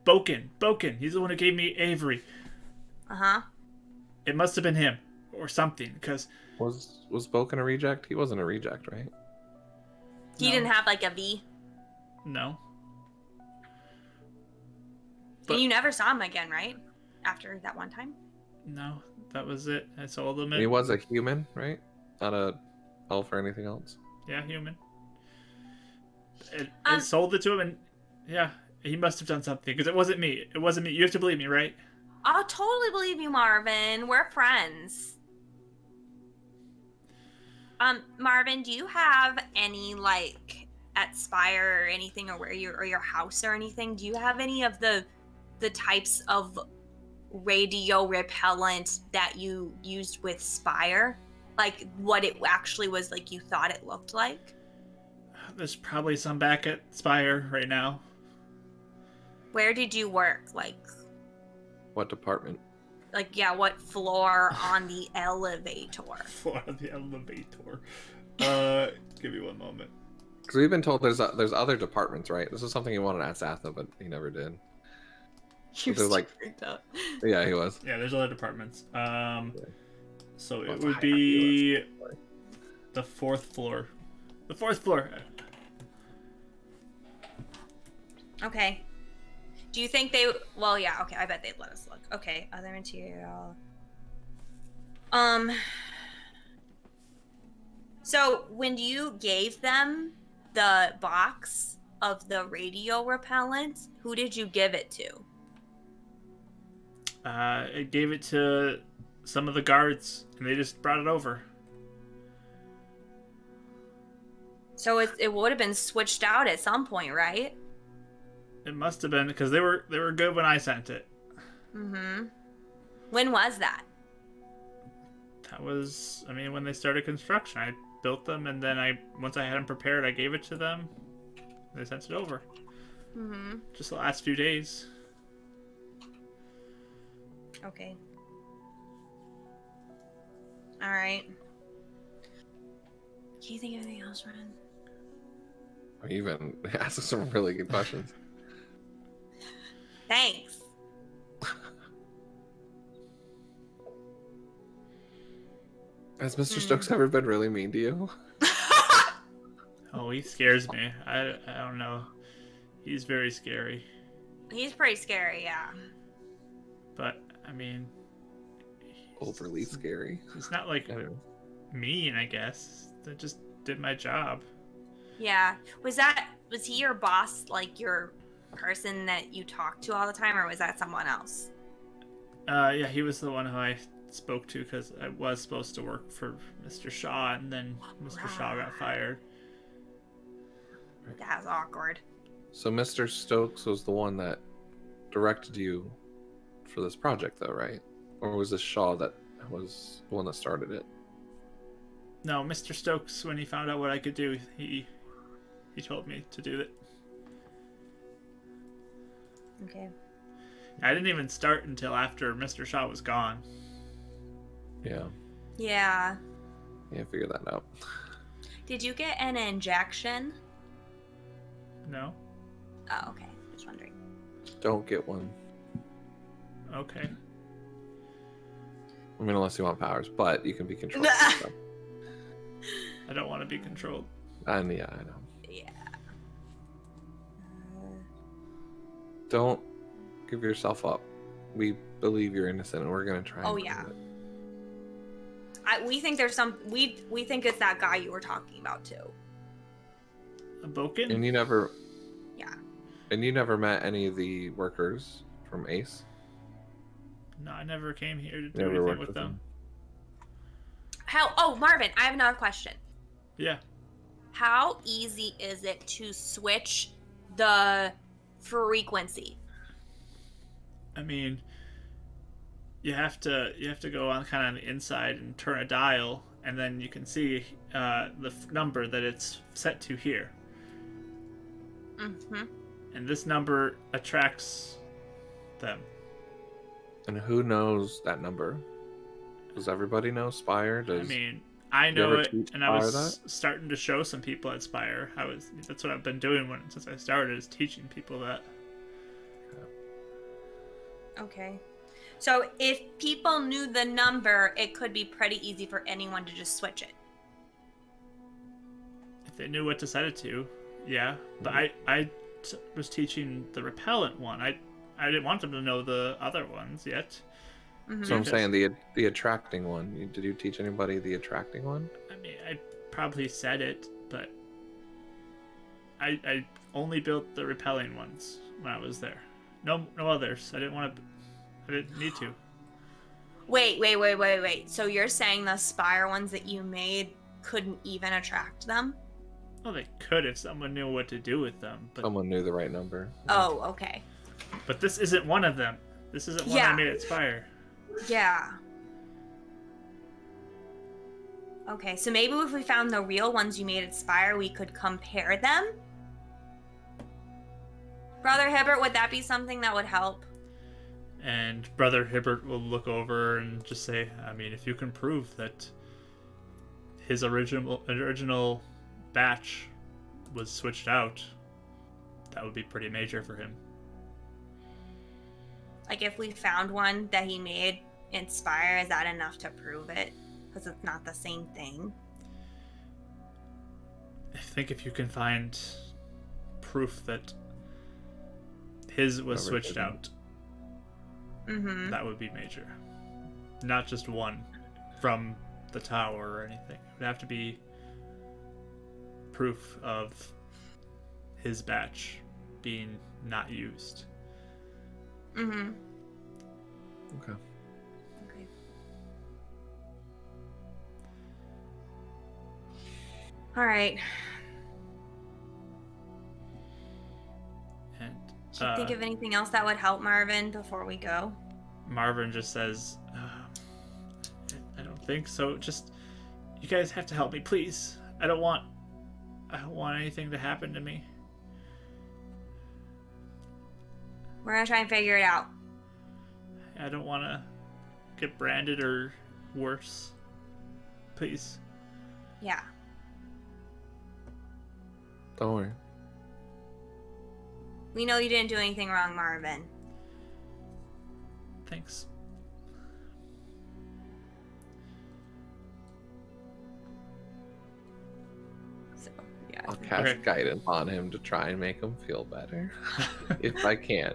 Boken. He's the one who gave me Avery. Uh-huh. It must have been him or something, because Was Boken a reject? He wasn't a reject, right? He didn't have like a V. no. And you never saw him again, right? After that one time? No, that was it. I sold him. And he was a human, right? Not a elf or anything else. Yeah, human. I sold it to him, and yeah, he must have done something, because it wasn't me. It wasn't me. You have to believe me, right? I'll totally believe you, Marvin. We're friends. Marvin, do you have any, like, at Spire or anything, or your house or anything? Do you have any of the types of radio repellent that you used with Spire? Like, what it actually was like you thought it looked like? There's probably some back at Spire right now. Where did you work? Like, What department? yeah, what floor on the elevator? For the elevator. Give me one moment. Because we've been told there's other departments, right? This is something he wanted to ask Atha, but he never did. You're There's, like- freaked out. Yeah, he was. Yeah, there's other departments. So it Well, would hierarchy be was- the fourth floor. The fourth floor. Okay. Do you think they? Well, yeah. Okay, I bet they'd let us look. Okay, other material. So when you gave them the box of the radio repellent, who did you give it to? I gave it to some of the guards, and they just brought it over. So it would have been switched out at some point, right? It must have been because they were good when I sent it. Mm-hmm. When was that? That was, I mean, when they started construction. I built them, and then once I had them prepared, I gave it to them. They sent it over. Mm-hmm. Just the last few days. Okay. All right. Can you think of anything else, Ren? Or even asking some really good questions. Thanks. Has Mr. Stokes ever been really mean to you? Oh, he scares me. I don't know. He's very scary. He's pretty scary, yeah. But, I mean... Overly scary. He's not, like, I don't know. mean, I guess. I just did my job. Yeah. Was he your boss, like your person that you talked to all the time, or was that someone else? Yeah, he was the one who I spoke to because I was supposed to work for Mr. Shaw, and then Mr. Shaw got fired. That was awkward. So Mr. Stokes was the one that directed you for this project, though, right? Or was this Shaw that was the one that started it? No, Mr. Stokes, when he found out what I could do, he told me to do it. Okay. I didn't even start until after Mr. Shaw was gone. Yeah. Yeah. Yeah, figure that out. Did you get an injection? No? Oh, okay. Just wondering. Don't get one. Okay. I mean, unless you want powers, but you can be controlled. So. I don't want to be controlled. And yeah, I know. Yeah. Don't give yourself up. We believe you're innocent, and we're gonna try. Oh, and yeah. prove it. We think there's some. We think it's that guy you were talking about too. A Boken? And you never. Yeah. And you never met any of the workers from Ace. No, I never came here to do Never anything worked with them. How? Oh, Marvin, I have another question. Yeah. How easy is it to switch the frequency? I mean, you have to go on kind of on the inside and turn a dial, and then you can see the number that it's set to here. Mm-hmm. And this number attracts them. And who knows that number? Does everybody know Spire? I mean, I you know ever it, teach and I was Spire starting to show some people at Spire. That's what I've been doing since I started, is teaching people that. Okay. So if people knew the number, it could be pretty easy for anyone to just switch it. If they knew what to set it to, yeah. But I was teaching the repellent one. I didn't want them to know the other ones yet. Mm-hmm. So I'm saying the attracting one. Did you teach anybody the attracting one? I mean, I probably said it, but I only built the repelling ones when I was there. No others. I didn't need to. Wait. So you're saying the Spire ones that you made couldn't even attract them? Well, they could if someone knew what to do with them. But Someone knew the right number. Oh, okay. But this isn't one of them. This isn't one Yeah. I made at Spire. Yeah. Okay, so maybe if we found the real ones you made at Spire, we could compare them? Brother Hibbert, would that be something that would help? And Brother Hibbert will look over and just say, I mean, if you can prove that his original batch was switched out, that would be pretty major for him. Like, if we found one that he made in Spire, is that enough to prove it? Because it's not the same thing. I think if you can find proof that his was switched out, Mm-hmm. that would be major. Not just one from the tower or anything. It would have to be proof of his batch being not used. Mm-hmm. Okay. Okay. All right. And Should think of anything else that would help Marvin before we go. Marvin just says, I don't think so. Just, you guys have to help me, please. I don't want anything to happen to me. We're gonna try and figure it out. I don't want to get branded or worse. Please. Yeah. Don't worry. We know you didn't do anything wrong, Marvin. Thanks. So, yeah. I'll cast Okay. guidance on him to try and make him feel better. If I can.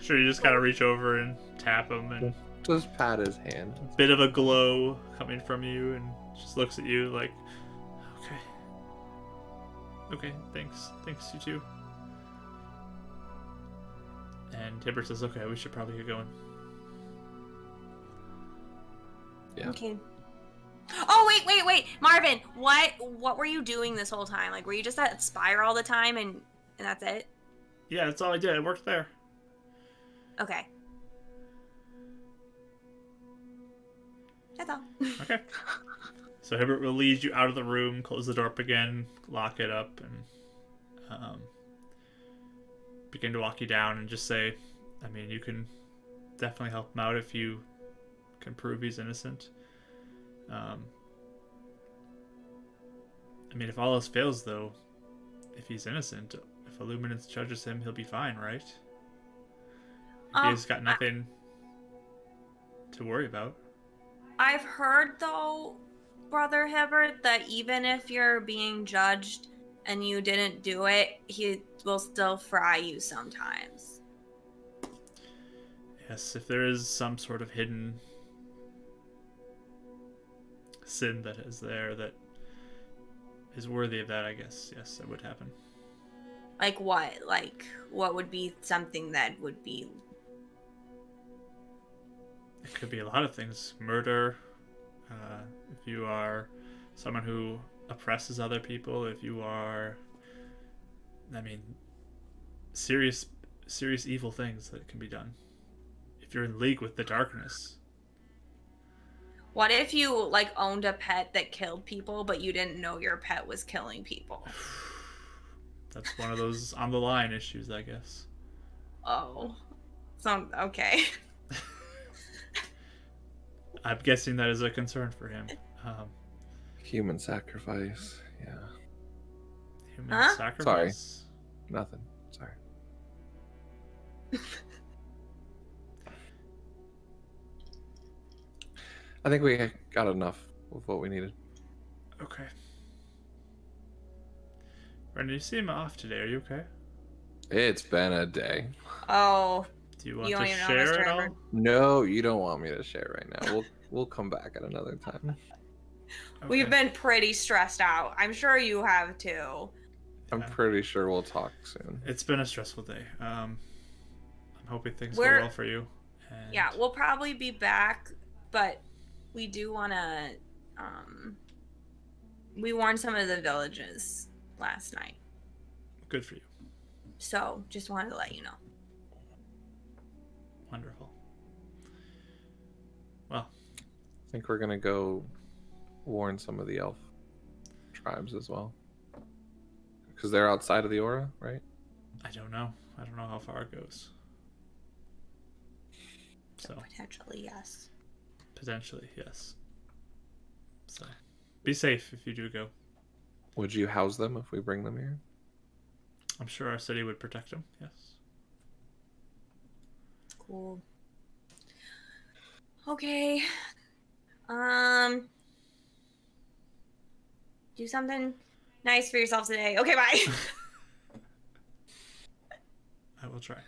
Sure, you just gotta reach over and tap him, and Just pat his hand. bit of a glow coming from you, and just looks at you like, okay, thanks, you too. And Hibbert says, okay, we should probably get going. Yeah. Okay. Oh, wait, Marvin, what were you doing this whole time? Like, were you just at Spire all the time and that's it? Yeah, that's all I did. I worked there. Okay. That's all. Okay. So Hibbert will lead you out of the room, close the door up again, lock it up, and begin to walk you down and just say, I mean, you can definitely help him out if you can prove he's innocent. I mean, if all else fails, though, if he's innocent, if Illuminance judges him, he'll be fine, right? He's got nothing to worry about. I've heard, though, Brother Hibbert, that even if you're being judged and you didn't do it, he will still fry you sometimes. Yes, if there is some sort of hidden sin that is there that is worthy of that, I guess, yes, that would happen. Like what? Like, what would be something that would be... It could be a lot of things. Murder, if you are someone who oppresses other people, if you are, I mean, serious evil things that can be done. If you're in league with the darkness. What if you, like, owned a pet that killed people, but you didn't know your pet was killing people? That's one of those on the line issues, I guess. Oh. Okay. I'm guessing that is a concern for him. Human sacrifice. Yeah. Human sacrifice. Nothing. Sorry. I think we got enough of what we needed. Okay. Brendan, you seem off today. Are you okay? It's been a day. Oh. Do you want You to don't even know, share Mr. it all? Edward. No, you don't want me to share right now. We'll come back at another time. We've Okay. been pretty stressed out. I'm sure you have too. I'm pretty sure we'll talk soon. It's been a stressful day. I'm hoping things go We're- well for you. And Yeah, we'll probably be back, but we do want to... we warned some of the villages last night. good for you. So, just wanted to let you know. Wonderful. Well, I think we're gonna go warn some of the elf tribes as well, because they're outside of the aura, right? I don't know. I don't know how far it goes. So, Potentially, yes. potentially, yes. So, be safe if you do go. Would you house them if we bring them here? I'm sure our city would protect them, yes. Cool. Okay. Do something nice for yourself today. Okay, bye. I will try.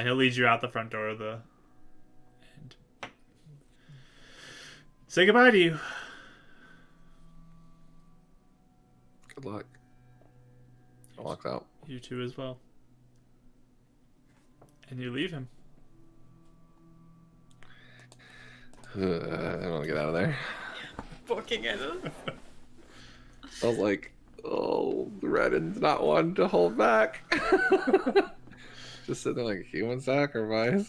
He'll lead you out the front door of the... and say goodbye to you. you two as well. And you leave him. I don't want to get out of there. Booking it. I was like, oh, Redden's not one to hold back. Just sitting there like a human sacrifice.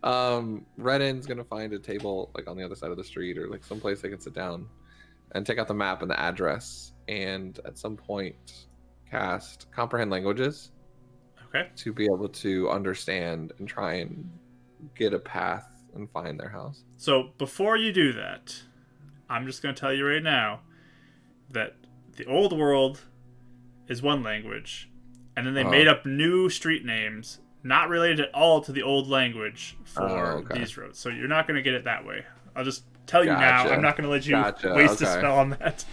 Redden's gonna find a table like on the other side of the street or like someplace they can sit down and take out the map and the address, and at some point cast comprehend languages. Okay. To be able to understand and try and get a path and find their house. So before you do that, I'm just going to tell you right now that the old world is one language, and then they made up new street names not related at all to the old language for these roads. So you're not going to get it that way. I'll just tell you now. I'm not going to let you waste a spell on that.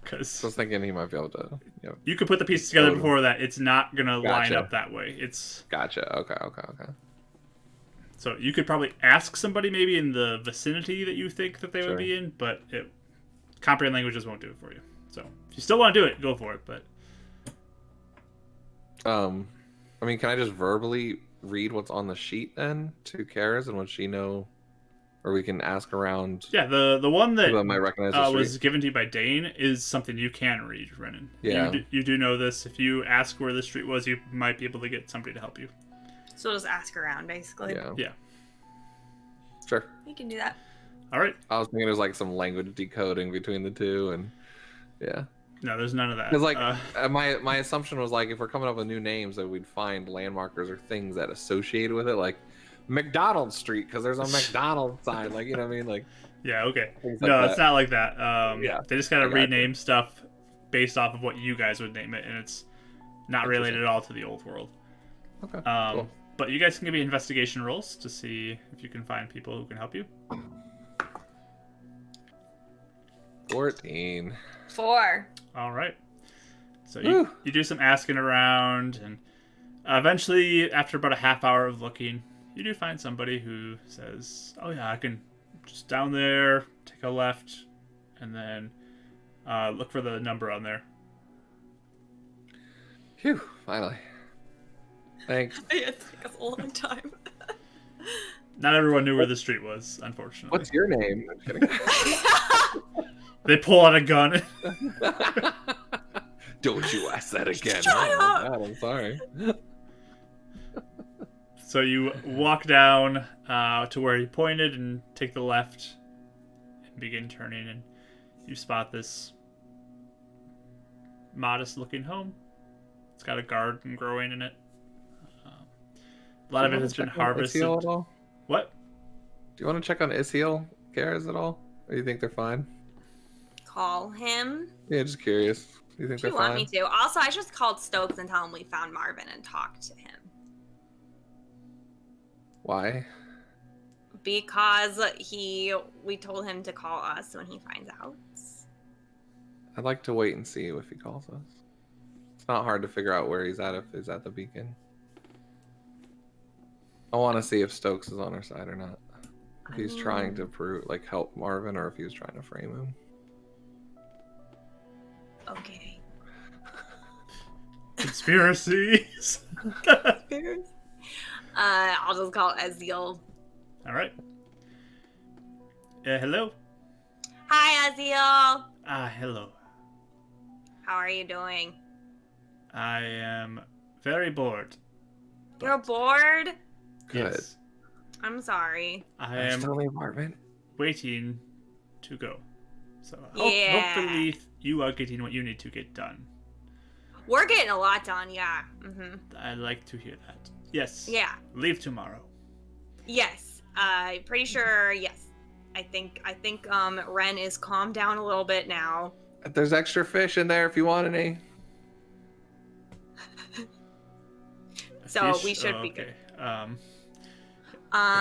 Because I was thinking he might be able to. You could put the pieces together before that. It's not going to line up that way. It's Okay. So you could probably ask somebody maybe in the vicinity that you think that they would be in, but comprehend languages won't do it for you. So if you still want to do it, go for it. But I mean, can I just verbally read what's on the sheet then to Karis, and would she know, or we can ask around? Yeah, the one that might recognize the was given to you by Dane is something you can read, Renan. Yeah, you do know this. If you ask where the street was, you might be able to get somebody to help you. So just ask around, basically. Yeah. Sure. You can do that. All right. I was thinking there's like some language decoding between the two, and No, there's none of that. Because like my assumption was like if we're coming up with new names that we'd find landmarkers or things that associated with it, like McDonald Street because there's a McDonald's sign, like you know what I mean, like. Yeah. Okay. Like no, it's not like that. They just gotta I got rename stuff based off of what you guys would name it, and it's not related at all to the old world. Okay. Cool. But you guys can give me investigation rolls to see if you can find people who can help you. 14. 4. All right. So you do some asking around, and eventually, after about a half hour of looking, you do find somebody who says, "Oh yeah, I can just down there, take a left, and then look for the number on there." Phew! Finally. Thanks. It took us a long time. Not everyone knew where the street was, unfortunately. What's your name? I'm kidding. They pull out a gun. Don't you ask that again. Shut up! God, I'm sorry. So you walk down to where he pointed and take the left and begin turning, and you spot this modest-looking home. It's got a garden growing in it. A lot of it has been harvested. What? Do you want to check on Ishiel Karis at all? Or do you think they're fine? Call him. Yeah, just curious. Do you think Do they're you want fine? me to? Also, I just called Stokes and tell him we found Marvin and talked to him. Why? Because we told him to call us when he finds out. I'd like to wait and see if he calls us. It's not hard to figure out where he's at if he's at the beacon. I want to see if Stokes is on our side or not. If he's trying to help Marvin, or if he was trying to frame him. Okay. Conspiracies. I'll just call Eziel. All right. Hello. Hi, Eziel. Hello. How are you doing? I am very bored. You're bored? Good. Yes. I'm sorry. I am still in the apartment. waiting to go. So hopefully you are getting what you need to get done. We're getting a lot done, yeah. I like to hear that. Yes. Yeah. Leave tomorrow. Yes. Pretty sure, yes. I think Ren is calmed down a little bit now. There's extra fish in there if you want any. So Fish? we should Oh, be okay. good.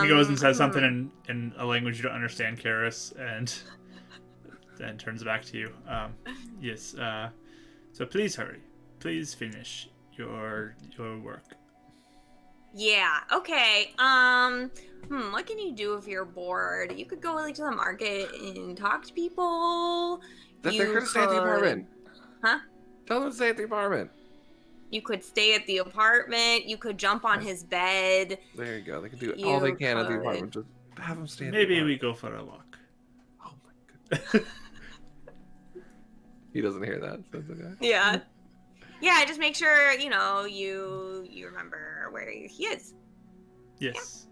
He goes and says something in a language you don't understand, Karis, and then turns back to you. Yes. So please hurry. Please finish your work. Yeah. Okay. What can you do if you're bored? You could go to the market and talk to people. They're gonna stay at the apartment. Huh? Tell them to stay at the apartment. You could stay at the apartment. You could jump on his bed. There you go. They can do all they can at the could. apartment. Just have them stay at Maybe the we apartment. go for a walk. Oh my goodness. He doesn't hear that, so it's okay. Yeah. Yeah, just make sure, you remember where he is. Yes.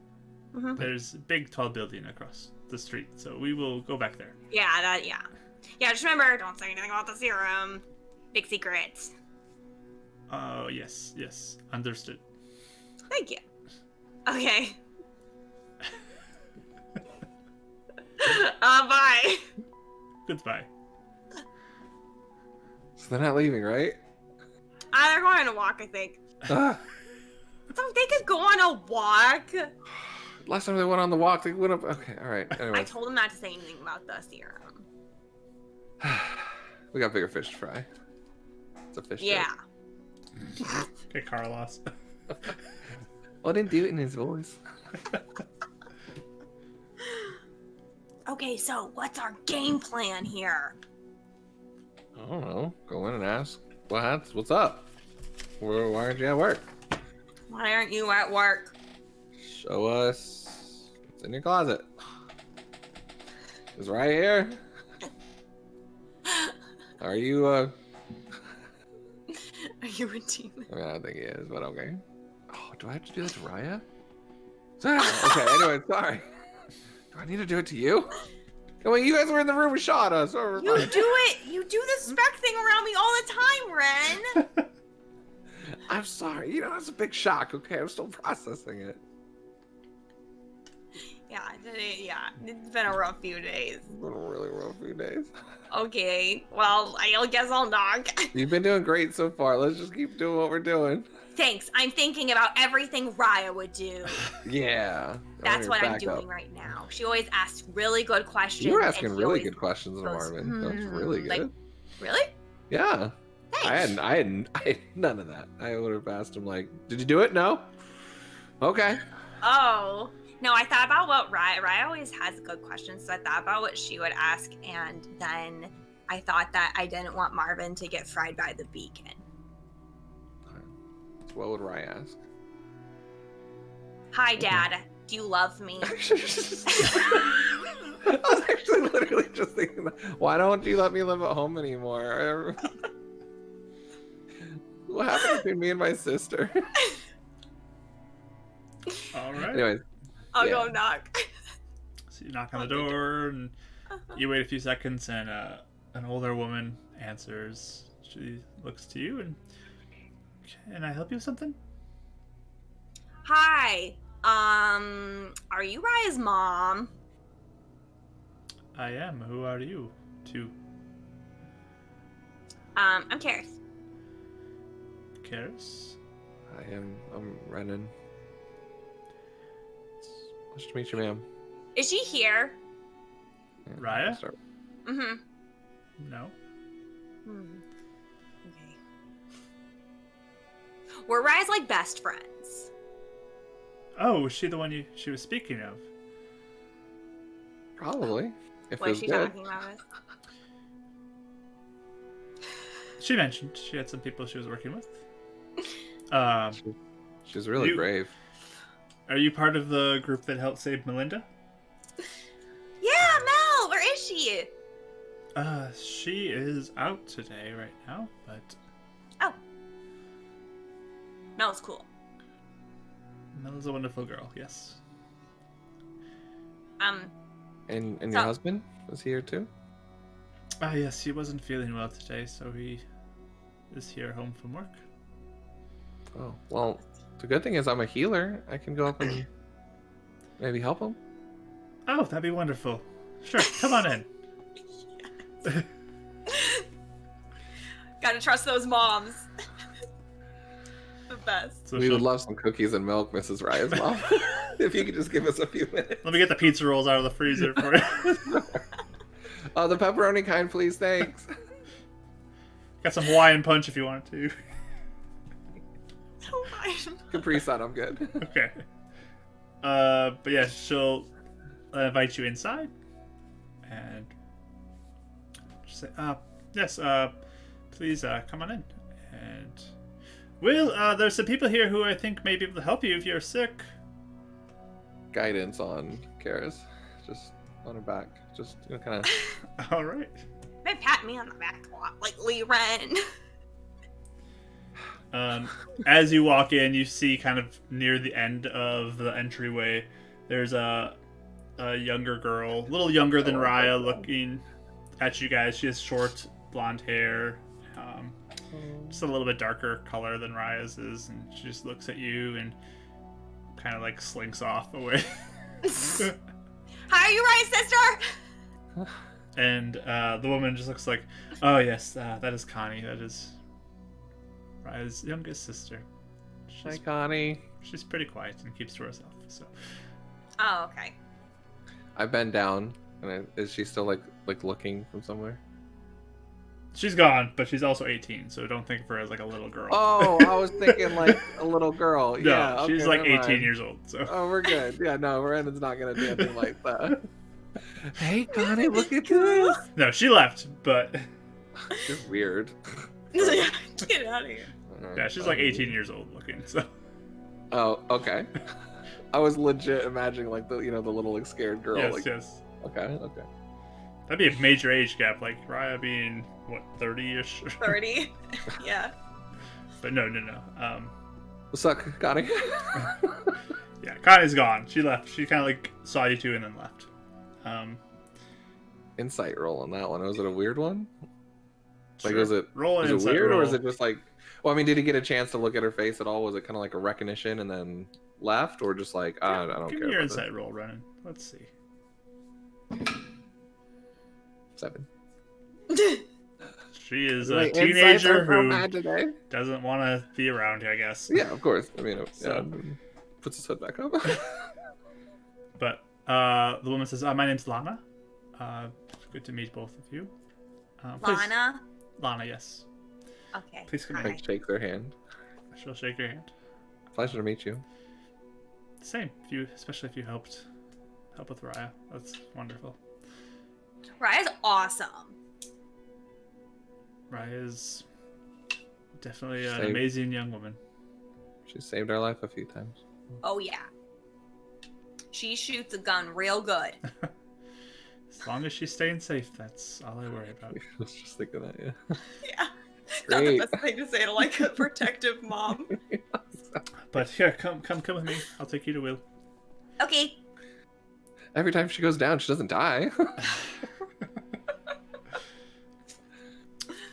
Yeah. Mm-hmm. There's a big tall building across the street, so we will go back there. Yeah, Yeah, just remember, don't say anything about the serum. Big secret. Oh, yes. Understood. Thank you. Okay. Bye. Goodbye. So they're not leaving, right? They're going on a walk, I think. Ah, So they could go on a walk. last time they went on the walk, they went up. Okay, all right. I Anyway, told them not to say anything about the serum. we got bigger fish to fry. It's a fish. Yeah. Joke. Okay, Carlos. Well, I didn't do it in his voice. Okay, so what's our game plan here? I don't know. Go in and ask. What's up? Why aren't you at work? Why aren't you at work? Show us. It's in your closet. It's right here. Are you, Are you a demon? I don't think he is, but okay. Oh, do I have to do that to Raya? Okay, anyway, sorry. Do I need to do it to you? Well, you guys were in the room and shot us. So we're You fine. do it. You do the spec thing around me all the time, Ren. I'm sorry. It's a big shock, okay? I'm still processing it. Yeah, it's been a rough few days. It's been a really rough few days. Okay, well, I guess I'll knock. You've been doing great so far. Let's just keep doing what we're doing. Thanks. I'm thinking about everything Raya would do. Yeah. That's what I'm Back doing up. right now. She always asks really good questions. You were and asking he really always good questions, goes, Marvin. That's really good. like, really? Yeah. Thanks. I had none of that. I would have asked him like, "Did you do it?" No. Okay. Oh. No, I thought about what Raya always has good questions, so I thought about what she would ask, and then I thought that I didn't want Marvin to get fried by the beacon. So what would Rye ask? Hi, Dad. Do you love me? I was actually literally just thinking, why don't you let me live at home anymore? What happened between me and my sister? All right. Anyways, I'll Yeah. go knock. So you knock on the door, and you wait a few seconds, and an older woman answers. She looks to you, and can I help you with something? Hi. Are you Raya's mom? I am. Who are you? Two. I'm Karis. Karis? I'm Renan. Nice to meet you, ma'am. Is she here? Yeah, Raya? start- Mm-hmm. No. Okay. We're Raya's like best friends. Oh, was she the one she was speaking of? Probably. If it What is was she good. talking about us? She mentioned she had some people she was working with. She's really You- brave. Are you part of the group that helped save Melinda? Yeah, Mel. Where is she? She is out today right now, but Mel's cool. Melinda's a wonderful girl, yes. And So- your husband? Was he here too? Yes, he wasn't feeling well today, so he is here home from work. Oh, well, the good thing is I'm a healer. I can go up and maybe help him. Oh, that'd be wonderful. Sure, come on in. Gotta trust those moms. The best. So We would she'll- love some cookies and milk, Mrs. Raya's mom. If you could just give us a few minutes. Let me get the pizza rolls out of the freezer for you. The pepperoni kind, please. Thanks. Got some Hawaiian punch if you want to. So fine. Capri Sun, I'm good. Okay. But yeah, she'll invite you inside, and she'll say, "Yes, Please come on in. And Will, there's some people here who I think may be able to help you if you're sick. Guidance on Karis. Just on her back. Just kind of. All right. They pat me on the back a lot, like Lee Ren. As you walk in, you see kind of near the end of the entryway, there's a younger girl, a little younger than Raya, looking at you guys. She has short blonde hair, just a little bit darker color than Raya's is, and she just looks at you and kind of like slinks off away. Hi, you right, sister? And the woman just looks like, oh yes, that is Connie. That is Raya's youngest sister. Hi, Connie. She's pretty quiet and keeps to herself. So. Oh, okay. I bend down, and is she still like looking from somewhere? She's gone, but she's also 18, so don't think of her as like a little girl. Oh, I was thinking like a little girl. No, Yeah, okay, she's like never 18 mind. years old. So. Oh, we're good. Yeah, no, Brandon's not gonna do anything like that. Hey, Connie, look at this. No, she left, but You're weird. Get out of here. yeah, she's like 18 years old looking. So. Oh, okay. I was legit imagining like the the little like scared girl. Yes, like, yes. Okay. That'd be a major age gap, like Raya being what 30-ish. 30. Yeah. But no. What's up, Connie? Yeah, Connie's gone. She left. She kind of like saw you two and then left. Insight roll on that one. Was it a weird one? Like, Sure. was it roll an was it insight weird, roll. or is it just like? Well, I mean, did he get a chance to look at her face at all? Was it kind of like a recognition and then left, or just like I don't Give care me your about insight roll, Renan. Let's see. it. 7. She is a Wait, insights teenager are so who bad today. doesn't want to be around you, I guess. Yeah, of course. I mean, So- puts his hood back up. But the woman says, "My name's Lana. Good to meet both of you." Please- Lana? Lana, yes. Okay. Please come in. Hi. Like, shake their hand. She'll shake your hand. Pleasure to meet you. Same. Especially if you help with Raya. That's wonderful. Raya's awesome. Raya is definitely an Same. amazing young woman. She saved our life a few times. Oh, yeah. She shoots a gun real good. As long as she's staying safe, that's all I worry about. I was just thinking that, yeah. Yeah. Great. Not the best thing to say to like a protective mom. But here, come with me. I'll take you to Will. Okay. Every time she goes down, she doesn't die.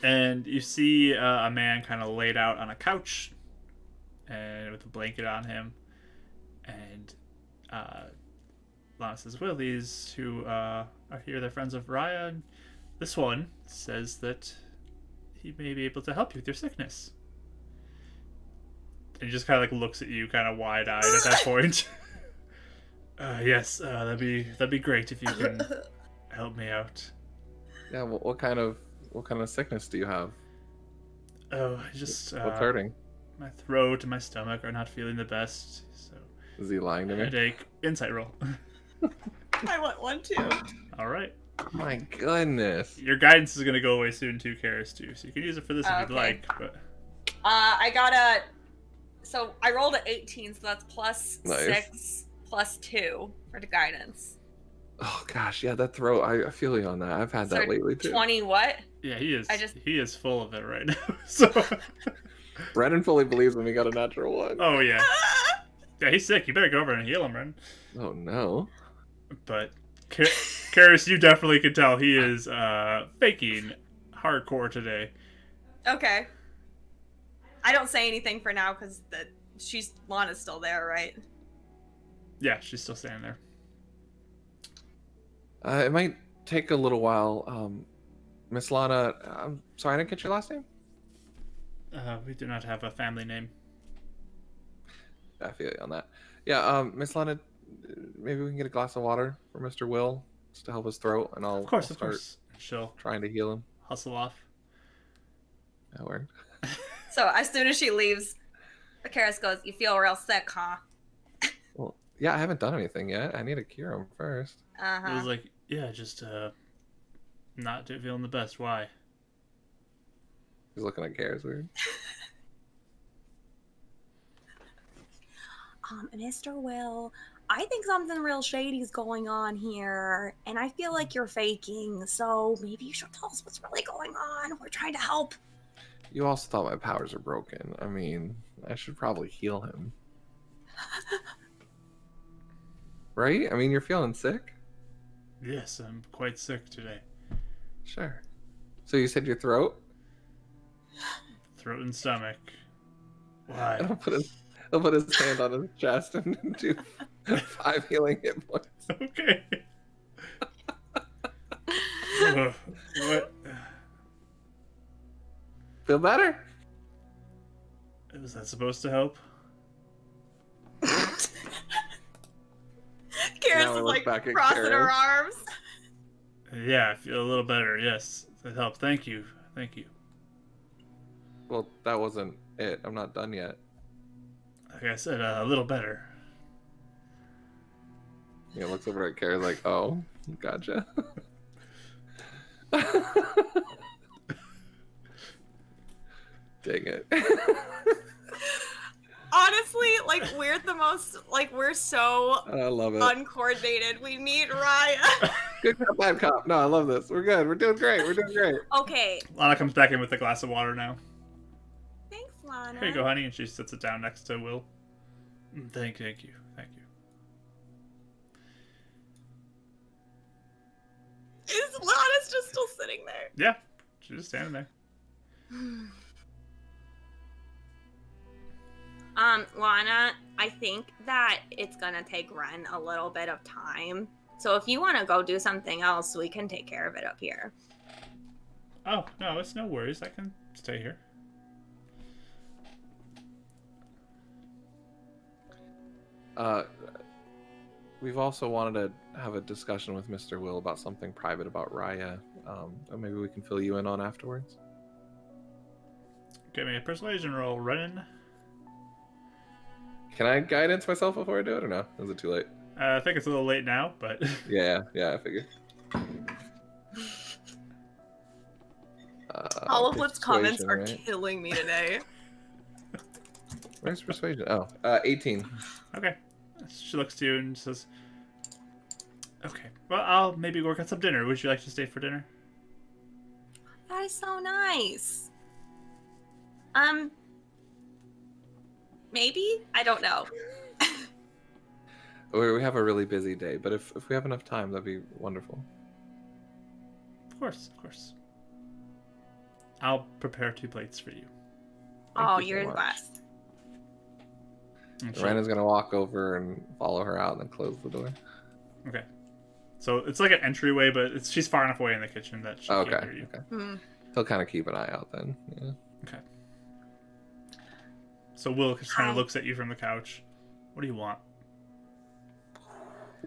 And you see a man kind of laid out on a couch, and with a blanket on him. And Lana says, "Well, these two are here. They're friends of Raya. And this one says that he may be able to help you with your sickness." And he just kind of like looks at you, kind of wide-eyed at that point. Yes, that'd be great if you can help me out. Yeah, well, what kind of sickness do you have? Oh, I just What's hurting? my throat and my stomach are not feeling the best. So Is he lying to me? headache. Insight roll. I want one too. All right. My goodness. Your guidance is gonna go away soon too, Karis, too. So you can use it for this if you'd Okay. like. But I got a. So I rolled an 18, so that's plus Nice. 6 plus 2 for the guidance. Oh gosh, yeah, that throat. I feel you on that. I've had that So lately too. 20 what? yeah, he is. I just- He is full of it right now. So. Brennan fully believes when we got a natural 1. Oh yeah. Yeah, he's sick. You better go over and heal him, Ren. Oh no. But Karis, you definitely can tell he is faking hardcore today. Okay. I don't say anything for now because Lana's still there, right? Yeah, she's still standing there. It might take a little while. Miss Lana, I'm sorry, I didn't get your last name. We do not have a family name. I feel you on that. Yeah, Miss Lana, maybe we can get a glass of water for Mr. Will just to help his throat, and I'll Of course. She'll trying to heal him. hustle off. That worked. So as soon as she leaves, Karis goes, "You feel real sick, huh?" Well, yeah, I haven't done anything yet. I need to cure him first. It was Uh-huh. like, yeah, just not feeling the best. Why? He's looking at Kara's weird. Mr. Will, I think something real shady's going on here, and I feel like you're faking, so maybe you should tell us what's really going on. We're trying to help. You also thought my powers are broken. I mean, I should probably heal him. Right? I mean, you're feeling sick? Yes, I'm quite sick today. Sure. So you said your throat? Throat and stomach. Why? I'll put his hand on his chest and do 5 healing hit points. Okay. Ugh, what? Feel better? Was that supposed to help? Kara's Now I is look like back at crossing Kara. her arms. Yeah, I feel a little better. Yes, that helped. Thank you. Thank you. Well, that wasn't it. I'm not done yet. Like I said, a little better. He looks over at Kara like, oh, gotcha. Dang it. Honestly, like we're the most we're so I love it. uncoordinated. We need Raya. Good cop, bad cop. No, I love this. We're good. We're doing great. We're doing great. Okay. Lana comes back in with a glass of water now. Thanks, Lana. Here you go, honey, and she sits it down next to Will. Thank you. Thank you. Is Lana's just still sitting there? Yeah, she's just standing there. Lana, I think that it's gonna take Ren a little bit of time. So if you want to go do something else, we can take care of it up here. Oh, no, it's no worries. I can stay here. We've also wanted to have a discussion with Mr. Will about something private about Raya. Maybe we can fill you in on afterwards. Give me a persuasion roll, Ren. Can I guidance myself before I do it, or no? Is it too late? I think it's a little late now, but... Yeah, I figured. All of Litz's comments are right? killing me today. Where's persuasion? Oh, 18. Okay. She looks to you and says, okay, well, I'll maybe work on some dinner. Would you like to stay for dinner? That is so nice. Maybe? I don't know. We have a really busy day, but if we have enough time, that'd be wonderful. Of course. I'll prepare 2 plates for you. Oh, you so you're the much. best. And Rena's gonna walk over and follow her out and then close the door. Okay. So it's like an entryway, but she's far enough away in the kitchen that she can't hear you. Okay. Hmm. He'll kind of keep an eye out then. Yeah. Okay. So Will just kind Hi. of looks at you from the couch. What do you want?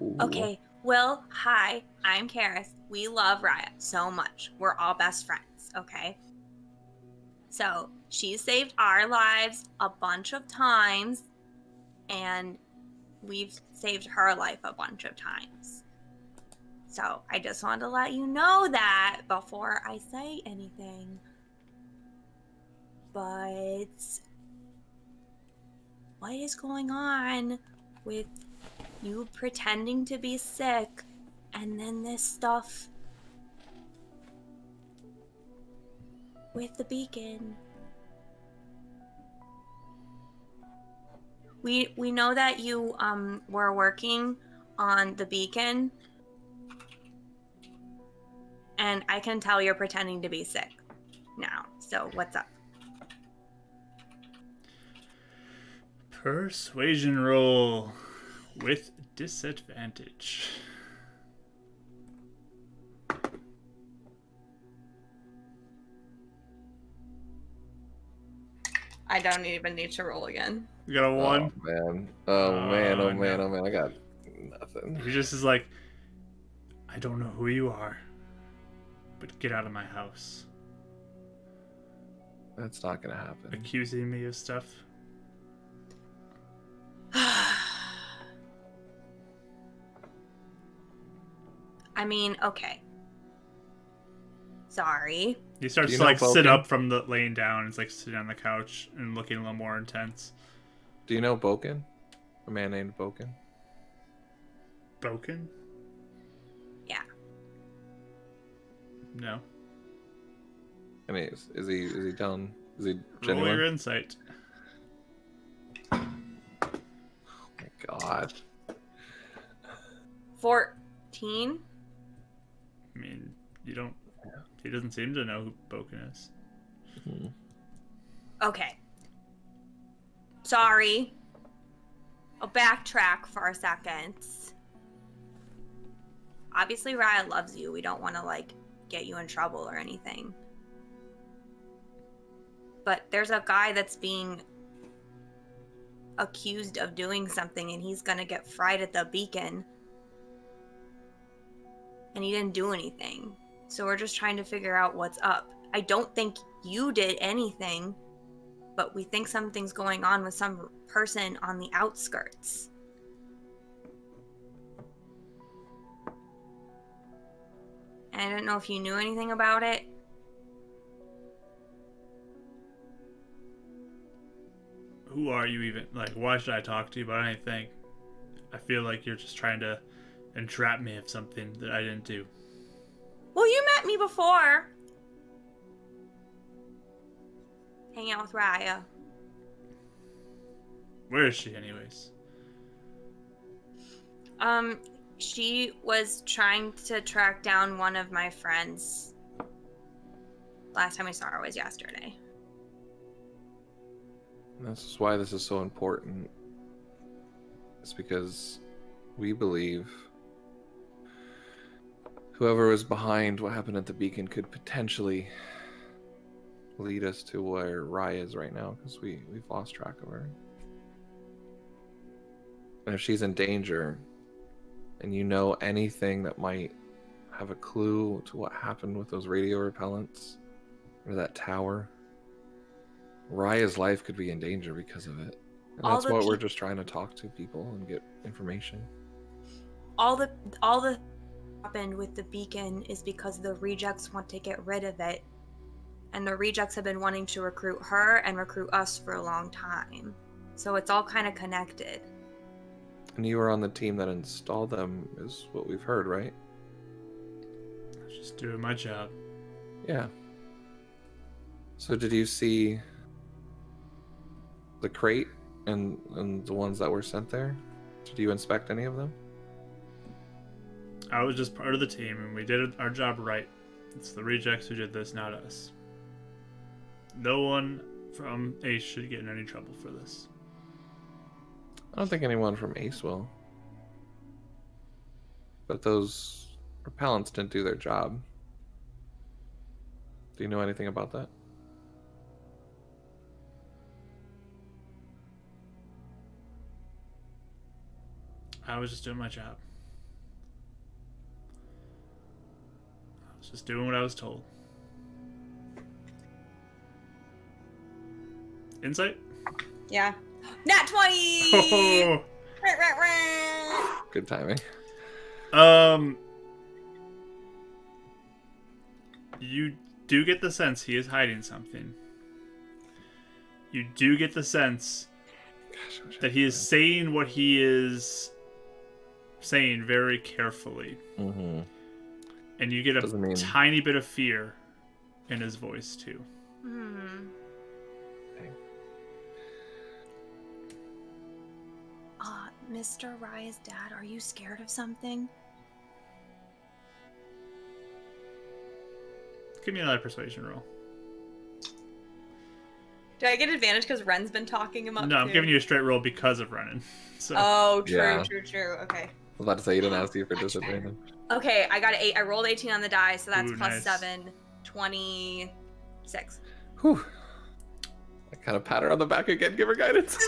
Ooh. Okay, Will, hi, I'm Karis. We love Raya so much. We're all best friends, okay? So, she saved our lives a bunch of times, and we've saved her life a bunch of times. So, I just wanted to let you know that before I say anything. But what is going on with you pretending to be sick and then this stuff with the beacon? We know that you were working on the beacon, and I can tell you're pretending to be sick now. So what's up? Persuasion roll with disadvantage. I don't even need to roll again. You got a 1? Oh man. Oh man. Oh Oh, man. no. Oh man. I got nothing. He just is like, I don't know who you are, but get out of my house. That's not gonna happen. Accusing me of stuff. I mean, okay. Sorry. He starts Do to you like know sit Boken? up from the laying down. It's like sitting on the couch and looking a little more intense. Do you know Boken? A man named Boken? Boken? Yeah. No. I mean, is he done? Is he Roll genuine? your insight. Oh my god. 14. I mean, you don't. He doesn't seem to know who Boken is. Hmm. Okay. Sorry. I'll backtrack for a second. Obviously, Raya loves you. We don't want to, like, get you in trouble or anything. But there's a guy that's being accused of doing something, and he's gonna get fried at the beacon. And he didn't do anything. So we're just trying to figure out what's up. I don't think you did anything, but we think something's going on with some person on the outskirts. And I don't know if you knew anything about it. Who are you even? Like, why should I talk to you about anything? I feel like you're just trying to entrap me of something that I didn't do. Well, you met me before. Hang out with Raya. Where is she, anyways? She was trying to track down one of my friends. Last time we saw her was yesterday. And this is why this is so important. It's because we believe whoever was behind what happened at the beacon could potentially lead us to where Raya is right now, because we've lost track of her. And if she's in danger, and you know anything that might have a clue to what happened with those radio repellents or that tower, Raya's life could be in danger because of it. And All that's the what we're peop- just trying to talk to people and get information. All the happened with the beacon is because the rejects want to get rid of it. And the rejects have been wanting to recruit her and recruit us for a long time. So it's all kind of connected. And you were on the team that installed them, is what we've heard, right? I was just doing my job. Yeah. So did you see the crate and the ones that were sent there? Did you inspect any of them? I was just part of the team, and we did our job right. It's the rejects who did this, not us. No one from Ace should get in any trouble for this. I don't think anyone from Ace will. But those repellents didn't do their job. Do you know anything about that? I was just doing my job. I was just doing what I was told. Insight? Yeah. Nat 20! Oh, Good timing. you do get the sense he is hiding something. You do get the sense Gosh, I wish I that he is saying what he is saying very carefully. Mm-hmm. And you get a Doesn't mean- tiny bit of fear in his voice, too. Mr. Raya's dad, are you scared of something? Give me another persuasion roll. Do I get advantage because Ren's been talking him up? No, I'm giving you a straight roll because of running. So Oh, true, Yeah. true. Okay. I was about to say you didn't ask you for Much better. disadvantage. Okay, I got an 8. I rolled 18 on the die, so that's Ooh, plus nice. 7, 26. Whew. I kind of pat her on the back again, give her guidance.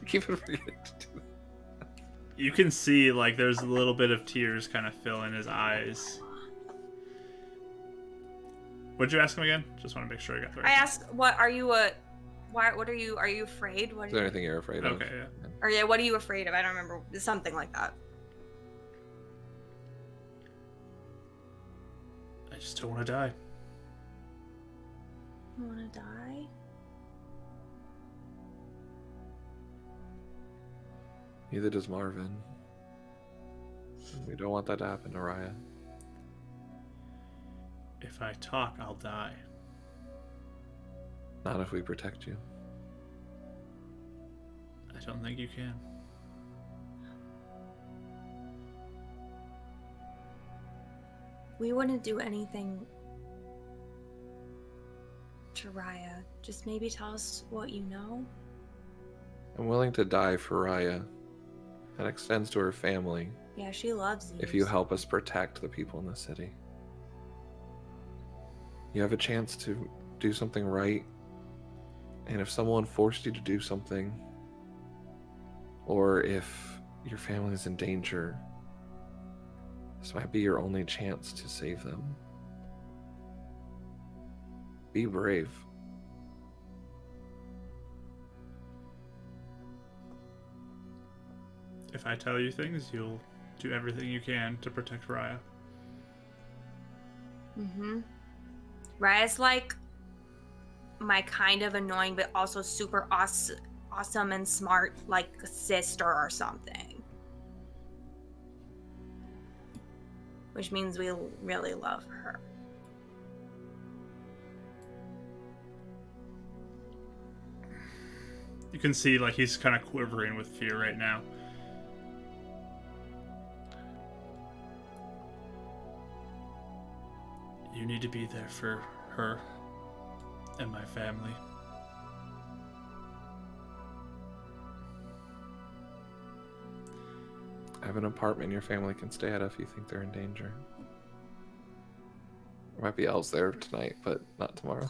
Keep it forgetting to do that. you can see, like, there's a little bit of tears kind of fill in his eyes. What'd you ask him again? Just want to make sure I got the right. I asked, what are you are you afraid? What Is there anything you're afraid of? Okay, yeah. Or yeah, what are you afraid of? I don't remember. Something like that. I just don't want to die. You want to die? Neither does Marvin. We don't want that to happen to Raya. If I talk, I'll die. Not if we protect you. I don't think you can. We wouldn't do anything to Raya. Just maybe tell us what you know. I'm willing to die for Raya. That extends to her family. Yeah, she loves you. If you help us protect the people in the city. You have a chance to do something right. And if someone forced you to do something, or if your family is in danger, this might be your only chance to save them. Be brave. If I tell you things, you'll do everything you can to protect Raya. Mm-hmm. Raya's like my kind of annoying but also super awesome and smart like sister or something. Which means we really love her. You can see like he's kind of quivering with fear right now. You need to be there for her and my family. I have an apartment your family can stay at if you think they're in danger. There might be elves there tonight, but not tomorrow.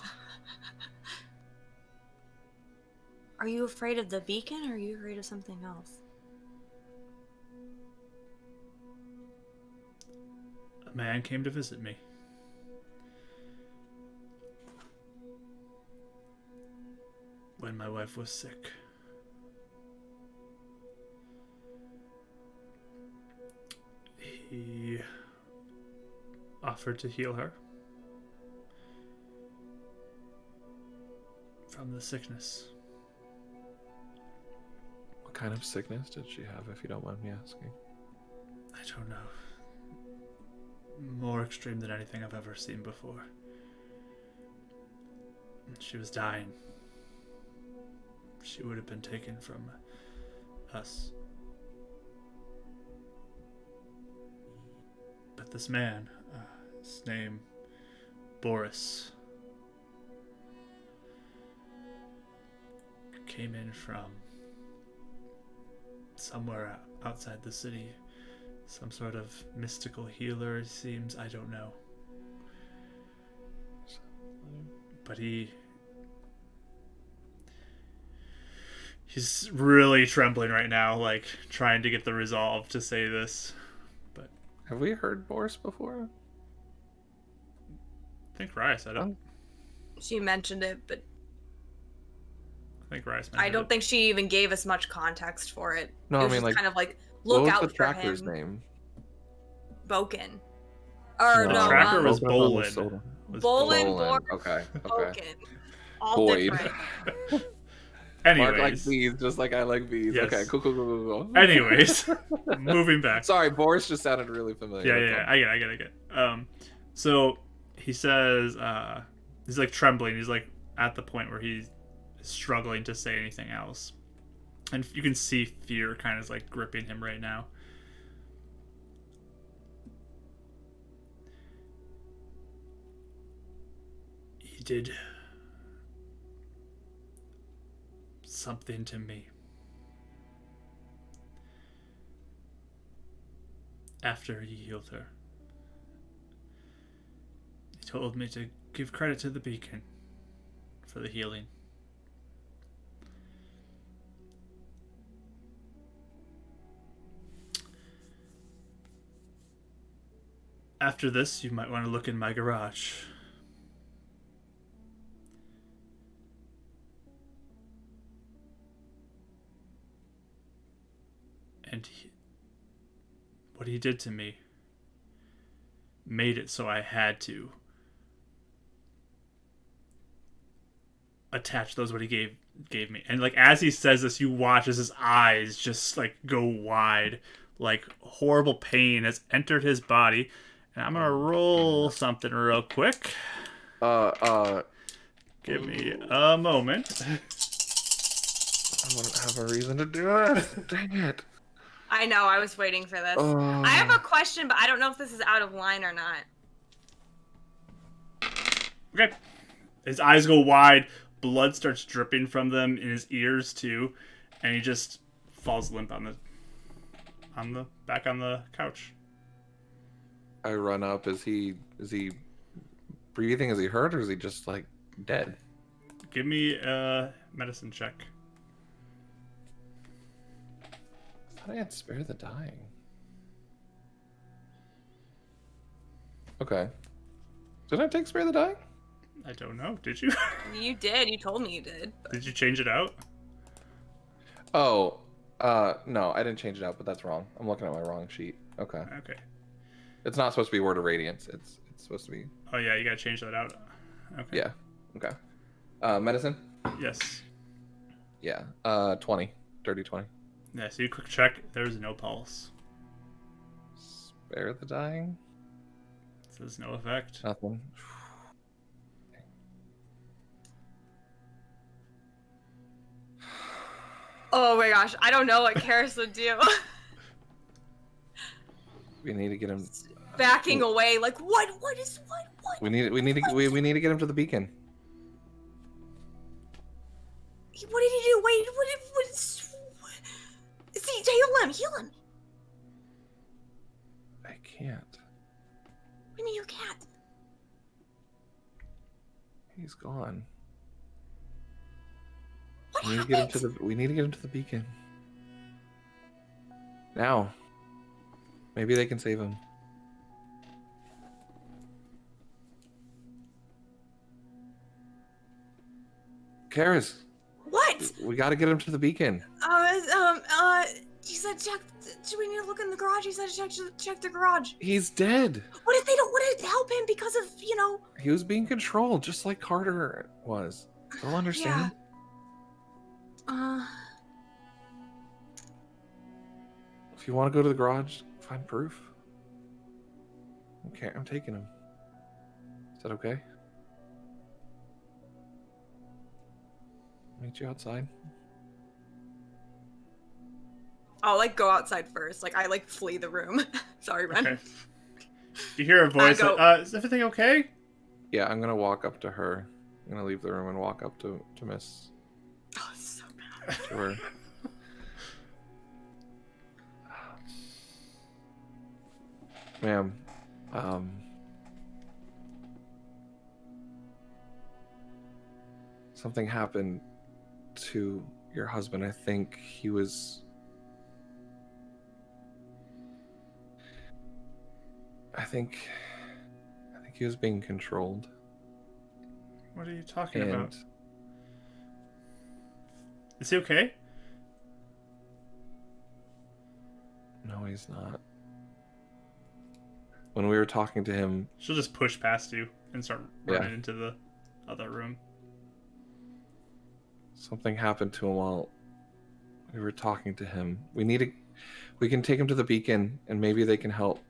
Are you afraid of the beacon or are you afraid of something else? A man came to visit me. When my wife was sick. He offered to heal her from the sickness. What kind of sickness did she have, if you don't mind me asking? I don't know. More extreme than anything I've ever seen before. She was dying. She would have been taken from us. But this man, his name, Boris, came in from somewhere outside the city. Some sort of mystical healer, it seems. I don't know. But he's really trembling right now, like trying to get the resolve to say this. But Have we heard Boris before? I think Raya said it. She mentioned it, but I think Raya mentioned I don't it. think she even gave us much context for it. No, It I was mean, just like, kind of like What look was out the for tracker's him. name? Boken. Or The no, tracker was Boken on the Bolin. soda. Bolin, Boris, Okay. Boken. All Boyd. different. Anyways. Mark like bees, just like I like bees. Yes. Okay, cool. Anyways, moving back. Sorry, Boris just sounded really familiar. Yeah, I get it. So he says, he's like trembling. He's like at the point where he's struggling to say anything else. And you can see fear kind of like gripping him right now. He did something to me. After he healed her. He told me to give credit to the beacon for the healing. After this, you might want to look in my garage. And what he did to me made it so I had to attach those what he gave me. And like as he says this, you watch as his eyes just like go wide, like horrible pain has entered his body. And I'm gonna roll something real quick. Give me a moment. I wouldn't have a reason to do it. Dang it. I know, I was waiting for this. I have a question, but I don't know if this is out of line or not. Okay. His eyes go wide, blood starts dripping from them in his ears too, and he just falls limp on the back on the couch. I run up. Is he breathing? Is he hurt, or is he just like dead? Give me a medicine check. I thought I had spare the dying. Okay. Did I take spare the dying? I don't know. Did you? You did. You told me you did. Did you change it out? Oh, no, I didn't change it out, but that's wrong. I'm looking at my wrong sheet. Okay. Okay. It's not supposed to be Word of Radiance. It's supposed to be. Oh yeah, you gotta change that out. Okay. Yeah. Okay. Medicine. Yes. Yeah. 20. Dirty 20. Yeah. So you quick check. There's no pulse. Spare the dying. Says no effect. Nothing. Oh my gosh, I don't know what Karis would do. We need to get him. Backing away, like what? What? We need to get him to the beacon. What did he do? Wait, what? See, heal him. I can't. What do you mean you can't? He's gone. What We need happened? to get him to the beacon. Now. Maybe they can save him. Karis, What? we got to get him to the beacon. He said check. Do we need to look in the garage? He said check the garage. He's dead. What if they don't want to help him because of He was being controlled just like Carter was. They'll understand. Yeah. If you want to go to the garage, find proof. Okay, I'm taking him. Is that okay? Meet you outside. I'll go outside first. I flee the room. Sorry, Ren. Okay. You hear a voice. go- Is everything okay? Yeah, I'm gonna walk up to her. I'm gonna leave the room and walk up to Miss. Oh, it's so bad. To her. Ma'am, something happened to your husband. I think he was. I think he was being controlled. What are you talking And about? Is he okay? no, he's not. When we were talking to him, She'll just push past you and start running into the other room. something happened to him while we were talking to him. We can take him to the beacon and maybe they can help.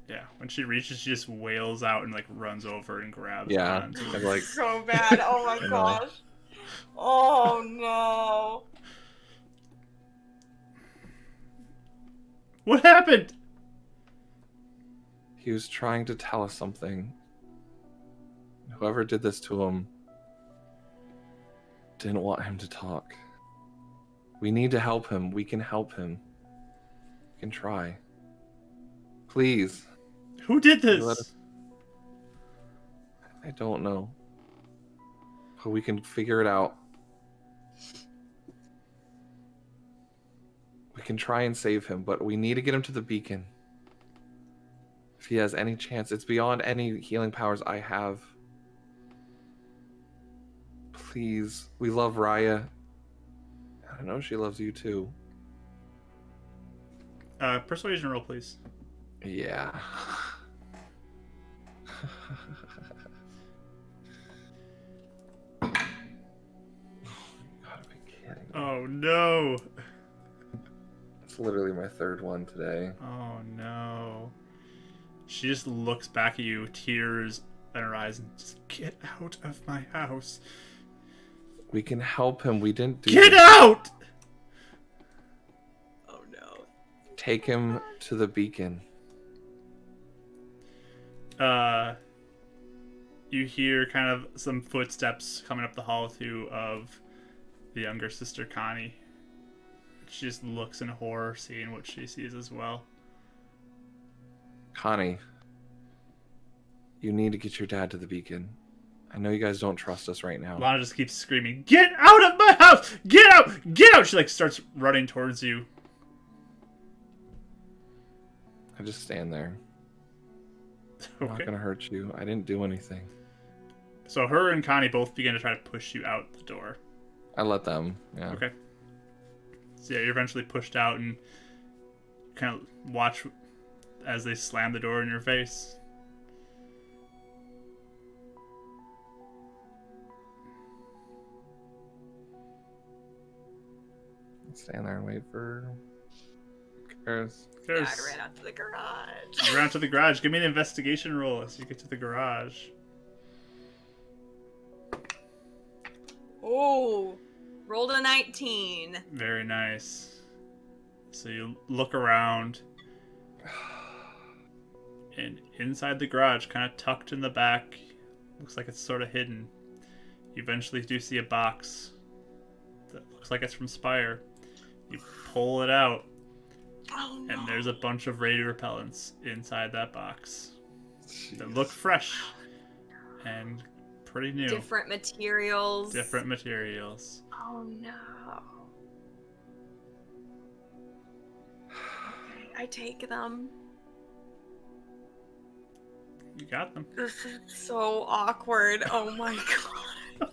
Yeah. When she reaches, she just wails out and runs over and grabs. Yeah, onto and him. So bad. Oh my I know. gosh. Oh no. What happened? He was trying to tell us something. Whoever did this to him didn't want him to talk. We need to help him. We can help him. We can try. Please. Who did Let us- this? I don't know. But we can figure it out. We can try and save him, but we need to get him to the beacon. If he has any chance, it's beyond any healing powers I have. Please, we love Raya. I know she loves you too. Persuasion roll, please. Yeah. Gotta be kidding me. Oh no. It's literally my third one today. Oh no. She just looks back at you, tears in her eyes, and just get out of my house. We can help him. We didn't do Get this. out! Oh no. Take him to the beacon. You hear kind of some footsteps coming up the hall too of the younger sister Connie. She just looks in horror, seeing what she sees as well. Connie, you need to get your dad to the beacon. I know you guys don't trust us right now. Lana just keeps screaming, "Get out of my house! Get out! Get out!" She like starts running towards you. I just stand there. I'm not Okay. gonna hurt you. I didn't do anything. So her and Connie both begin to try to push you out the door. I let them. Yeah. Okay. So yeah, you're eventually pushed out and kind of watch as they slam the door in your face. Stand there and wait for Karis. Yeah, There's, I ran out to the garage. you ran to the garage. Give me an investigation roll as you get to the garage. Oh, rolled a 19. Very nice. So you look around, and inside the garage, kind of tucked in the back, looks like it's sort of hidden. You eventually do see a box that looks like it's from Spire. You pull it out, Oh no. and there's a bunch of radio repellents inside that box that look fresh and pretty new. Different materials. Different materials. Oh no. Okay, I take them. You got them. This is so awkward. Oh my god.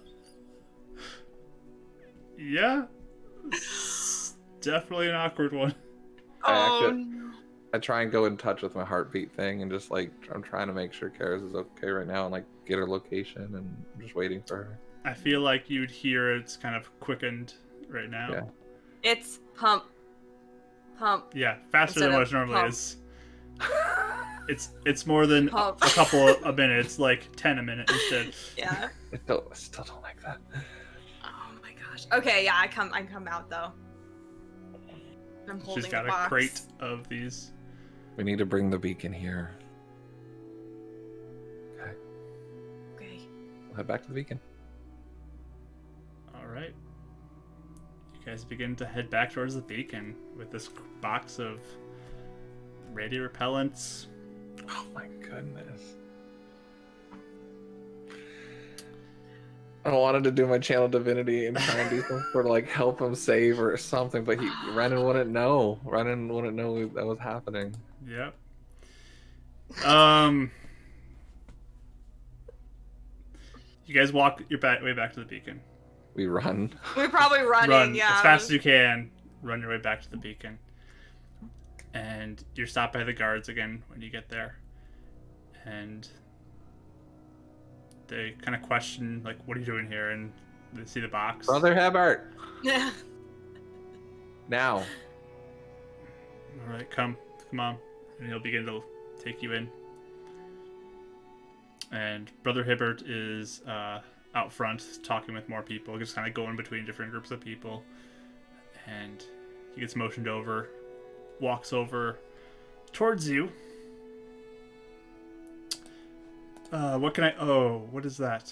Yeah. Definitely an awkward one. Oh actually- no. I try and go in touch with my heartbeat thing and just like I'm trying to make sure Karis is okay right now and like get her location and I'm just waiting for her. I feel like you'd hear it's kind of quickened right now. Yeah. It's pump. Pump. Yeah, faster than Instead what of it normally pump. is. It's more than Pump. a couple a minute. It's like 10 a minute instead. Yeah. I still don't like that. Oh my gosh. Okay, yeah, I come out though. I'm holding She's got the a box. crate of these. We need to bring the beacon here. Okay. We'll head back to the beacon. All right. You guys begin to head back towards the beacon with this box of radio repellents. Oh my goodness. I wanted to do my channel divinity and try and do some sort of like help him save or something, but Renan wouldn't know. Renan wouldn't know that was happening. Yep. You guys walk your way back to the beacon. We run. We're probably running, Run yeah. as fast as you can. Run your way back to the beacon. And you're stopped by the guards again when you get there. And they kind of question, like, what are you doing here? And they see the box. Brother Hebert, Yeah. now. All right, come on. And he'll begin to take you in. And Brother Hibbert is out front talking with more people, just kind of going between different groups of people. And he gets motioned over, walks over towards you. What can I... Oh, what is that?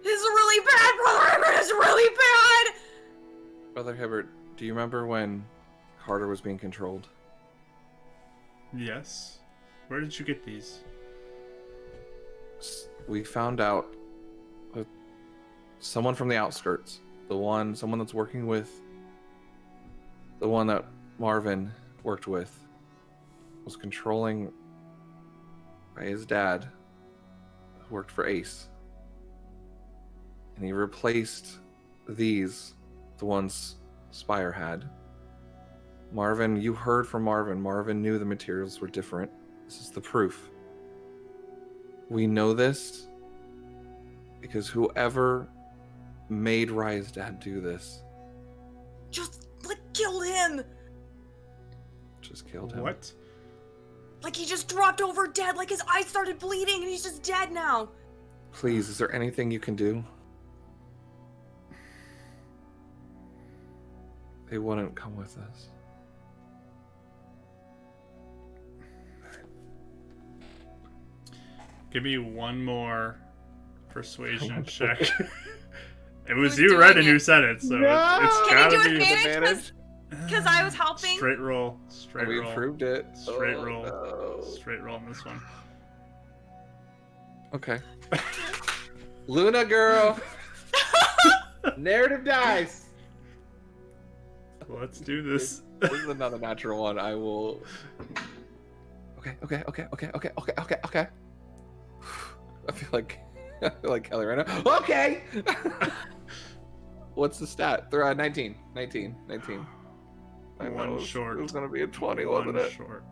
This is really bad, Brother Herbert. It's really bad. Brother Hebert, do you remember when Carter was being controlled? Yes. Where did you get these? We found out with someone from the outskirts, someone that's working with the one that Marvin worked with, was controlling by his dad, who worked for Ace. And he replaced these, the ones Spire had. Marvin, you heard from Marvin. Marvin knew the materials were different. This is the proof. We know this because whoever made Raya's dad do this Just, like, kill him! just killed him. What? Like, he just dropped over dead, like his eyes started bleeding and he's just dead now. Please, is there anything you can do? They wouldn't come with us. Give me one more persuasion check. It was Who's you, doing Redden, it? who said it, so No! it's Can you gotta do be advantage? Because I was helping. straight roll. Straight We roll. approved it. Straight Oh, roll. no. Straight roll on this one. Okay. Luna girl. Narrative dice. Let's do this. This is another natural one. I will. Okay. I feel like Kelly right now. Okay. What's the stat? 19. I know One it was, short. It was gonna be a 20, One wasn't it? short.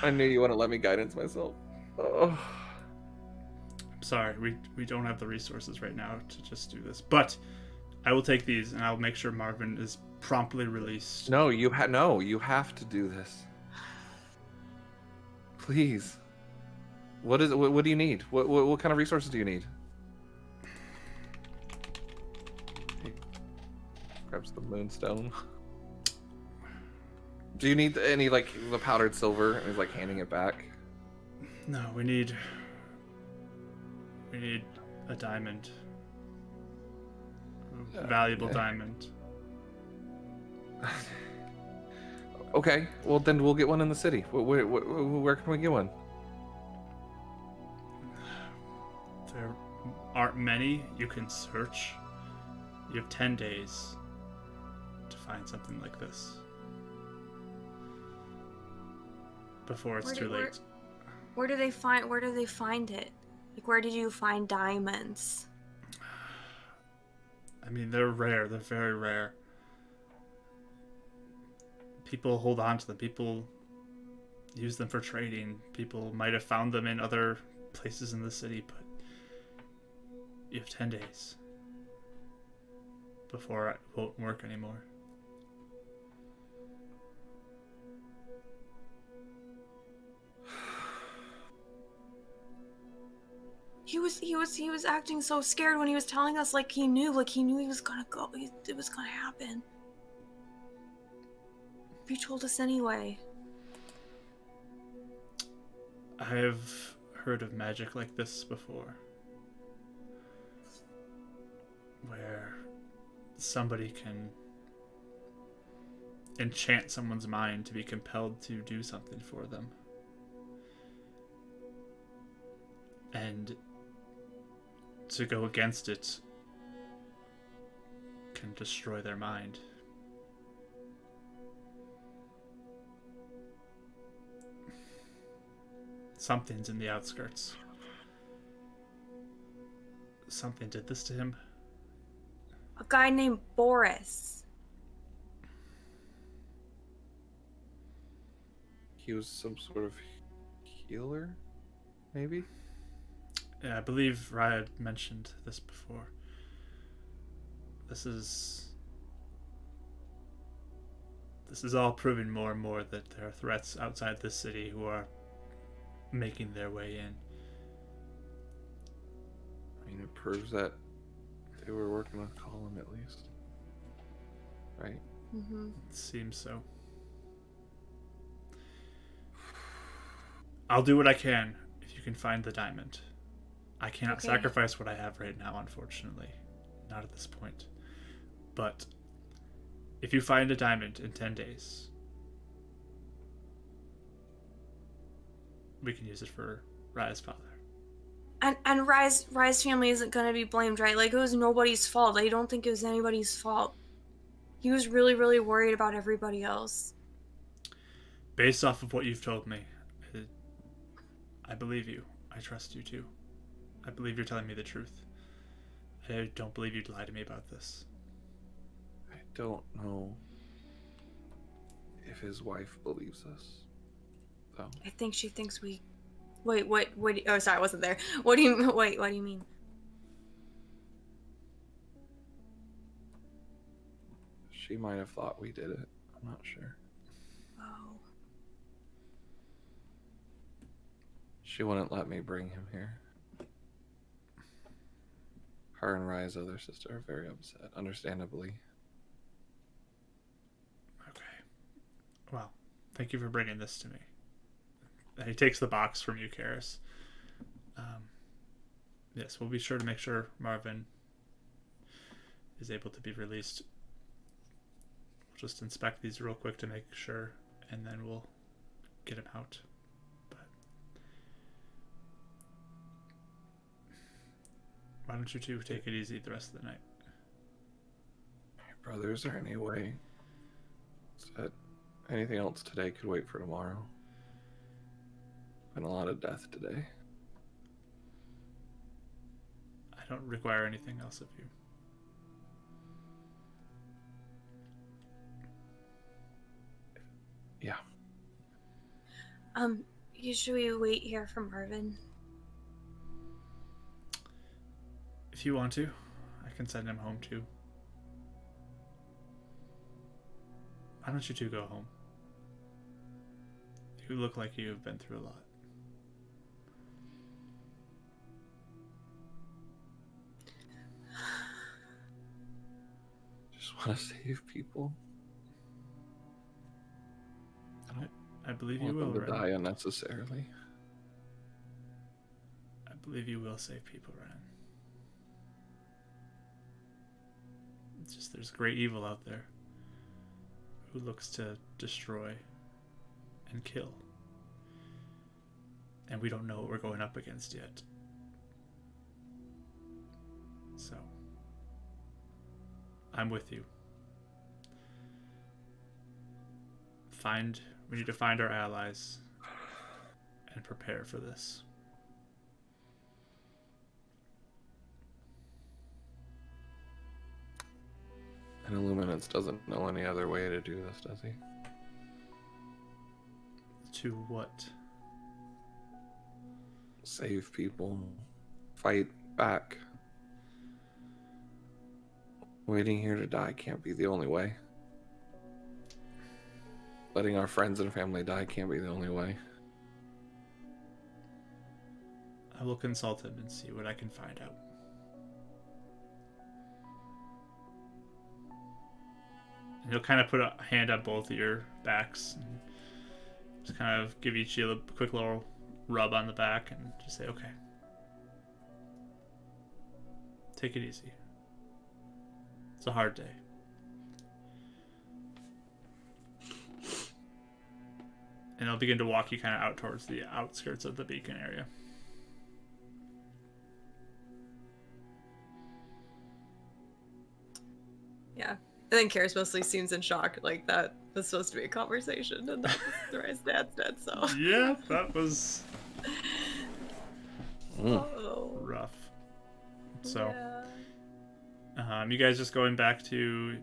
I knew you wouldn't let me guidance myself. Oh. Sorry, we don't have the resources right now to just do this, but I will take these and I'll make sure Marvin is promptly released. No, you have to do this. Please. What is it? What do you need? What kind of resources do you need? He grabs the moonstone. Do you need any like the powdered silver? And he's like handing it back. No, we need a diamond. A valuable diamond. Okay, well then we'll get one in the city. Where can we get one? There aren't many. You can search. You have 10 days to find something like this before it's too late. Where do they find it? Like, where did you find diamonds? I mean, they're rare. They're very rare. People hold on to them. People use them for trading. People might have found them in other places in the city, but you have 10 days before it won't work anymore. He was acting so scared when he was telling us, like he knew he was gonna go. It was gonna happen. You told us anyway. I have heard of magic like this before, where somebody can enchant someone's mind to be compelled to do something for them. And to go against it can destroy their mind. Something's in the outskirts. Something did this to him. A guy named Boris. He was some sort of healer, maybe? Yeah, I believe Raya mentioned this before. This is all proving more and more that there are threats outside this city who are making their way in. I mean, it proves that they were working with Colin at least. Right? Mm-hmm. It seems so. I'll do what I can if you can find the diamond. I cannot Okay. sacrifice what I have right now, unfortunately. Not at this point. But if you find a diamond in 10 days, we can use it for Raya's father. And Rye's family isn't gonna be blamed, right? Like, it was nobody's fault. I don't think it was anybody's fault. He was really, really worried about everybody else. Based off of what you've told me, I believe you. I trust you too. I believe you're telling me the truth. I don't believe you'd lie to me about this. I don't know if his wife believes us, though. I think she thinks we Wait, what? Oh, sorry, I wasn't there. What do you? Wait, what do you mean? She might have thought we did it. I'm not sure. Oh. She wouldn't let me bring him here. Her and Raya's other sister are very upset, understandably. Okay. Well, thank you for bringing this to me. And he takes the box from you, Karis. Yes, we'll be sure to make sure Marvin is able to be released. We'll just inspect these real quick to make sure, and then we'll get him out. But why don't you two take it easy the rest of the night? Hey, brother, is there any way that anything else today could wait for tomorrow? Been a lot of death today. I don't require anything else of you. Yeah. Should we wait here for Marvin? If you want to, I can send him home too. Why don't you two go home? You look like you've been through a lot. Just want to save people. I believe I you want will, them to Ren. die unnecessarily. I believe you will save people, Ren. It's just there's great evil out there who looks to destroy and kill. And we don't know what we're going up against yet. So, I'm with you. We need to find our allies and prepare for this. And Illuminance doesn't know any other way to do this, does he? To what? Save people. Fight back. Waiting here to die can't be the only way. Letting our friends and family die can't be the only way. I will consult him and see what I can find out. And he'll kind of put a hand on both of your backs and just kind of give each you a quick little rub on the back and just say, okay. Take it easy. It's a hard day. And I'll begin to walk you kind of out towards the outskirts of the beacon area. Yeah. I think Karis mostly seems in shock, like that was supposed to be a conversation, and that was the right dad's dead, so. Yeah, that was Oh. rough. So, Yeah. you guys just going back to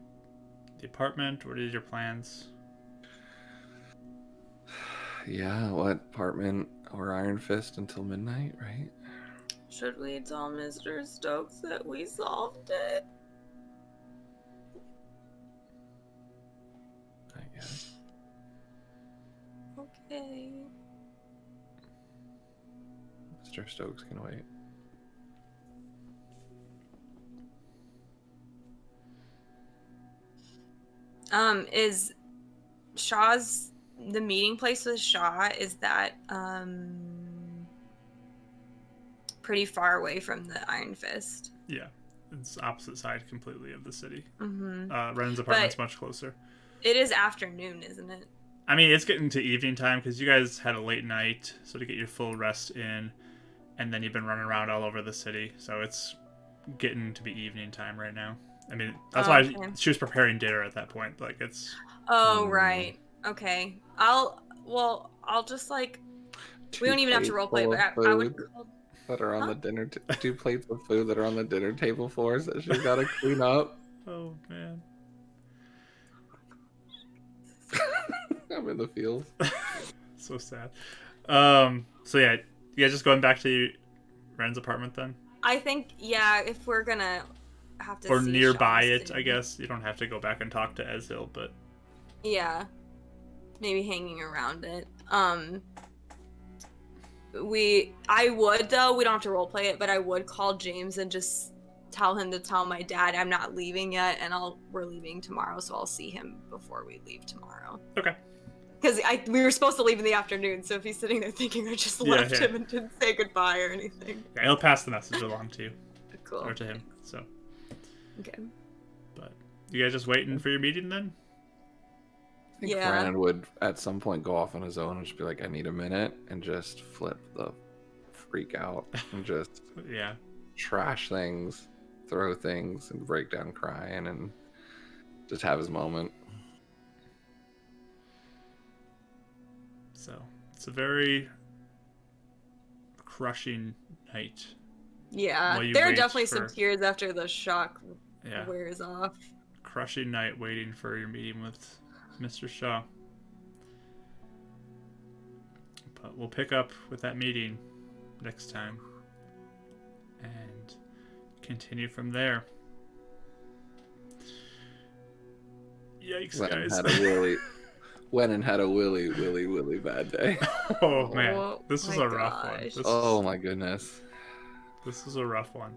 the apartment? What is your plans? Yeah, what apartment or Iron Fist until midnight, right? Should we tell Mr. Stokes that we solved it? I guess. Okay. Mr. Stokes can wait. Is Shaw's the meeting place with Shaw, is that pretty far away from the Iron Fist? Yeah, it's opposite side completely of the city. Mm-hmm. Ren's apartment's much closer. It is afternoon, isn't it? I mean, it's getting to evening time because you guys had a late night, so to get your full rest in, and then you've been running around all over the city, so it's getting to be evening time right now. I mean, that's why she was preparing dinner at that point. Like, it's... Oh, right. Okay. I'll just, like... We don't even have to roleplay, but I would... That are on the dinner... 2 plates of food that are on the dinner table for us that she's got to clean up. Oh, man. I'm in the fields. So sad. So yeah, You guys just going back to Ren's apartment then? I think, yeah, if we're gonna have to Or see nearby Shaw it, I soon. guess. You don't have to go back and talk to Ezil, but... Yeah. Maybe hanging around it. I would, though, we don't have to roleplay it, but I would call James and just tell him to tell my dad I'm not leaving yet, and we're leaving tomorrow, so I'll see him before we leave tomorrow. Okay. Because we were supposed to leave in the afternoon, so if he's sitting there thinking I just left him and didn't say goodbye or anything. Yeah, he'll pass the message along to you. Cool. Or to him, so. Okay. But you guys just waiting for your meeting then? I think Brandon would at some point go off on his own and just be like, I need a minute, and just flip the freak out and just Yeah. trash things, throw things, and break down crying and just have his moment. So it's a very crushing night. Yeah, While you there are wait definitely for- some tears after the shock Yeah. wears off. Crushing night waiting for your meeting with Mr. Shaw. But we'll pick up with that meeting next time and continue from there. Yikes, guys. Went and had a really bad day. Oh man, this was my a rough one. gosh. Oh my goodness. This is a rough one.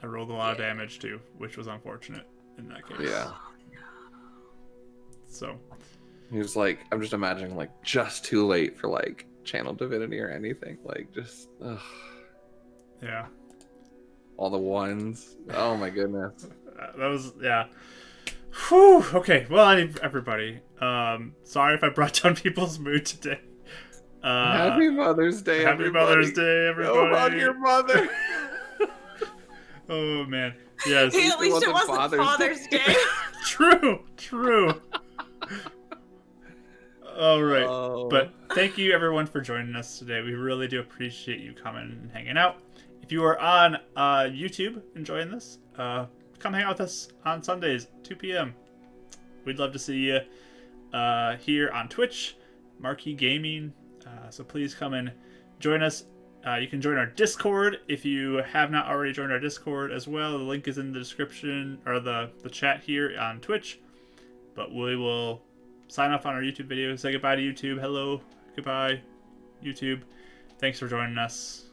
I rolled a lot of damage too, which was unfortunate in that case. Yeah. So He was like, I'm just imagining like just too late for like channel divinity or anything. Like just yeah. all the ones. Oh my goodness. That was Whew. Okay. Well, everybody. Sorry if I brought down people's mood today. Happy Mother's Day, Happy everybody. Mother's Day, everybody. Go hug your mother. Oh man. Yes. Hey, at least it wasn't Father's Day. True. All right. Oh. But thank you everyone for joining us today. We really do appreciate you coming and hanging out. If you are on YouTube enjoying this, come hang out with us on Sundays, 2 p.m. We'd love to see you here on Twitch, Marquee Gaming. So please come and join us. You can join our Discord if you have not already joined our Discord as well. The link is in the description or the chat here on Twitch. But we will sign off on our YouTube video. Say goodbye to YouTube. Hello. Goodbye, YouTube. Thanks for joining us.